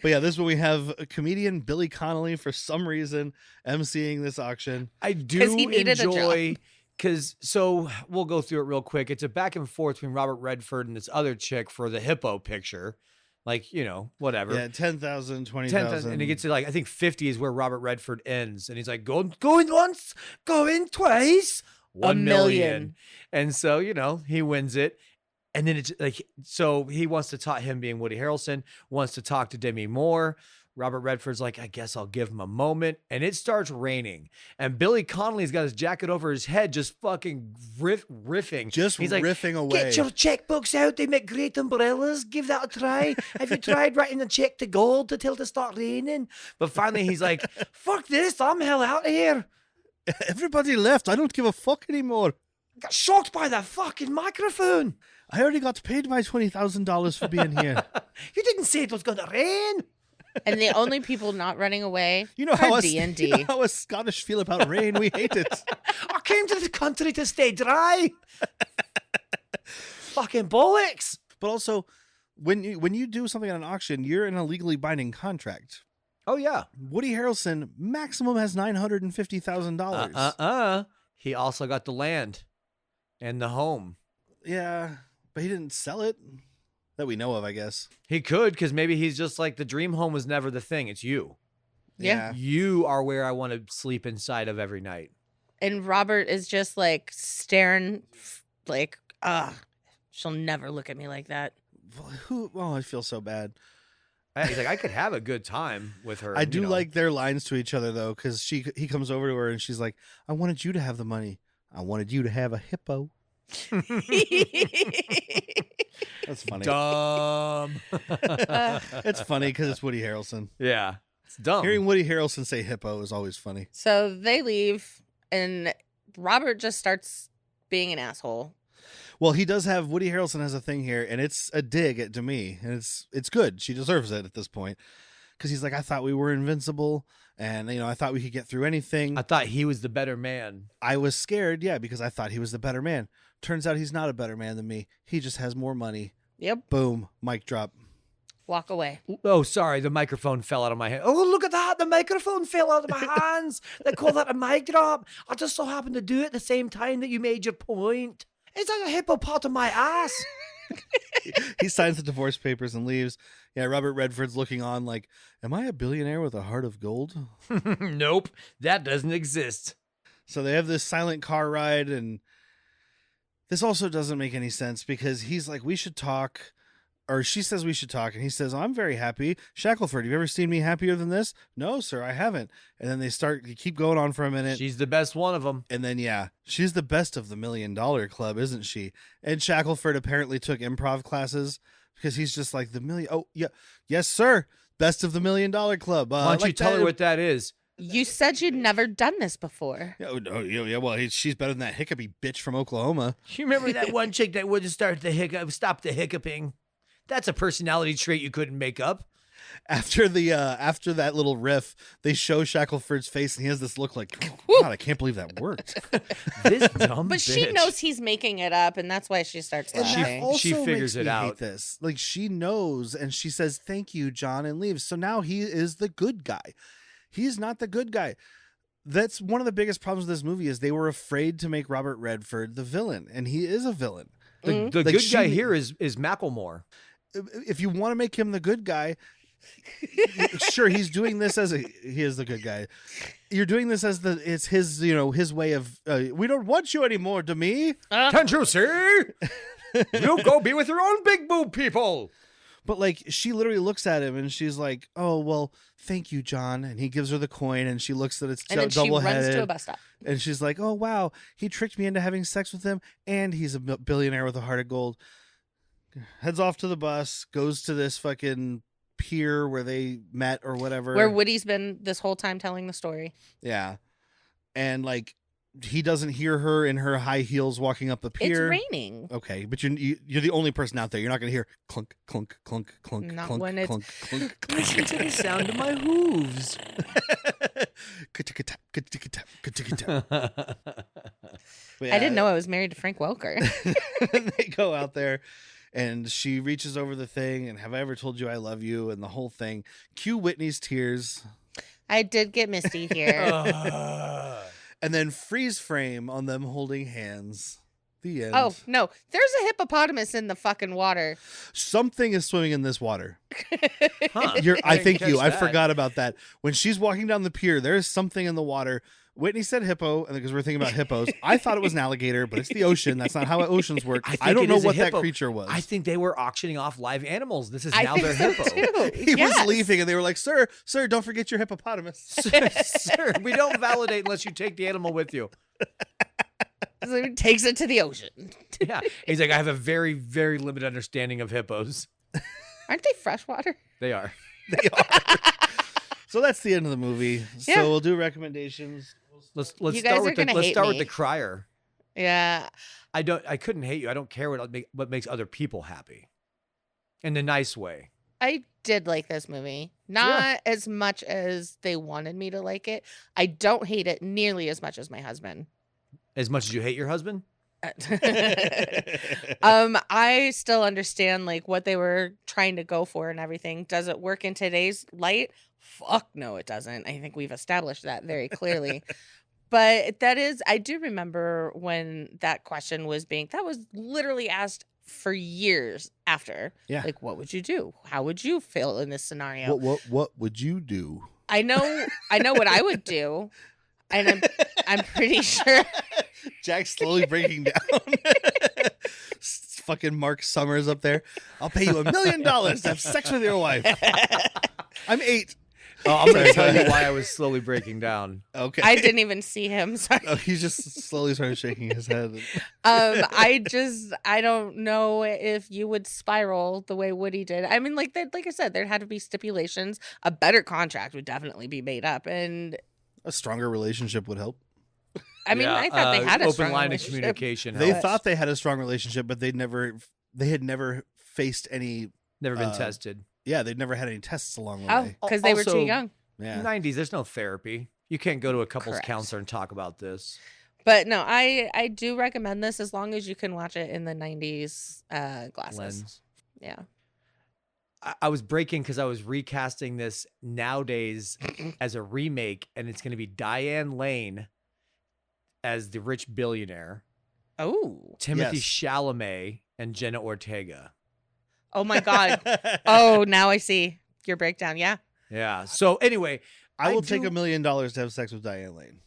But yeah, this is where we have comedian Billy Connolly for some reason emceeing this auction. I 'Cause do he needed a enjoy because so we'll go through it real quick. It's a back and forth between Robert Redford and this other chick for the hippo picture. Like, whatever. Yeah, 10,000, 10,000, 20,000. and it gets to like I think 50 is where Robert Redford ends, and he's like going once, going twice, 1 million. And so he wins it, and then it's like so he wants to talk him being Woody Harrelson wants to talk to Demi Moore. Robert Redford's like, I guess I'll give him a moment, and it starts raining, and Billy Connolly's got his jacket over his head, just fucking riffing, Just he's like, riffing away. Get your checkbooks out. They make great umbrellas. Give that a try. Have you tried writing a check to gold to tell it to start raining? But finally, he's like, fuck this. I'm hell out of here. Everybody left. I don't give a fuck anymore. Got shocked by the fucking microphone. I already got paid my $20,000 for being here. You didn't say it was going to rain. And the only people not running away You know are how D&D. you know how us Scottish feel about rain. We hate it. I came to the country to stay dry. Fucking bollocks. But also, when you do something on an auction, you're in a legally binding contract. Oh yeah. Woody Harrelson maximum has $950,000. He also got the land and the home. Yeah, but he didn't sell it that we know of, I guess. He could, because maybe he's just like, the dream home was never the thing. It's you. Yeah. You are where I want to sleep inside of every night. And Robert is just like staring, like, she'll never look at me like that. Oh, I feel so bad. He's like, I could have a good time with her. I do like their lines to each other though, because he comes over to her and she's like, "I wanted you to have the money. I wanted you to have a hippo." That's funny. Dumb. It's funny because it's Woody Harrelson. Yeah, it's dumb. Hearing Woody Harrelson say hippo is always funny. So they leave, and Robert just starts being an asshole. Well, he does have Woody Harrelson has a thing here, and it's a dig at Demi, and it's good. She deserves it at this point because he's like, I thought we were invincible, and I thought we could get through anything. I thought he was the better man. I was scared, yeah, because I thought he was the better man. Turns out he's not a better man than me. He just has more money. Yep. Boom, mic drop. Walk away. Oh, sorry, the microphone fell out of my hand. Oh, look at that! The microphone fell out of my hands. They call that a mic drop. I just so happened to do it at the same time that you made your point. It's like a hippopotami ass. He signs the divorce papers and leaves. Yeah, Robert Redford's looking on like, am I a billionaire with a heart of gold? Nope, that doesn't exist. So they have this silent car ride, and this also doesn't make any sense because he's like, we should talk. Or she says we should talk, and he says, I'm very happy. Shackelford, have you ever seen me happier than this? No, sir, I haven't. And then they keep going on for a minute. She's the best one of them. And then, yeah, she's the best of the $1 Million Club, isn't she? And Shackelford apparently took improv classes because he's just like, oh, yeah, yes, sir, best of the $1 Million Club. Why don't you tell her what that is? You said you'd never done this before. Yeah, well, she's better than that hiccupy bitch from Oklahoma. You remember that one chick that wouldn't stop the hiccuping? That's a personality trait you couldn't make up. After that little riff, they show Shackelford's face, and he has this look like, oh, God, I can't believe that worked. This dumb But bitch. she knows he's making it up, and that's why she starts laughing. She figures it out. Hate this. Like, she knows, and she says, thank you, John, and leaves. So now he is the good guy. He's not the good guy. That's one of the biggest problems with this movie is they were afraid to make Robert Redford the villain, and he is a villain. The good guy here is Macklemore. If you want to make him the good guy, sure, he's doing this he is the good guy. You're doing this as it's his, his way of, we don't want you anymore, Demi. Can't you see? You go be with your own big boob people. But like, she literally looks at him and she's like, oh, well, thank you, John. And he gives her the coin and she looks at it's double-headed. And then she runs to a bus stop. And she's like, oh, wow, he tricked me into having sex with him and he's a billionaire with a heart of gold. Heads off to the bus, goes to this fucking pier where they met or whatever. Where Woody's been this whole time telling the story. Yeah. And like, he doesn't hear her in her high heels walking up the pier. It's raining. Okay, but you're the only person out there. You're not going to hear clunk, clunk, clunk, clunk, Not clunk, when it's... clunk, clunk. Listen to the sound of my hooves. Yeah, I didn't know I was married to Frank Welker. they go out there and she reaches over the thing and have I ever told you I love you and the whole thing. Cue Whitney's tears. I did get misty here. And then freeze frame on them holding hands. The end. Oh, no. There's a hippopotamus in the fucking water. Something is swimming in this water. Huh. I forgot about that. When she's walking down the pier, there is something in the water. Whitney said hippo, and because we're thinking about hippos, I thought it was an alligator, but it's the ocean. That's not how oceans work. I don't know what that creature was. I think they were auctioning off live animals. This is now their hippo. He was leaving, and they were like, "Sir, don't forget your hippopotamus." Sir, we don't validate unless you take the animal with you. So he takes it to the ocean. Yeah, he's like, I have a very, very limited understanding of hippos. Aren't they freshwater? They are. They are. So that's the end of the movie. Yeah. So we'll do recommendations. Let's You start guys with are gonna let's hate start with me. the crier. Yeah. I couldn't hate you. I don't care what makes other people happy. In the nice way. I did like this movie. Not as much as they wanted me to like it. I don't hate it nearly as much as my husband. As much as you hate your husband? I still understand like what they were trying to go for and everything. Does it work in today's light? Fuck no, it doesn't. I think we've established that very clearly. But I do remember when that question was that was literally asked for years after. Yeah. Like, what would you do? How would you feel in this scenario? What would you do? I know what I would do. And I'm pretty sure Jack's slowly breaking down. Fucking Mark Summers up there. I'll pay you $1 million to have sex with your wife. I'm 8. Oh, I'm going to tell you why I was slowly breaking down. Okay. I didn't even see him. Sorry. Oh, he just slowly started shaking his head. I don't know if you would spiral the way Woody did. I mean, like I said, there had to be stipulations. A better contract would definitely be made up, and A stronger relationship would help. I mean, I thought they had a open strong line of relationship. communication. They helps. thought they had a strong relationship, but they had never faced any. Never been tested. Yeah, they'd never had any tests along the Oh, way. because they were too Also, young. Yeah. 90s, there's no therapy. You can't go to a couples Correct. counselor and talk about this. But no, I do recommend this as long as you can watch it in the 90s glasses. Lens. Yeah. I was breaking because I was recasting this nowadays as a remake, and it's going to be Diane Lane as the rich billionaire, Oh. Timothy Yes. Chalamet, and Jenna Ortega. Oh my God. Oh, now I see your breakdown. Yeah. Yeah. So anyway, I will do- take $1 million to have sex with Diane Lane.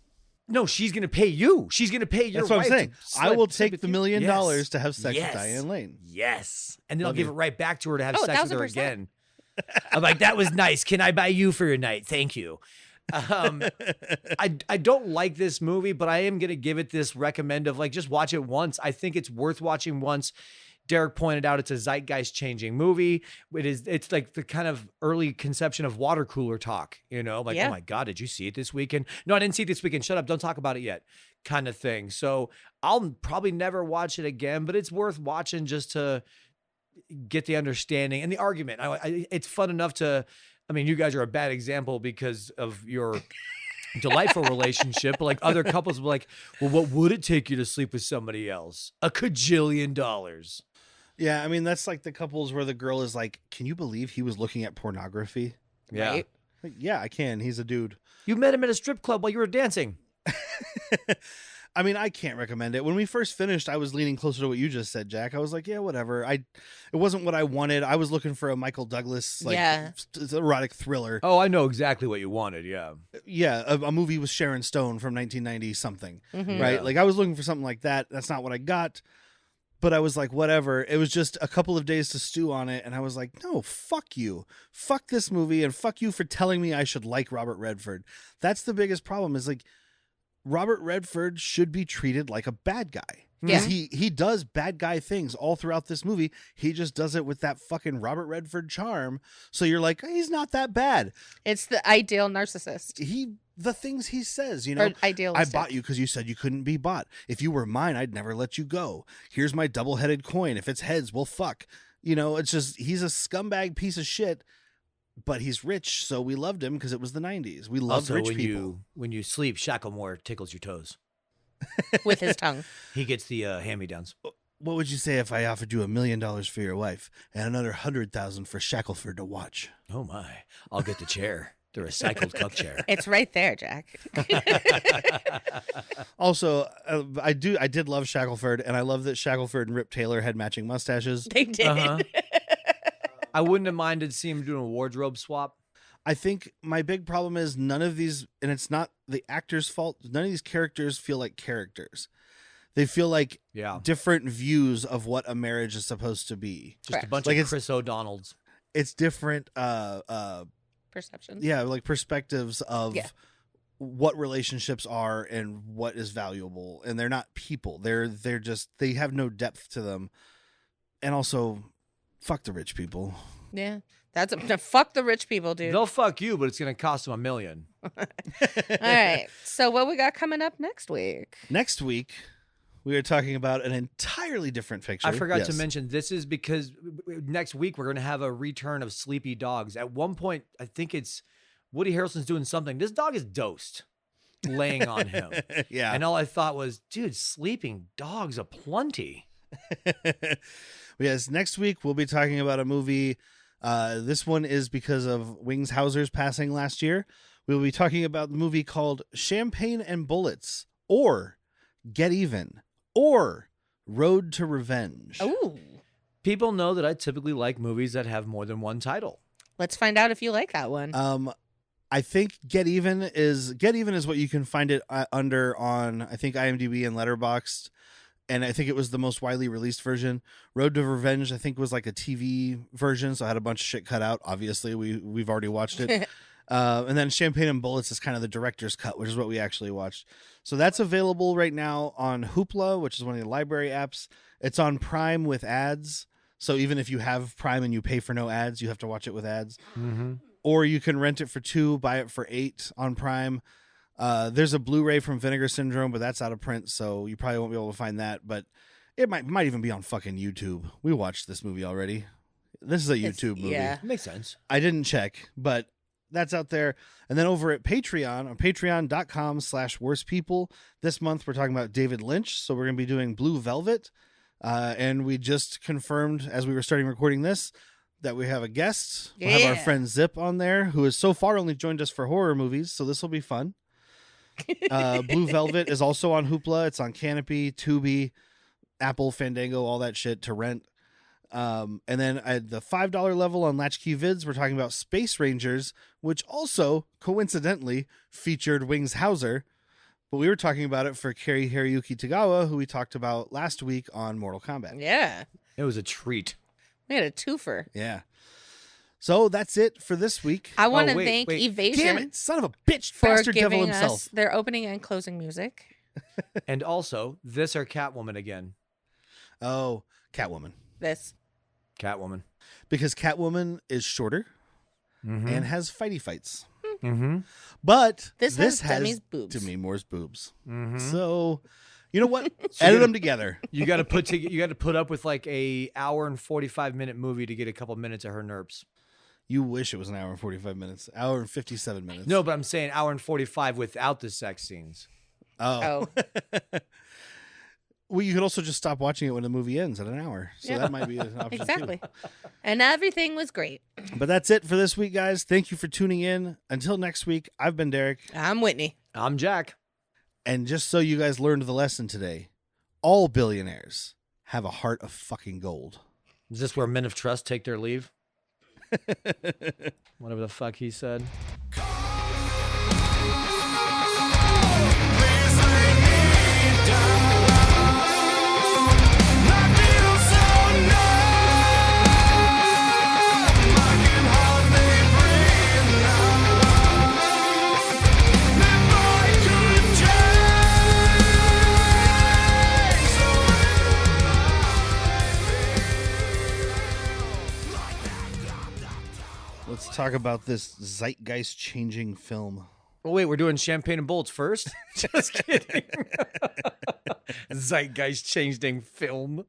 No, she's going to pay you. She's going to pay your That's what I'm wife saying. to I sleep- will sleep take with the $1 you. million Yes. to have sex Yes. with Diane Lane. Yes. And then I'll Love give you. it right back to her to have Oh, sex with her 1000%. again. I'm like, that was nice. Can I buy you for your night? Thank you. I don't like this movie, but I am going to give it this recommend of like, just watch it once. I think it's worth watching once. Derek pointed out it's a zeitgeist changing movie. It's like the kind of early conception of water cooler talk, you know, like, Yeah. oh my God, did you see it this weekend? No, I didn't see it this weekend. Shut up. Don't talk about it yet. Kind of thing. So I'll probably never watch it again, but it's worth watching just to get the understanding and the argument. It's fun enough to, I mean, you guys are a bad example because of your delightful relationship, but like other couples will be like, well, what would it take you to sleep with somebody else? $1 kajillion. Yeah, I mean, that's like the couples where the girl is like, can you believe he was looking at pornography? Yeah. Right? Like, yeah, I can. He's a dude. You met him at a strip club while you were dancing. I mean, I can't recommend it. When we first finished, I was leaning closer to what you just said, Jack. I was like, yeah, whatever. It wasn't what I wanted. I was looking for a Michael Douglas, like, Yeah. erotic thriller. Oh, I know exactly what you wanted. Yeah. Yeah, a movie with Sharon Stone from 1990 something, Mhm. right? Yeah. Like, I was looking for something like that. That's not what I got. But I was like, whatever. It was just a couple of days to stew on it. And I was like, no, fuck you. Fuck this movie. And fuck you for telling me I should like Robert Redford. That's the biggest problem is like, Robert Redford should be treated like a bad guy. Yeah. He does bad guy things all throughout this movie. He just does it with that fucking Robert Redford charm. So you're like, he's not that bad. It's the ideal narcissist. The things he says, you know, Or idealistic. I bought you because you said you couldn't be bought. If you were mine, I'd never let you go. Here's my double-headed coin. If it's heads, well, fuck. You know, it's just, he's a scumbag piece of shit, but he's rich. So we loved him because it was the 90s. We loved Also, rich people. when you sleep, Shacklemore tickles your toes. With his tongue. He gets the hand-me-downs. What would you say if I offered you $1 million for your wife and another 100,000 for Shackelford to watch? Oh my! I'll get the chair, the recycled cuck chair. It's right there, Jack. Also, I did love Shackelford, and I love that Shackelford and Rip Taylor had matching mustaches. They did. Uh-huh. I wouldn't have minded seeing him doing a wardrobe swap. I think my big problem is none of these, and it's not the actor's fault, none of these characters feel like characters. They feel like Yeah, different views of what a marriage is supposed to be. just a Correct. bunch Like of it's- Chris O'Donnells. It's different, Perception. yeah, like perspectives of Yeah. what relationships are and what is valuable. And they're not people. They're just, they have no depth to them. And also, fuck the rich people. Yeah. Fuck the rich people, dude. They'll fuck you, but it's gonna cost them $1 million. All right. So what we got coming up next week? Next week, we are talking about an entirely different picture. I forgot to Yes. mention this is because next week we're going to have a return of Sleepy Dogs. At one point, I think it's Woody Harrelson's doing something. This dog is dosed. laying on him. Yeah. And all I thought was, dude, sleeping dogs aplenty. Yes, next week we'll be talking about a movie. This one is because of Wings Hauser's passing last year. We'll be talking about the movie called Champagne and Bullets, or Get Even, or Road to Revenge. Ooh. People know that I typically like movies that have more than one title. Let's find out if you like that one. I think Get Even is what you can find it under on, I think, IMDb and Letterboxd. And I think it was the most widely released version. Road to Revenge, I think, was like a TV version, so I had a bunch of shit cut out. Obviously, we've already watched it. And then Champagne and Bullets is kind of the director's cut, which is what we actually watched. So that's available right now on Hoopla, which is one of the library apps. It's on Prime with ads. So even if you have Prime and you pay for no ads, you have to watch it with ads. Mm-hmm. Or you can rent it for $2, buy it for $8 on Prime. There's a Blu-ray from Vinegar Syndrome, but that's out of print, so you probably won't be able to find that. But it might even be on fucking YouTube. We watched this movie already. This is a YouTube movie. Yeah. Makes sense. I didn't check, but that's out there. And then over at Patreon, on patreon.com/worstpeople, this month we're talking about David Lynch. So we're going to be doing Blue Velvet. And we just confirmed as we were starting recording this that we have a guest. We'll have our friend Zip on there, who has so far only joined us for horror movies. So this will be fun. Blue Velvet is also on Hoopla. It's on Canopy, Tubi, Apple, Fandango, all that shit to rent. And then at the $5 level on Latchkey Vids, we're talking about Space Rangers, which also coincidentally featured Wings Hauser. But we were talking about it for Kari Hiroyuki Tagawa, who we talked about last week on Mortal Kombat. Yeah. It was a treat. We had a twofer. Yeah. So that's it for this week. I want to wait, thank wait. Evasion Damn it, son of a bitch, for bastard devil giving himself. us their opening and closing music. And also, this or Catwoman again. Oh, Catwoman. This. Catwoman. Because Catwoman is shorter Mm-hmm. and has fighty fights. Mm-hmm. But This has Demi's boobs. Demi Moore's boobs. Mm-hmm. So, you know what? Edit them together. You got to put up with like a hour and 45-minute movie to get a couple minutes of her nerps. You wish it was an hour and 45 minutes. Hour and 57 minutes. No, but I'm saying hour and 45 without the sex scenes. Oh. Well, you could also just stop watching it when the movie ends at an hour. So Yeah. that might be an option Exactly. too. And everything was great. But that's it for this week, guys. Thank you for tuning in. Until next week, I've been Derek. I'm Whitney. I'm Jack. And just so you guys learned the lesson today, all billionaires have a heart of fucking gold. Is this where men of trust take their leave? Whatever the fuck he said. Let's talk about this zeitgeist changing film. Oh, wait, we're doing Champagne and Bullets first? Just kidding. Zeitgeist changing film.